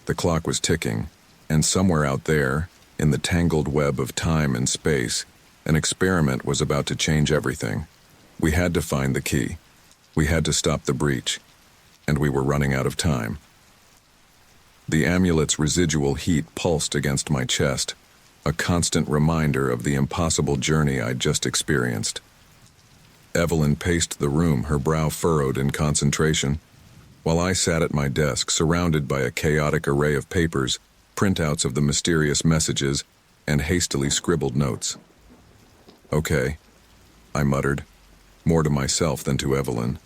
The clock was ticking, and somewhere out there, in the tangled web of time and space, an experiment was about to change everything. We had to find the key. We had to stop the breach, and we were running out of time. The amulet's residual heat pulsed against my chest, a constant reminder of the impossible journey I'd just experienced. Evelyn paced the room, her brow furrowed in concentration, while I sat at my desk, surrounded by a chaotic array of papers, printouts of the mysterious messages, and hastily scribbled notes. "Okay," I muttered, more to myself than to Evelyn.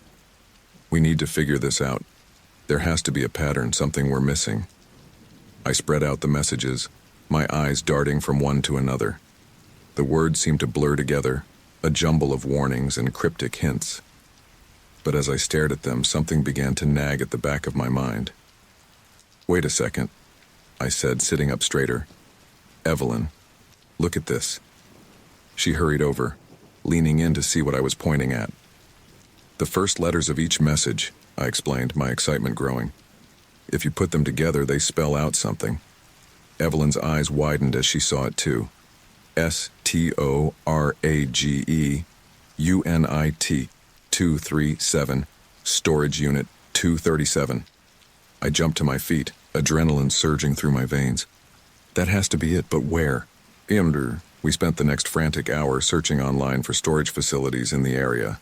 "We need to figure this out. There has to be a pattern, something we're missing." I spread out the messages, my eyes darting from one to another. The words seemed to blur together, a jumble of warnings and cryptic hints. But as I stared at them, something began to nag at the back of my mind. "Wait a second," I said, sitting up straighter. "Evelyn, look at this." She hurried over, leaning in to see what I was pointing at. "The first letters of each message," I explained, my excitement growing. "If you put them together, they spell out something." Evelyn's eyes widened as she saw it too. STORAGE UNIT 237, Storage Unit 237. I jumped to my feet, adrenaline surging through my veins. That has to be it, but where? We spent the next frantic hour searching online for storage facilities in the area.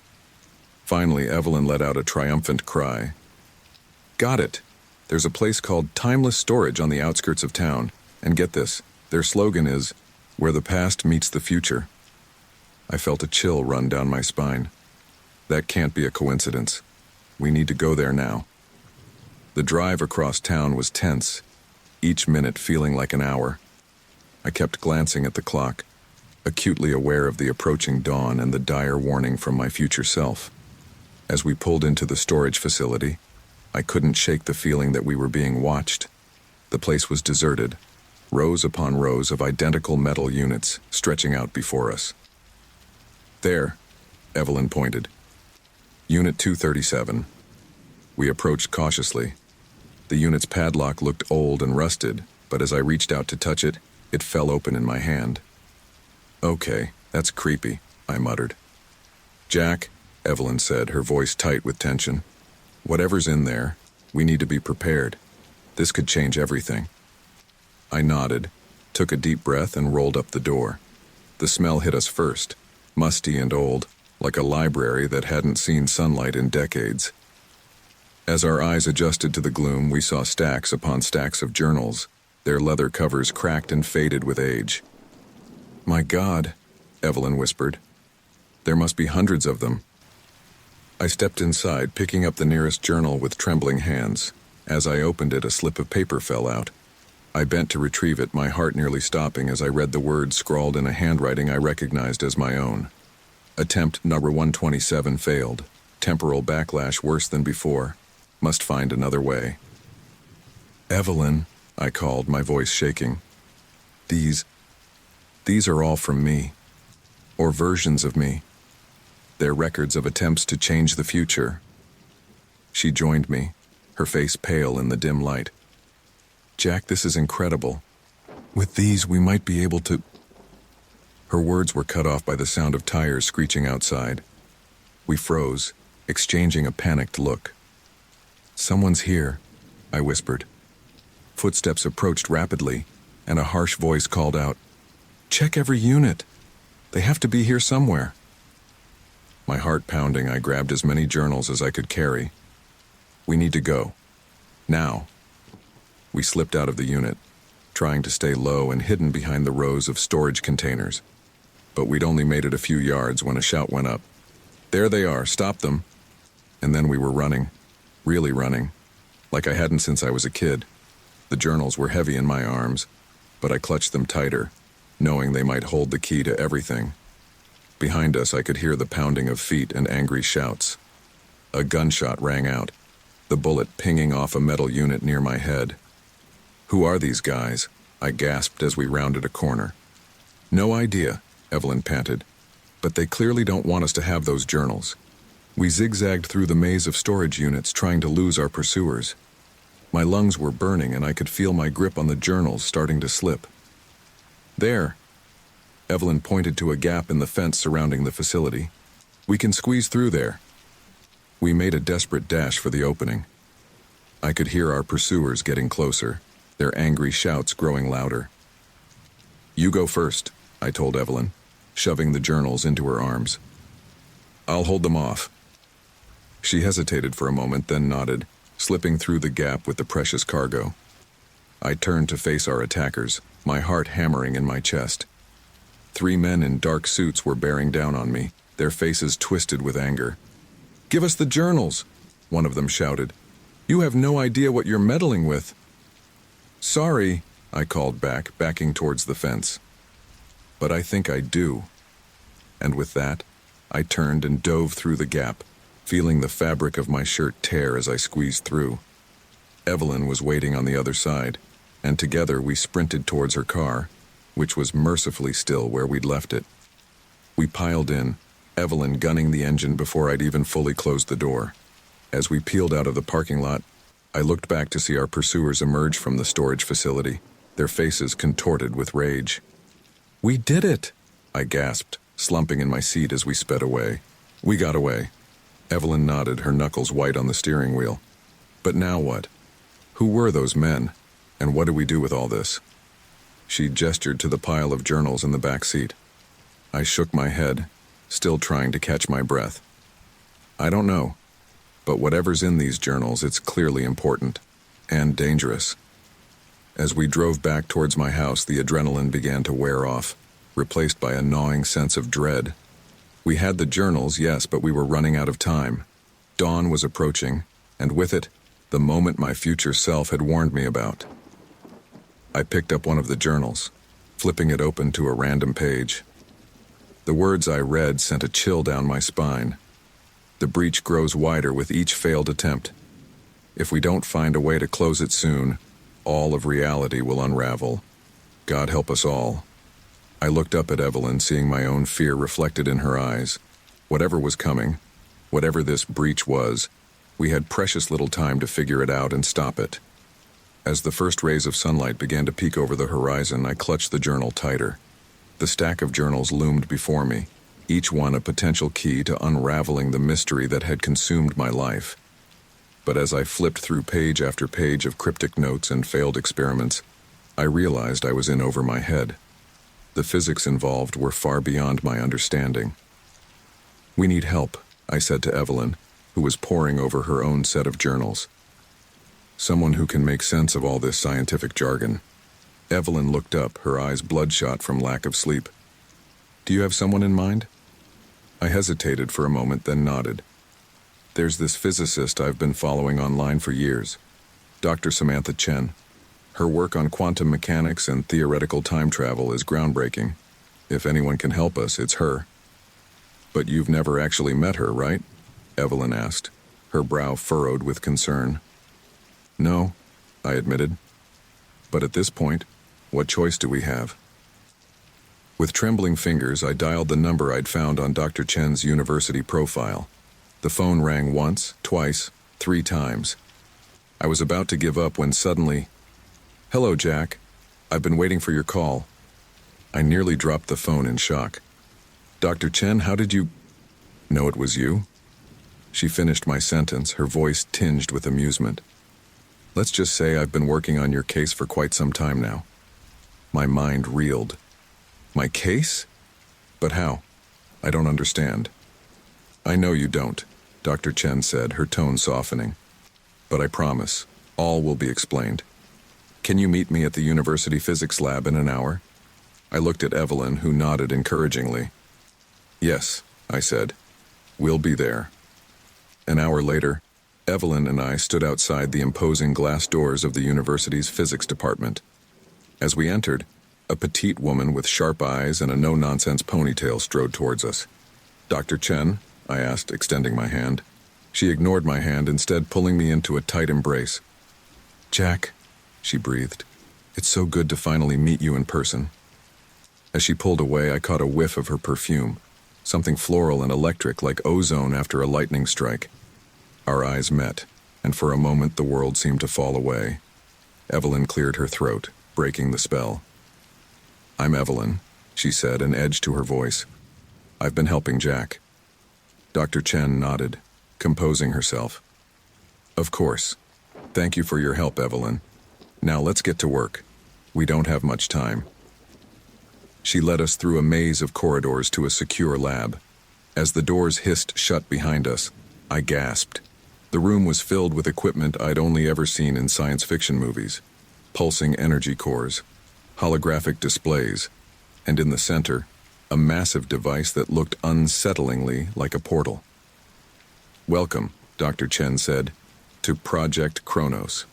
Finally, Evelyn let out a triumphant cry. "Got it! There's a place called Timeless Storage on the outskirts of town, and get this, their slogan is, 'Where the past meets the future.'" I felt a chill run down my spine. That can't be a coincidence. We need to go there now. The drive across town was tense, each minute feeling like an hour. I kept glancing at the clock, acutely aware of the approaching dawn and the dire warning from my future self. As we pulled into the storage facility, I couldn't shake the feeling that we were being watched. The place was deserted, rows upon rows of identical metal units stretching out before us. "There," Evelyn pointed. "Unit 237. We approached cautiously. The unit's padlock looked old and rusted, but as I reached out to touch it, it fell open in my hand. "Okay, that's creepy," I muttered. "Jack," Evelyn said, her voice tight with tension. "Whatever's in there, we need to be prepared. This could change everything." I nodded, took a deep breath, and rolled up the door. The smell hit us first, musty and old, like a library that hadn't seen sunlight in decades. As our eyes adjusted to the gloom, we saw stacks upon stacks of journals, their leather covers cracked and faded with age. "My God," Evelyn whispered. "There must be hundreds of them." I stepped inside, picking up the nearest journal with trembling hands. As I opened it, a slip of paper fell out. I bent to retrieve it, my heart nearly stopping as I read the words scrawled in a handwriting I recognized as my own. Attempt number 127 failed. Temporal backlash worse than before. Must find another way. "Evelyn," I called, my voice shaking. These are all from me. Or versions of me. They're records of attempts to change the future." She joined me, her face pale in the dim light. "Jack, this is incredible. With these, we might be able to..." Her words were cut off by the sound of tires screeching outside. We froze, exchanging a panicked look. "Someone's here," I whispered. Footsteps approached rapidly, and a harsh voice called out, "Check every unit. They have to be here somewhere." My heart pounding, I grabbed as many journals as I could carry. We need to go. Now. We slipped out of the unit, trying to stay low and hidden behind the rows of storage containers. But we'd only made it a few yards when a shout went up. There they are, stop them. And then we were running, really running, like I hadn't since I was a kid. The journals were heavy in my arms, but I clutched them tighter, knowing they might hold the key to everything. Behind us, I could hear the pounding of feet and angry shouts. A gunshot rang out, the bullet pinging off a metal unit near my head. Who are these guys? I gasped as we rounded a corner. No idea, Evelyn panted, but they clearly don't want us to have those journals. We zigzagged through the maze of storage units trying to lose our pursuers. My lungs were burning and I could feel my grip on the journals starting to slip. There. Evelyn pointed to a gap in the fence surrounding the facility. We can squeeze through there. We made a desperate dash for the opening. I could hear our pursuers getting closer, their angry shouts growing louder. You go first, I told Evelyn, shoving the journals into her arms. I'll hold them off. She hesitated for a moment, then nodded, slipping through the gap with the precious cargo. I turned to face our attackers, my heart hammering in my chest. 3 men in dark suits were bearing down on me, their faces twisted with anger. Give us the journals, one of them shouted. You have no idea what you're meddling with. Sorry, I called back, backing towards the fence. But I think I do. And with that, I turned and dove through the gap, feeling the fabric of my shirt tear as I squeezed through. Evelyn was waiting on the other side, and together we sprinted towards her car, which was mercifully still where we'd left it. We piled in, Evelyn gunning the engine before I'd even fully closed the door. As we peeled out of the parking lot, I looked back to see our pursuers emerge from the storage facility, their faces contorted with rage. We did it, I gasped, slumping in my seat as we sped away. We got away. Evelyn nodded, her knuckles white on the steering wheel. But now what? Who were those men? And what do we do with all this? She gestured to the pile of journals in the back seat. I shook my head, still trying to catch my breath. I don't know, but whatever's in these journals, it's clearly important and dangerous. As we drove back towards my house, the adrenaline began to wear off, replaced by a gnawing sense of dread. We had the journals, yes, but we were running out of time. Dawn was approaching, and with it, the moment my future self had warned me about. I picked up one of the journals, flipping it open to a random page. The words I read sent a chill down my spine. The breach grows wider with each failed attempt. If we don't find a way to close it soon, all of reality will unravel. God help us all. I looked up at Evelyn, seeing my own fear reflected in her eyes. Whatever was coming, whatever this breach was, we had precious little time to figure it out and stop it. As the first rays of sunlight began to peek over the horizon, I clutched the journal tighter. The stack of journals loomed before me, each one a potential key to unraveling the mystery that had consumed my life. But as I flipped through page after page of cryptic notes and failed experiments, I realized I was in over my head. The physics involved were far beyond my understanding. We need help, I said to Evelyn, who was poring over her own set of journals. Someone who can make sense of all this scientific jargon. Evelyn looked up, her eyes bloodshot from lack of sleep. Do you have someone in mind? I hesitated for a moment, then nodded. There's this physicist I've been following online for years, Dr. Samantha Chen. Her work on quantum mechanics and theoretical time travel is groundbreaking. If anyone can help us, it's her. But you've never actually met her, right? Evelyn asked, her brow furrowed with concern. No, I admitted. But at this point, what choice do we have? With trembling fingers, I dialed the number I'd found on Dr. Chen's university profile. The phone rang once, twice, 3 times. I was about to give up when suddenly, "Hello, Jack. I've been waiting for your call." I nearly dropped the phone in shock. "Dr. Chen, how did you know it was you?" She finished my sentence, her voice tinged with amusement. "Let's just say I've been working on your case for quite some time now." My mind reeled. My case? But how? I don't understand. I know you don't, Dr. Chen said, her tone softening. But I promise, all will be explained. Can you meet me at the university physics lab in an hour? I looked at Evelyn, who nodded encouragingly. Yes, I said. We'll be there. An hour later, Evelyn and I stood outside the imposing glass doors of the university's physics department. As we entered, a petite woman with sharp eyes and a no-nonsense ponytail strode towards us. Dr. Chen? I asked, extending my hand. She ignored my hand, instead pulling me into a tight embrace. Jack, she breathed. It's so good to finally meet you in person. As she pulled away, I caught a whiff of her perfume, something floral and electric like ozone after a lightning strike. Our eyes met, and for a moment the world seemed to fall away. Evelyn cleared her throat, breaking the spell. I'm Evelyn, she said, an edge to her voice. I've been helping Jack. Dr. Chen nodded, composing herself. Of course. Thank you for your help, Evelyn. Now let's get to work. We don't have much time. She led us through a maze of corridors to a secure lab. As the doors hissed shut behind us, I gasped. The room was filled with equipment I'd only ever seen in science fiction movies. Pulsing energy cores, holographic displays, and in the center, a massive device that looked unsettlingly like a portal. Welcome, Dr. Chen said, to Project Kronos.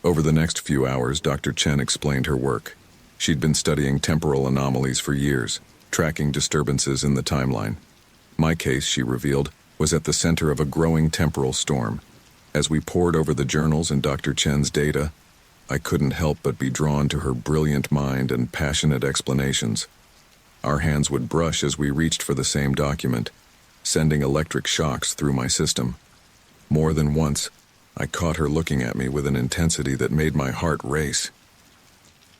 Over the next few hours, Dr. Chen explained her work. She'd been studying temporal anomalies for years, tracking disturbances in the timeline. My case, she revealed, was at the center of a growing temporal storm. As we pored over the journals and Dr. Chen's data, I couldn't help but be drawn to her brilliant mind and passionate explanations. Our hands would brush as we reached for the same document, sending electric shocks through my system. More than once, I caught her looking at me with an intensity that made my heart race.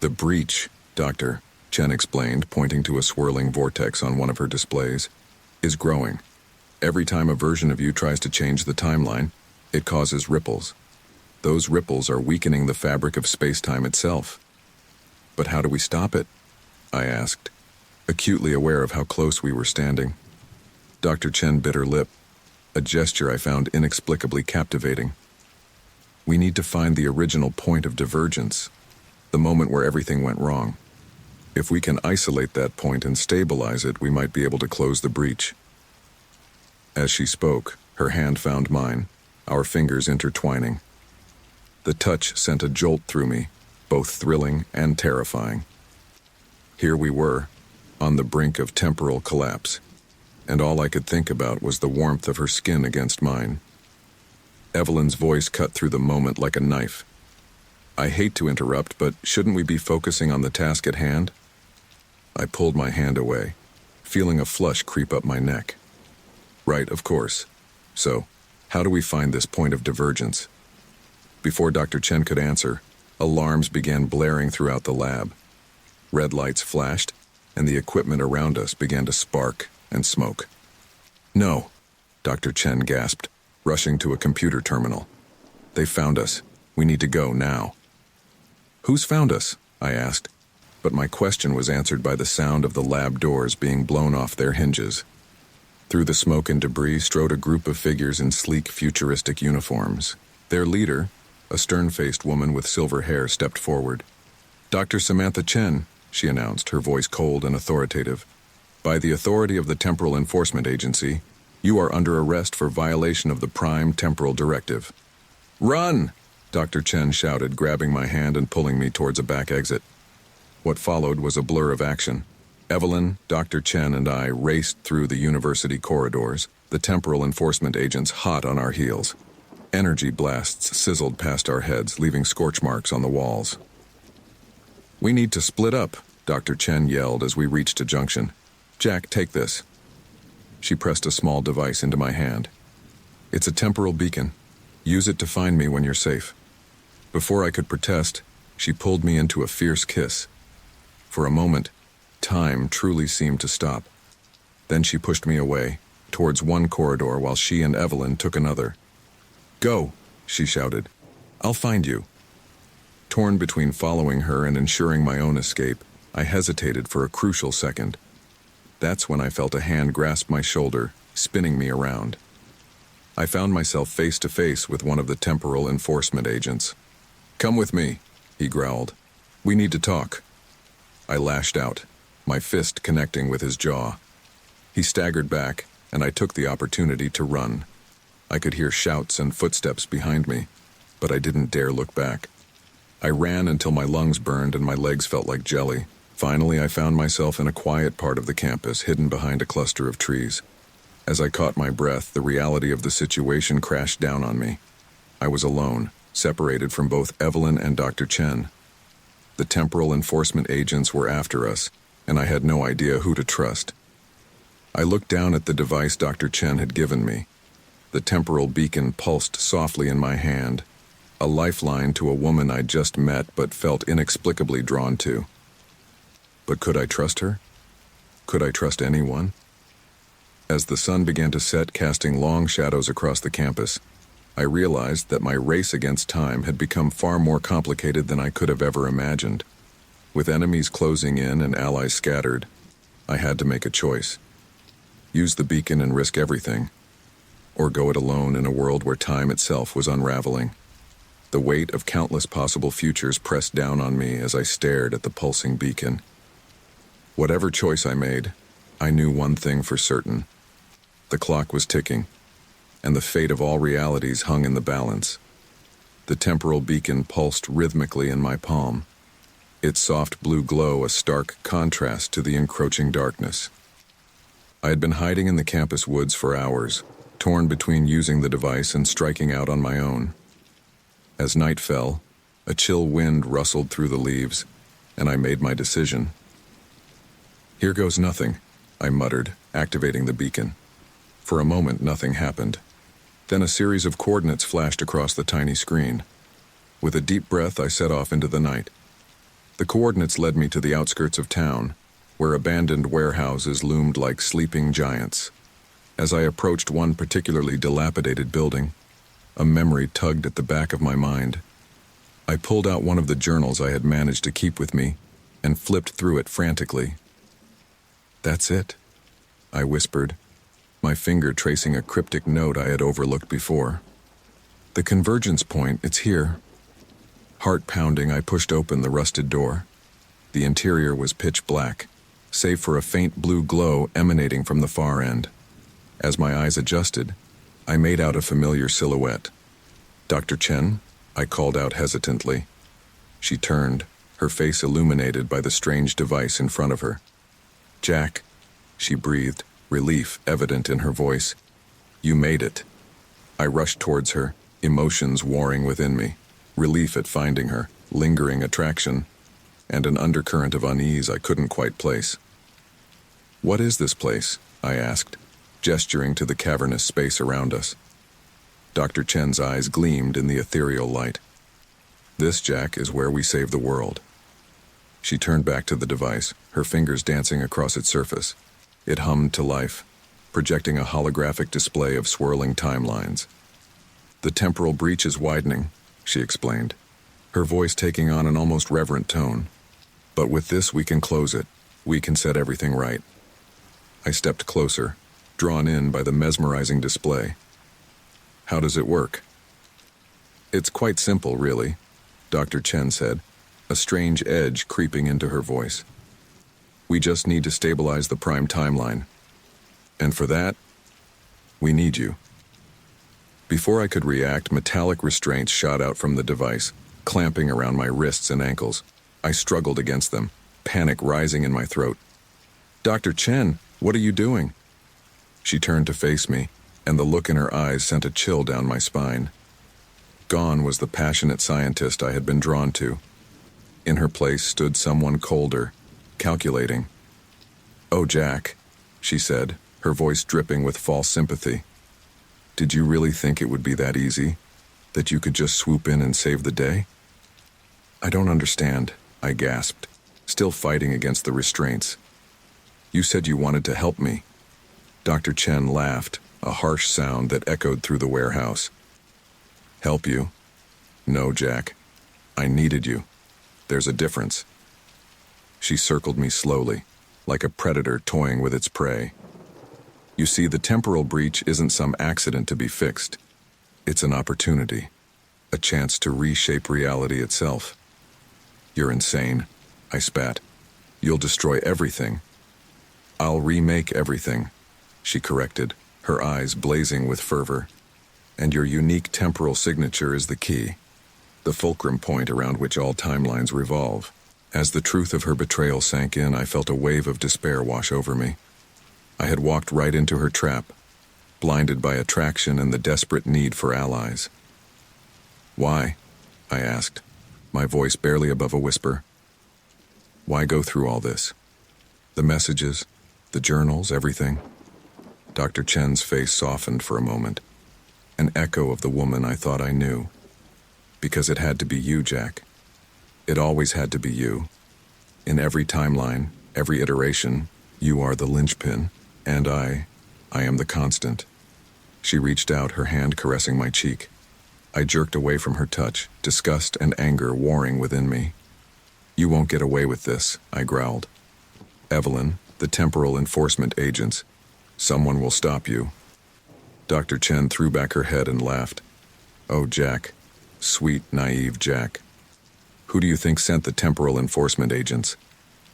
The breach, Dr. Chen explained, pointing to a swirling vortex on one of her displays, is growing. Every time a version of you tries to change the timeline, it causes ripples. Those ripples are weakening the fabric of space-time itself. But how do we stop it? I asked, acutely aware of how close we were standing. Dr. Chen bit her lip, a gesture I found inexplicably captivating. We need to find the original point of divergence, the moment where everything went wrong. If we can isolate that point and stabilize it, we might be able to close the breach. As she spoke, her hand found mine, our fingers intertwining. The touch sent a jolt through me, both thrilling and terrifying. Here we were, on the brink of temporal collapse, and all I could think about was the warmth of her skin against mine. Evelyn's voice cut through the moment like a knife. I hate to interrupt, but shouldn't we be focusing on the task at hand? I pulled my hand away, feeling a flush creep up my neck. Right, of course. So, how do we find this point of divergence? Before Dr. Chen could answer, alarms began blaring throughout the lab. Red lights flashed, and the equipment around us began to spark and smoke. No, Dr. Chen gasped, rushing to a computer terminal. They found us. We need to go now. Who's found us? I asked, but my question was answered by the sound of the lab doors being blown off their hinges. Through the smoke and debris strode a group of figures in sleek, futuristic uniforms. Their leader, a stern-faced woman with silver hair, stepped forward. Dr. Samantha Chen, she announced, her voice cold and authoritative. By the authority of the Temporal Enforcement Agency, you are under arrest for violation of the Prime Temporal Directive. Run! Dr. Chen shouted, grabbing my hand and pulling me towards a back exit. What followed was a blur of action. Evelyn, Dr. Chen, and I raced through the university corridors, the temporal enforcement agents hot on our heels. Energy blasts sizzled past our heads, leaving scorch marks on the walls. We need to split up, Dr. Chen yelled as we reached a junction. Jack, take this. She pressed a small device into my hand. It's a temporal beacon. Use it to find me when you're safe. Before I could protest, she pulled me into a fierce kiss. For a moment, time truly seemed to stop. Then she pushed me away, towards one corridor while she and Evelyn took another. Go, she shouted. I'll find you. Torn between following her and ensuring my own escape, I hesitated for a crucial second. That's when I felt a hand grasp my shoulder, spinning me around. I found myself face to face with one of the temporal enforcement agents. "Come with me," he growled. "We need to talk." I lashed out, my fist connecting with his jaw. He staggered back, and I took the opportunity to run. I could hear shouts and footsteps behind me, but I didn't dare look back. I ran until my lungs burned and my legs felt like jelly. Finally, I found myself in a quiet part of the campus, hidden behind a cluster of trees. As I caught my breath, the reality of the situation crashed down on me. I was alone, separated from both Evelyn and Dr. Chen. The temporal enforcement agents were after us, and I had no idea who to trust. I looked down at the device Dr. Chen had given me. The temporal beacon pulsed softly in my hand, a lifeline to a woman I'd just met but felt inexplicably drawn to. But could I trust her? Could I trust anyone? As the sun began to set, casting long shadows across the campus, I realized that my race against time had become far more complicated than I could have ever imagined. With enemies closing in and allies scattered, I had to make a choice. Use the beacon and risk everything, or go it alone in a world where time itself was unraveling. The weight of countless possible futures pressed down on me as I stared at the pulsing beacon. Whatever choice I made, I knew one thing for certain. The clock was ticking, and the fate of all realities hung in the balance. The temporal beacon pulsed rhythmically in my palm, its soft blue glow a stark contrast to the encroaching darkness. I had been hiding in the campus woods for hours, torn between using the device and striking out on my own. As night fell, a chill wind rustled through the leaves, and I made my decision. "Here goes nothing," I muttered, activating the beacon. For a moment, nothing happened. Then a series of coordinates flashed across the tiny screen. With a deep breath, I set off into the night. The coordinates led me to the outskirts of town, where abandoned warehouses loomed like sleeping giants. As I approached one particularly dilapidated building, a memory tugged at the back of my mind. I pulled out one of the journals I had managed to keep with me and flipped through it frantically. "That's it," I whispered, my finger tracing a cryptic note I had overlooked before. "The convergence point, it's here." Heart pounding, I pushed open the rusted door. The interior was pitch black, save for a faint blue glow emanating from the far end. As my eyes adjusted, I made out a familiar silhouette. "Dr. Chen?" I called out hesitantly. She turned, her face illuminated by the strange device in front of her. "Jack," she breathed, relief evident in her voice. "You made it." I rushed towards her, emotions warring within me, relief at finding her, lingering attraction, and an undercurrent of unease I couldn't quite place. "What is this place?" I asked, gesturing to the cavernous space around us. Dr. Chen's eyes gleamed in the ethereal light. "This, Jack, is where we save the world." She turned back to the device, her fingers dancing across its surface. It hummed to life, projecting a holographic display of swirling timelines. "The temporal breach is widening," she explained, her voice taking on an almost reverent tone. "But with this we can close it. We can set everything right." I stepped closer, drawn in by the mesmerizing display. "How does it work?" "It's quite simple, really," Dr. Chen said, a strange edge creeping into her voice. "We just need to stabilize the prime timeline. And for that, we need you." Before I could react, metallic restraints shot out from the device, clamping around my wrists and ankles. I struggled against them, panic rising in my throat. "Dr. Chen, what are you doing?" She turned to face me, and the look in her eyes sent a chill down my spine. Gone was the passionate scientist I had been drawn to. In her place stood someone colder, calculating. "Oh, Jack," she said, her voice dripping with false sympathy. "Did you really think it would be that easy? That you could just swoop in and save the day?" "I don't understand," I gasped, still fighting against the restraints. "You said you wanted to help me." Dr. Chen laughed, a harsh sound that echoed through the warehouse. "Help you? No, Jack. I needed you. There's a difference." She circled me slowly, like a predator toying with its prey. You see, the temporal breach isn't some accident to be fixed. It's an opportunity, a chance to reshape reality itself. You're insane, I spat. You'll destroy everything. I'll remake everything, she corrected, her eyes blazing with fervor. And your unique temporal signature is the key, the fulcrum point around which all timelines revolve. As the truth of her betrayal sank in, I felt a wave of despair wash over me. I had walked right into her trap, blinded by attraction and the desperate need for allies. Why? I asked, my voice barely above a whisper. Why go through all this? The messages, the journals, everything. Dr. Chen's face softened for a moment, an echo of the woman I thought I knew. Because it had to be you, Jack. It always had to be you. In every timeline, every iteration, you are the linchpin, and I am the constant. She reached out, her hand caressing my cheek. I jerked away from her touch, disgust and anger warring within me. You won't get away with this, I growled. Evelyn, the temporal enforcement agents, someone will stop you. Dr. Chen threw back her head and laughed. Oh, Jack. Sweet, naive Jack. Who do you think sent the temporal enforcement agents?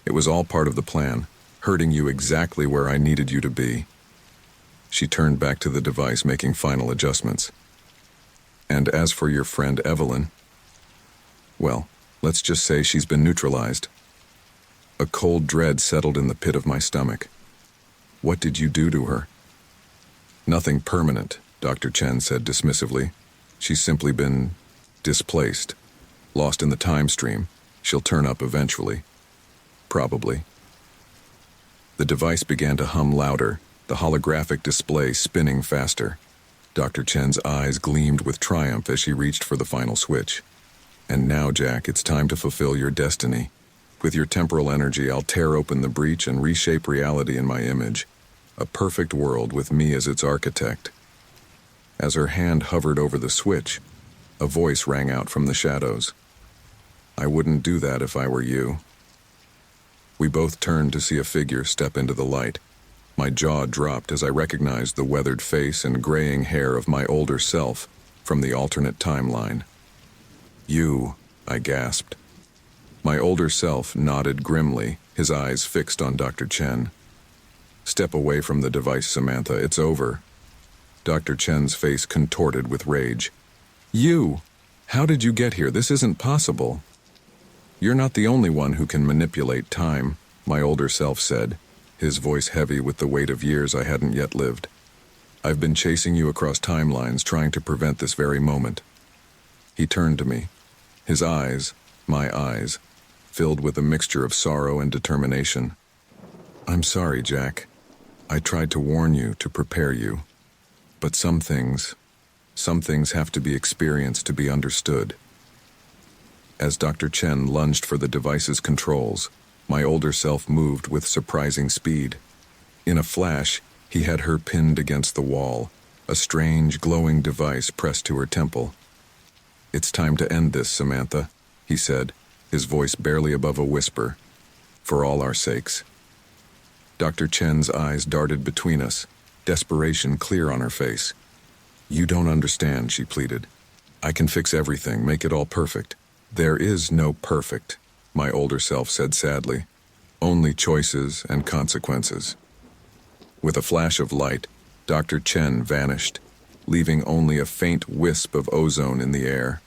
It was all part of the plan, hurting you exactly where I needed you to be. She turned back to the device, making final adjustments. And as for your friend Evelyn, well, let's just say she's been neutralized. A cold dread settled in the pit of my stomach. What did you do to her? Nothing permanent, Dr. Chen said dismissively. She's simply been displaced, lost in the time stream. She'll turn up eventually. Probably. The device began to hum louder, the holographic display spinning faster. Dr. Chen's eyes gleamed with triumph as she reached for the final switch. And now, Jack, it's time to fulfill your destiny. With your temporal energy, I'll tear open the breach and reshape reality in my image. A perfect world with me as its architect. As her hand hovered over the switch, a voice rang out from the shadows. I wouldn't do that if I were you. We both turned to see a figure step into the light. My jaw dropped as I recognized the weathered face and graying hair of my older self from the alternate timeline. You, I gasped. My older self nodded grimly, his eyes fixed on Dr. Chen. Step away from the device, Samantha, it's over. Dr. Chen's face contorted with rage. You! How did you get here? This isn't possible. You're not the only one who can manipulate time, my older self said, his voice heavy with the weight of years I hadn't yet lived. I've been chasing you across timelines, trying to prevent this very moment. He turned to me, his eyes, my eyes, filled with a mixture of sorrow and determination. I'm sorry, Jack. I tried to warn you, to prepare you. But some things have to be experienced to be understood. As Dr. Chen lunged for the device's controls, my older self moved with surprising speed. In a flash, he had her pinned against the wall, a strange, glowing device pressed to her temple. It's time to end this, Samantha, he said, his voice barely above a whisper. For all our sakes. Dr. Chen's eyes darted between us, desperation clear on her face. You don't understand, she pleaded. I can fix everything, make it all perfect. There is no perfect, my older self said sadly. Only choices and consequences. With a flash of light, Dr. Chen vanished, leaving only a faint wisp of ozone in the air.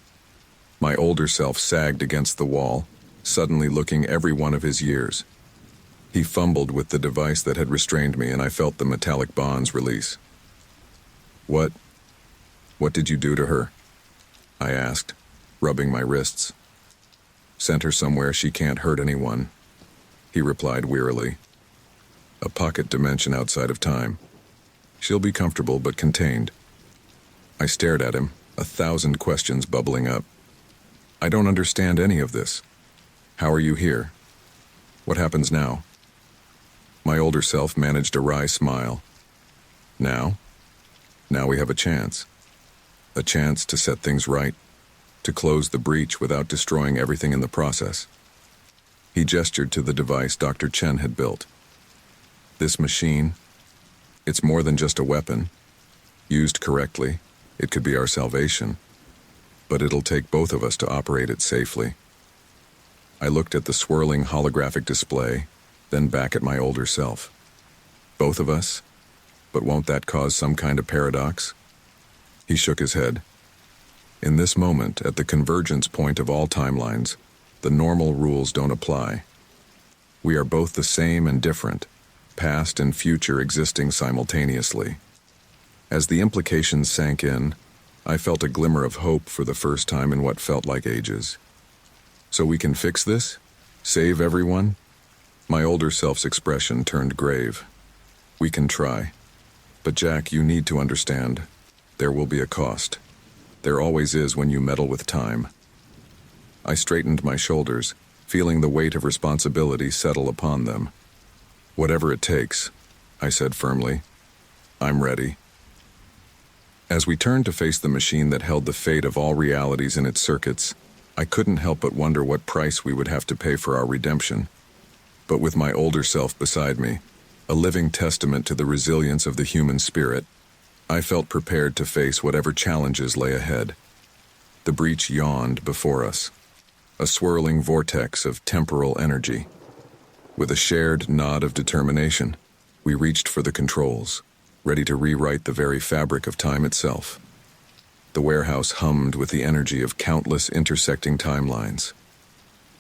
My older self sagged against the wall, suddenly looking every one of his years. He fumbled with the device that had restrained me, and I felt the metallic bonds release. What did you do to her? I asked, rubbing my wrists. Sent her somewhere she can't hurt anyone, he replied wearily. A pocket dimension outside of time. She'll be comfortable but contained. I stared at him, 1,000 questions bubbling up. I don't understand any of this. How are you here? What happens now? My older self managed a wry smile. Now? Now we have a chance. A chance to set things right, to close the breach without destroying everything in the process. He gestured to the device Dr. Chen had built. This machine, It's more than just a weapon. Used correctly, it could be our salvation. But it'll take both of us to operate it safely. I looked at the swirling holographic display, then back at my older self. Both of us? But won't that cause some kind of paradox? He shook his head. In this moment, at the convergence point of all timelines, the normal rules don't apply. We are both the same and different, past and future existing simultaneously. As the implications sank in, I felt a glimmer of hope for the first time in what felt like ages. So we can fix this? Save everyone? My older self's expression turned grave. We can try. But Jack, you need to understand, there will be a cost. There always is when you meddle with time. I straightened my shoulders, feeling the weight of responsibility settle upon them. Whatever it takes, I said firmly. I'm ready. As we turned to face the machine that held the fate of all realities in its circuits, I couldn't help but wonder what price we would have to pay for our redemption. But with my older self beside me, a living testament to the resilience of the human spirit, I felt prepared to face whatever challenges lay ahead. The breach yawned before us, a swirling vortex of temporal energy. With a shared nod of determination, we reached for the controls, ready to rewrite the very fabric of time itself. The warehouse hummed with the energy of countless intersecting timelines.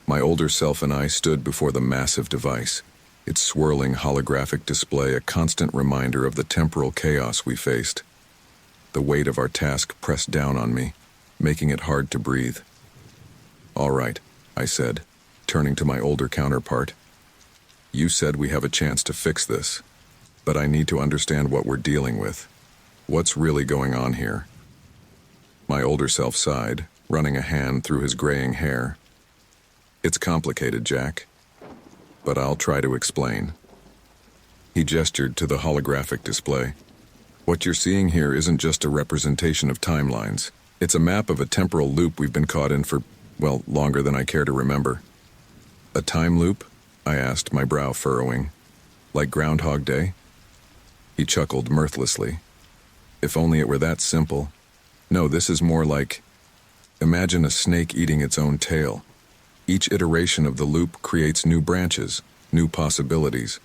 My older self and I stood before the massive device, its swirling holographic display a constant reminder of the temporal chaos we faced. The weight of our task pressed down on me, making it hard to breathe. All right, I said, turning to my older counterpart. You said we have a chance to fix this, but I need to understand what we're dealing with. What's really going on here? My older self sighed, running a hand through his graying hair. It's complicated, Jack, but I'll try to explain. He gestured to the holographic display. What you're seeing here isn't just a representation of timelines. It's a map of a temporal loop we've been caught in for, well, longer than I care to remember. A time loop? I asked, my brow furrowing. Like Groundhog Day? He chuckled mirthlessly. If only it were that simple. No, this is more like, imagine a snake eating its own tail. Each iteration of the loop creates new branches, new possibilities.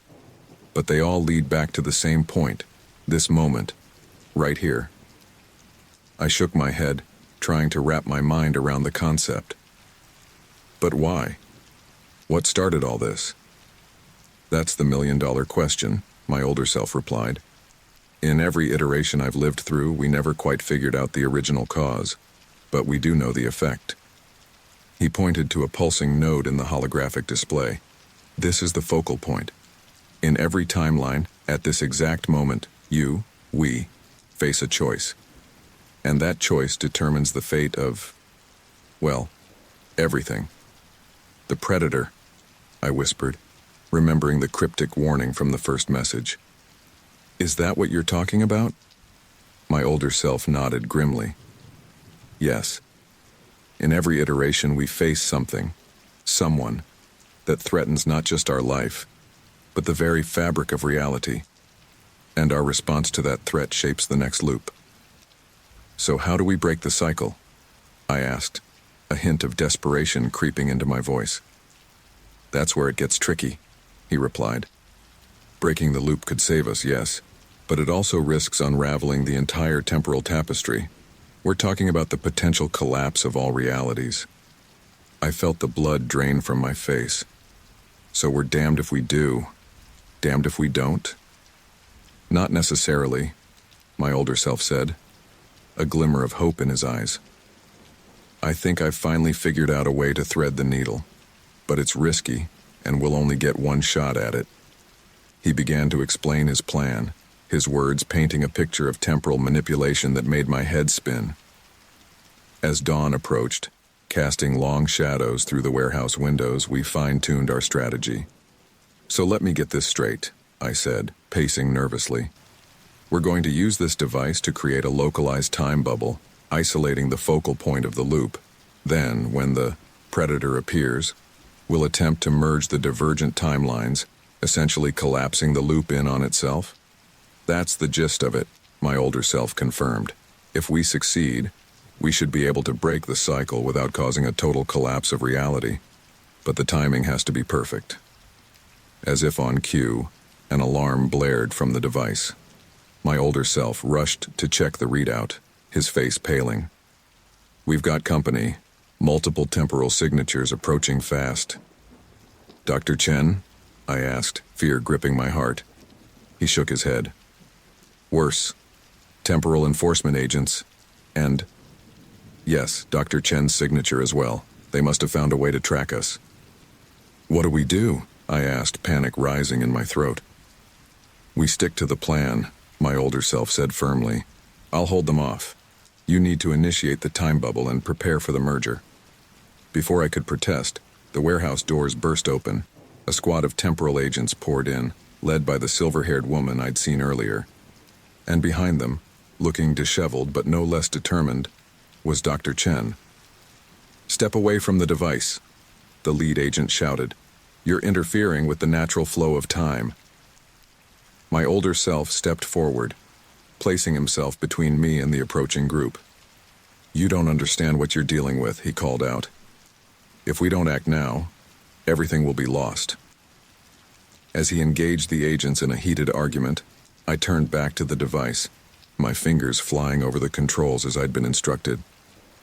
But they all lead back to the same point, this moment, right here. I shook my head, trying to wrap my mind around the concept. But why? What started all this? That's the million-dollar question, my older self replied. In every iteration I've lived through, we never quite figured out the original cause, but we do know the effect. He pointed to a pulsing node in the holographic display. This is the focal point. In every timeline, at this exact moment, we, face a choice. And that choice determines the fate of, well, everything. The predator, I whispered, remembering the cryptic warning from the first message. Is that what you're talking about? My older self nodded grimly. Yes. In every iteration we face something, someone, that threatens not just our life, but the very fabric of reality. And our response to that threat shapes the next loop. So how do we break the cycle? I asked, a hint of desperation creeping into my voice. That's where it gets tricky, he replied. Breaking the loop could save us, yes, but it also risks unraveling the entire temporal tapestry. We're talking about the potential collapse of all realities. I felt the blood drain from my face. So we're damned if we do, damned if we don't? Not necessarily, my older self said, a glimmer of hope in his eyes. I think I've finally figured out a way to thread the needle, but it's risky, and we'll only get one shot at it. He began to explain his plan, his words painting a picture of temporal manipulation that made my head spin. As dawn approached, casting long shadows through the warehouse windows, we fine-tuned our strategy. So let me get this straight, I said, pacing nervously. We're going to use this device to create a localized time bubble, isolating the focal point of the loop. Then, when the predator appears, we'll attempt to merge the divergent timelines, essentially collapsing the loop in on itself. That's the gist of it, my older self confirmed. If we succeed, we should be able to break the cycle without causing a total collapse of reality. But the timing has to be perfect. As if on cue, an alarm blared from the device. My older self rushed to check the readout, his face paling. We've got company, multiple temporal signatures approaching fast. Dr. Chen? I asked, fear gripping my heart. He shook his head. Worse. Temporal enforcement agents, and... Yes, Dr. Chen's signature as well. They must have found a way to track us. What do we do? I asked, panic rising in my throat. We stick to the plan, my older self said firmly. I'll hold them off. You need to initiate the time bubble and prepare for the merger. Before I could protest, the warehouse doors burst open. A squad of temporal agents poured in, led by the silver-haired woman I'd seen earlier. And behind them, looking disheveled but no less determined, was Dr. Chen. Step away from the device, the lead agent shouted. You're interfering with the natural flow of time. My older self stepped forward, placing himself between me and the approaching group. You don't understand what you're dealing with, he called out. If we don't act now, everything will be lost. As he engaged the agents in a heated argument, I turned back to the device, my fingers flying over the controls as I'd been instructed.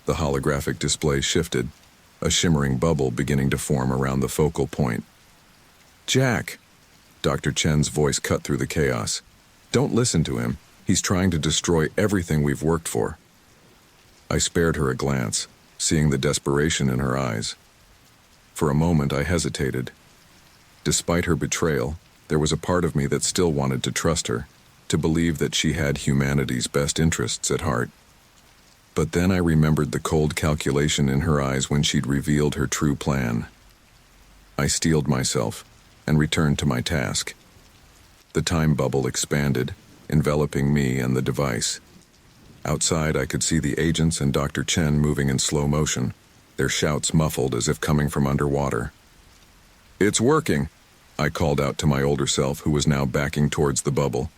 The holographic display shifted, a shimmering bubble beginning to form around the focal point. Jack! Dr. Chen's voice cut through the chaos. Don't listen to him. He's trying to destroy everything we've worked for. I spared her a glance, seeing the desperation in her eyes. For a moment I hesitated. Despite her betrayal, there was a part of me that still wanted to trust her, to believe that she had humanity's best interests at heart. But then I remembered the cold calculation in her eyes when she'd revealed her true plan. I steeled myself and returned to my task. The time bubble expanded, enveloping me and the device. Outside, I could see the agents and Dr. Chen moving in slow motion, their shouts muffled as if coming from underwater. It's working, I called out to my older self, who was now backing towards the bubble.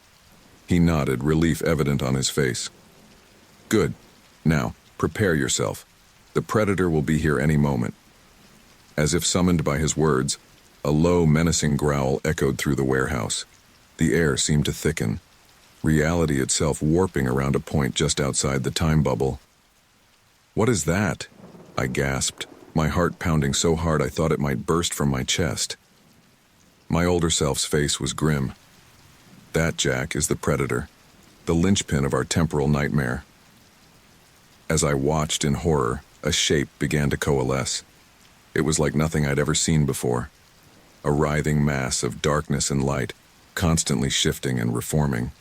He nodded, relief evident on his face. Good. Now, prepare yourself. The predator will be here any moment. As if summoned by his words, a low, menacing growl echoed through the warehouse. The air seemed to thicken, reality itself warping around a point just outside the time bubble. What is that? I gasped, my heart pounding so hard I thought it might burst from my chest. My older self's face was grim. That, Jack, is the predator, the linchpin of our temporal nightmare. As I watched in horror, a shape began to coalesce. It was like nothing I'd ever seen before. A writhing mass of darkness and light, constantly shifting and reforming.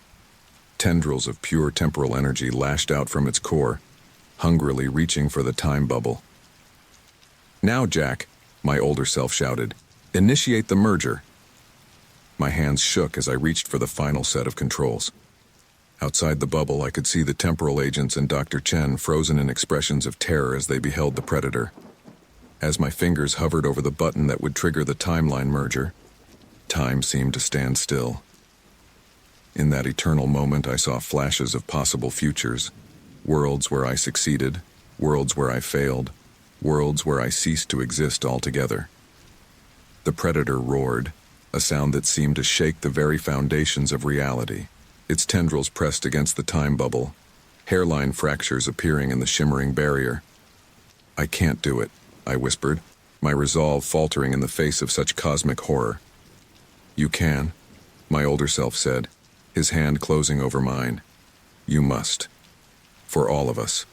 Tendrils of pure temporal energy lashed out from its core, hungrily reaching for the time bubble. Now, Jack, my older self shouted, initiate the merger. My hands shook as I reached for the final set of controls. Outside the bubble, I could see the temporal agents and Dr. Chen frozen in expressions of terror as they beheld the predator. As my fingers hovered over the button that would trigger the timeline merger, time seemed to stand still. In that eternal moment, I saw flashes of possible futures, worlds where I succeeded, worlds where I failed, worlds where I ceased to exist altogether. The predator roared, a sound that seemed to shake the very foundations of reality. Its tendrils pressed against the time bubble, hairline fractures appearing in the shimmering barrier. I can't do it, I whispered, my resolve faltering in the face of such cosmic horror. You can, my older self said, his hand closing over mine. You must. For all of us.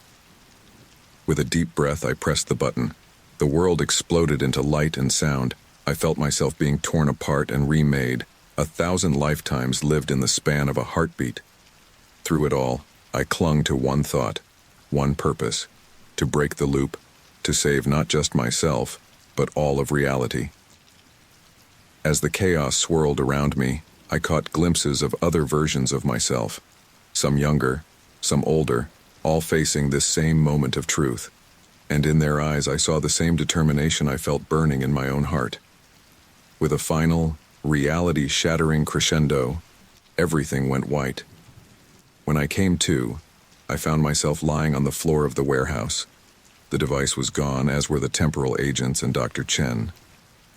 With a deep breath, I pressed the button. The world exploded into light and sound. I felt myself being torn apart and remade. 1,000 lifetimes lived in the span of a heartbeat. Through it all, I clung to one thought, one purpose, to break the loop, to save not just myself, but all of reality. As the chaos swirled around me, I caught glimpses of other versions of myself, some younger, some older, all facing this same moment of truth. And in their eyes I saw the same determination I felt burning in my own heart. With a final, reality-shattering crescendo, Everything went white. When I came to, I found myself lying on the floor of the warehouse. The device was gone, as were the temporal agents and Dr. Chen.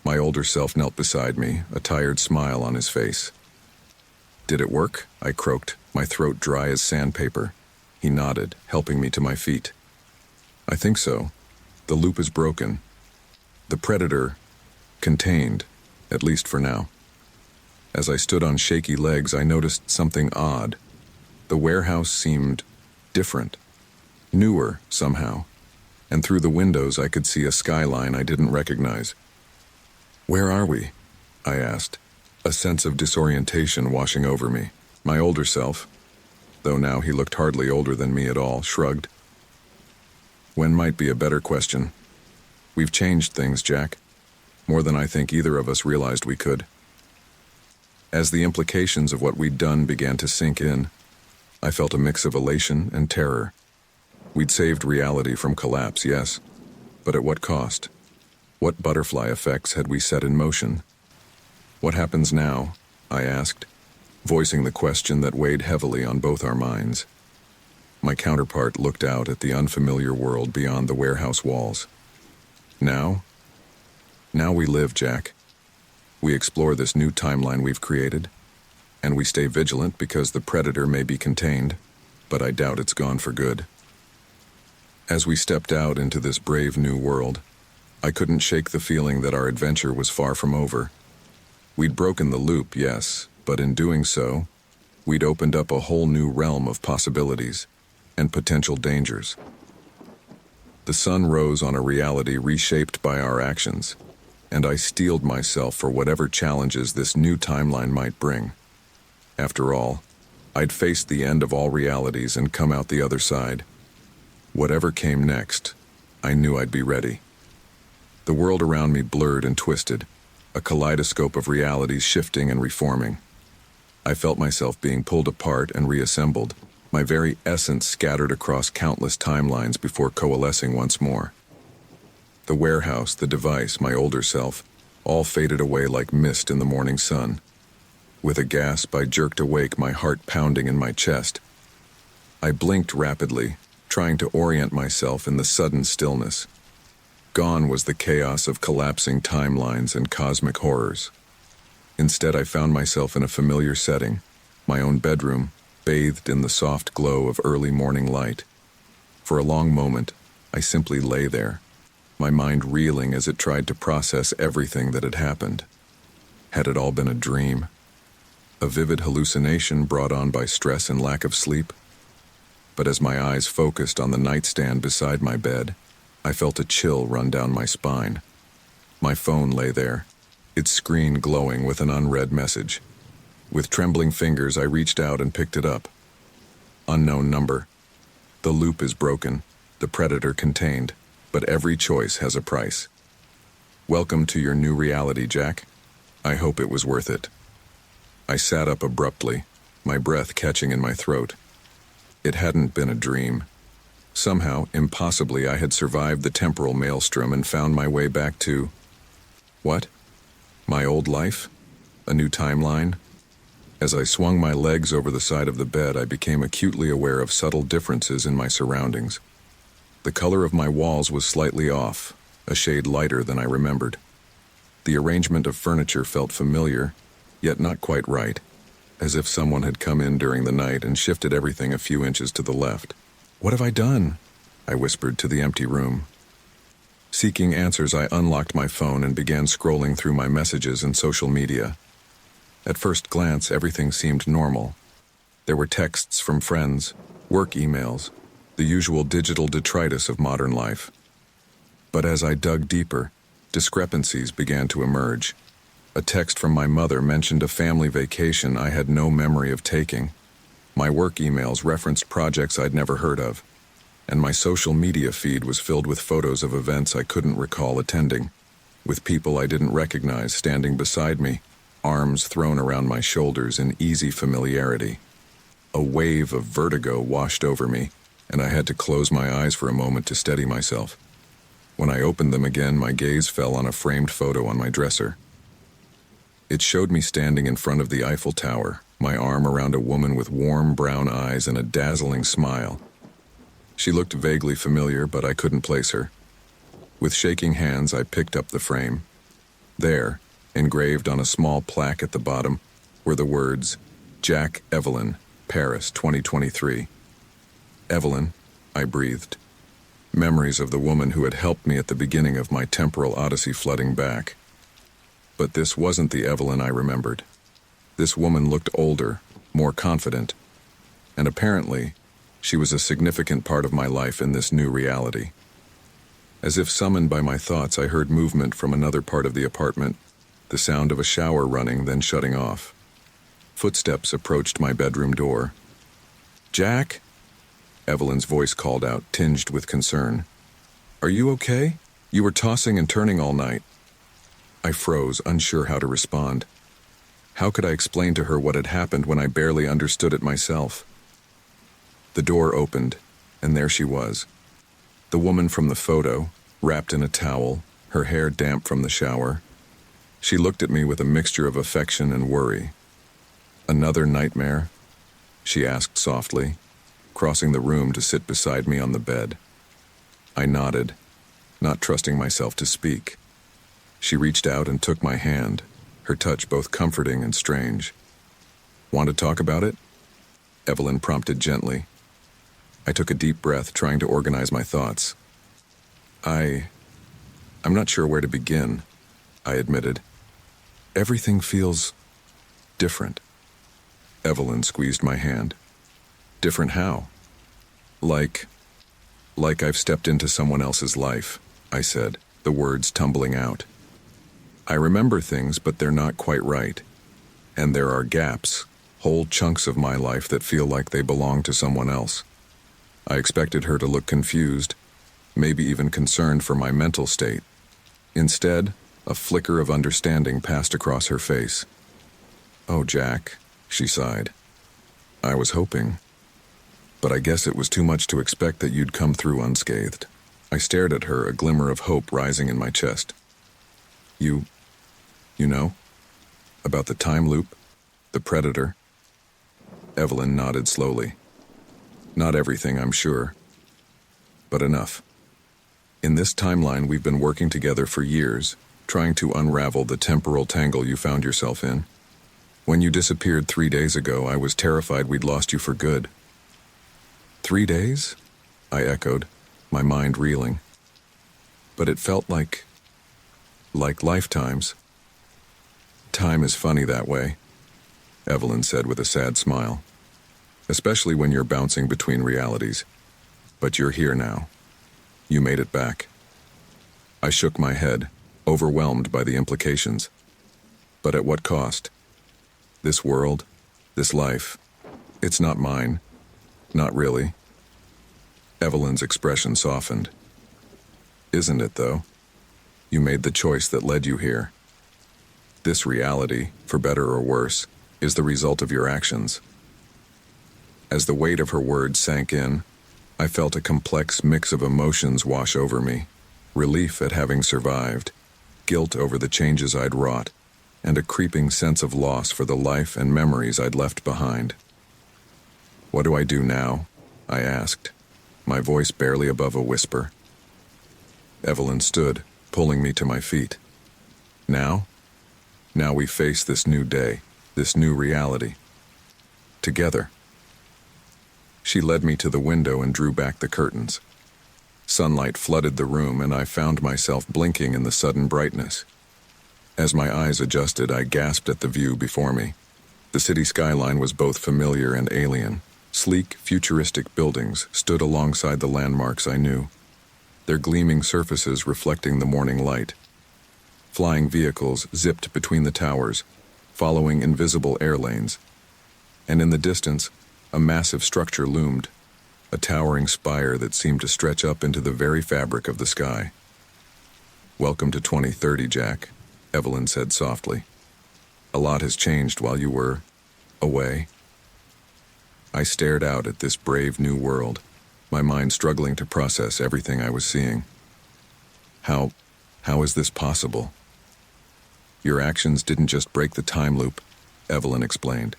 My older self knelt beside me, a tired smile on his face. "Did it work?" I croaked, my throat dry as sandpaper. He nodded, helping me to my feet. "I think so. The loop is broken. The predator contained, at least for now." As I stood on shaky legs, I noticed something odd. The warehouse seemed different, newer somehow, and through the windows I could see a skyline I didn't recognize. "Where are we?" I asked, a sense of disorientation washing over me. My older self, though now he looked hardly older than me at all, shrugged. "When might be a better question. We've changed things, Jack. More than I think either of us realized we could." As the implications of what we'd done began to sink in, I felt a mix of elation and terror. We'd saved reality from collapse, yes, but at what cost? What butterfly effects had we set in motion? "What happens now?" I asked, voicing the question that weighed heavily on both our minds. My counterpart looked out at the unfamiliar world beyond the warehouse walls. "Now? Now we live, Jack. We explore this new timeline we've created, and we stay vigilant because the predator may be contained, but I doubt it's gone for good." As we stepped out into this brave new world, I couldn't shake the feeling that our adventure was far from over. We'd broken the loop, yes, but in doing so, we'd opened up a whole new realm of possibilities and potential dangers. The sun rose on a reality reshaped by our actions, and I steeled myself for whatever challenges this new timeline might bring. After all, I'd faced the end of all realities and come out the other side. Whatever came next, I knew I'd be ready. The world around me blurred and twisted, a kaleidoscope of realities shifting and reforming. I felt myself being pulled apart and reassembled, my very essence scattered across countless timelines before coalescing once more. The warehouse, the device, my older self, all faded away like mist in the morning sun. With a gasp, I jerked awake, my heart pounding in my chest. I blinked rapidly, trying to orient myself in the sudden stillness. Gone was the chaos of collapsing timelines and cosmic horrors. Instead, I found myself in a familiar setting, my own bedroom, bathed in the soft glow of early morning light. For a long moment, I simply lay there, my mind reeling as it tried to process everything that had happened. Had it all been a dream? A vivid hallucination brought on by stress and lack of sleep? But as my eyes focused on the nightstand beside my bed, I felt a chill run down my spine. My phone lay there, its screen glowing with an unread message. With trembling fingers, I reached out and picked it up. Unknown number. "The loop is broken, the predator contained, but every choice has a price. Welcome to your new reality, Jack. I hope it was worth it." I sat up abruptly, my breath catching in my throat. It hadn't been a dream. Somehow, impossibly, I had survived the temporal maelstrom and found my way back to... what? My old life? A new timeline? As I swung my legs over the side of the bed, I became acutely aware of subtle differences in my surroundings. The color of my walls was slightly off, a shade lighter than I remembered. The arrangement of furniture felt familiar, yet not quite right, as if someone had come in during the night and shifted everything a few inches to the left. "What have I done?" I whispered to the empty room. Seeking answers, I unlocked my phone and began scrolling through my messages and social media. At first glance, everything seemed normal. There were texts from friends, work emails, the usual digital detritus of modern life. But as I dug deeper, discrepancies began to emerge. A text from my mother mentioned a family vacation I had no memory of taking. My work emails referenced projects I'd never heard of, and my social media feed was filled with photos of events I couldn't recall attending, with people I didn't recognize standing beside me, arms thrown around my shoulders in easy familiarity. A wave of vertigo washed over me, and I had to close my eyes for a moment to steady myself. When I opened them again, my gaze fell on a framed photo on my dresser. It showed me standing in front of the Eiffel Tower, my arm around a woman with warm brown eyes and a dazzling smile. She looked vaguely familiar, but I couldn't place her. With shaking hands, I picked up the frame. There, engraved on a small plaque at the bottom, were the words, Jack Evelyn, Paris, 2023. Evelyn, I breathed. Memories of the woman who had helped me at the beginning of my temporal odyssey flooding back. But this wasn't the Evelyn I remembered. This woman looked older, more confident, and apparently, she was a significant part of my life in this new reality. As if summoned by my thoughts, I heard movement from another part of the apartment, the sound of a shower running, then shutting off. Footsteps approached my bedroom door. "Jack?" Evelyn's voice called out, tinged with concern. "Are you okay? You were tossing and turning all night." I froze, unsure how to respond. How could I explain to her what had happened when I barely understood it myself? The door opened, and there she was. The woman from the photo, wrapped in a towel, her hair damp from the shower. She looked at me with a mixture of affection and worry. "Another nightmare?" she asked softly, crossing the room to sit beside me on the bed. I nodded, not trusting myself to speak. She reached out and took my hand, her touch both comforting and strange. "Want to talk about it?" Evelyn prompted gently. I took a deep breath, trying to organize my thoughts. I'm not sure where to begin, I admitted. Everything feels different. Evelyn squeezed my hand. Different how? Like I've stepped into someone else's life, I said, the words tumbling out. I remember things, but they're not quite right. And there are gaps, whole chunks of my life that feel like they belong to someone else. I expected her to look confused, maybe even concerned for my mental state. Instead, a flicker of understanding passed across her face. "Oh, Jack," she sighed. "I was hoping. But I guess it was too much to expect that you'd come through unscathed." I stared at her, a glimmer of hope rising in my chest. You know? About the time loop? The predator?" Evelyn nodded slowly. "Not everything, I'm sure. But enough. In this timeline, we've been working together for years, trying to unravel the temporal tangle you found yourself in. When you disappeared 3 days ago, I was terrified we'd lost you for good." 3 days? I echoed, my mind reeling. But it felt like lifetimes. "Time is funny that way," Evelyn said with a sad smile. "Especially when you're bouncing between realities. But you're here now. You made it back." I shook my head, overwhelmed by the implications. But at what cost? This world, this life, it's not mine. Not really. Evelyn's expression softened. "Isn't it, though? You made the choice that led you here. This reality, for better or worse, is the result of your actions." As the weight of her words sank in, I felt a complex mix of emotions wash over me. Relief at having survived, guilt over the changes I'd wrought, and a creeping sense of loss for the life and memories I'd left behind. "What do I do now?" I asked, my voice barely above a whisper. Evelyn stood, pulling me to my feet. "Now? Now we face this new day, this new reality. Together." She led me to the window and drew back the curtains. Sunlight flooded the room, and I found myself blinking in the sudden brightness. As my eyes adjusted, I gasped at the view before me. The city skyline was both familiar and alien. Sleek, futuristic buildings stood alongside the landmarks I knew, their gleaming surfaces reflecting the morning light. Flying vehicles zipped between the towers, following invisible air lanes. And in the distance, a massive structure loomed, a towering spire that seemed to stretch up into the very fabric of the sky. "Welcome to 2030, Jack," Evelyn said softly. "A lot has changed while you were away." I stared out at this brave new world, my mind struggling to process everything I was seeing. How is this possible?" "Your actions didn't just break the time loop," Evelyn explained.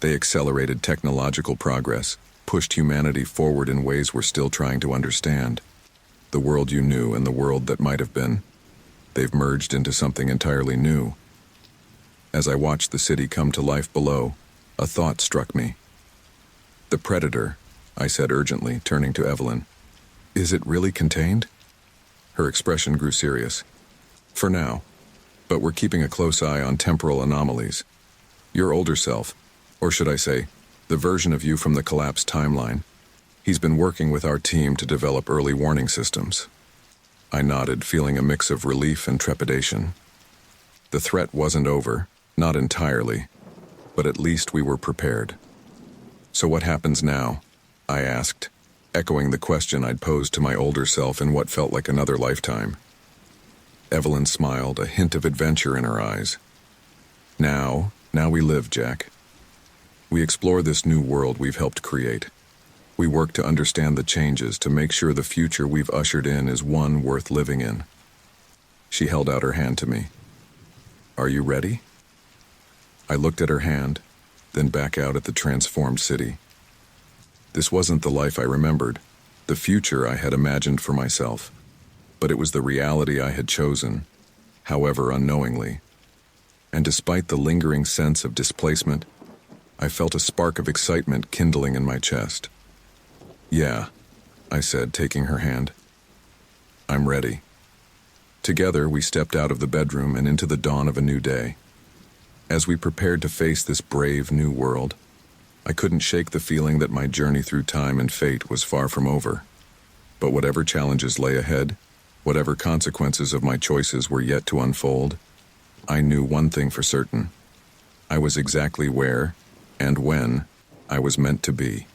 They accelerated technological progress, pushed humanity forward in ways we're still trying to understand. The world you knew and the world that might have been. They've merged into something entirely new. As I watched the city come to life below, a thought struck me. The Predator, I said urgently, turning to Evelyn. Is it really contained? Her expression grew serious. For now, but we're keeping a close eye on temporal anomalies. Your older self, or should I say, the version of you from the collapsed timeline, he's been working with our team to develop early warning systems. I nodded, feeling a mix of relief and trepidation. The threat wasn't over, not entirely, but at least we were prepared. So what happens now? I asked, echoing the question I'd posed to my older self in what felt like another lifetime. Evelyn smiled, a hint of adventure in her eyes. Now we live, Jack. We explore this new world we've helped create. We work to understand the changes, to make sure the future we've ushered in is one worth living in. She held out her hand to me. Are you ready? I looked at her hand, then back out at the transformed city. This wasn't the life I remembered, the future I had imagined for myself, but it was the reality I had chosen, however unknowingly. And despite the lingering sense of displacement, I felt a spark of excitement kindling in my chest. Yeah, I said, taking her hand. I'm ready. Together, we stepped out of the bedroom and into the dawn of a new day. As we prepared to face this brave new world, I couldn't shake the feeling that my journey through time and fate was far from over. But whatever challenges lay ahead, whatever consequences of my choices were yet to unfold, I knew one thing for certain. I was exactly where and when I was meant to be.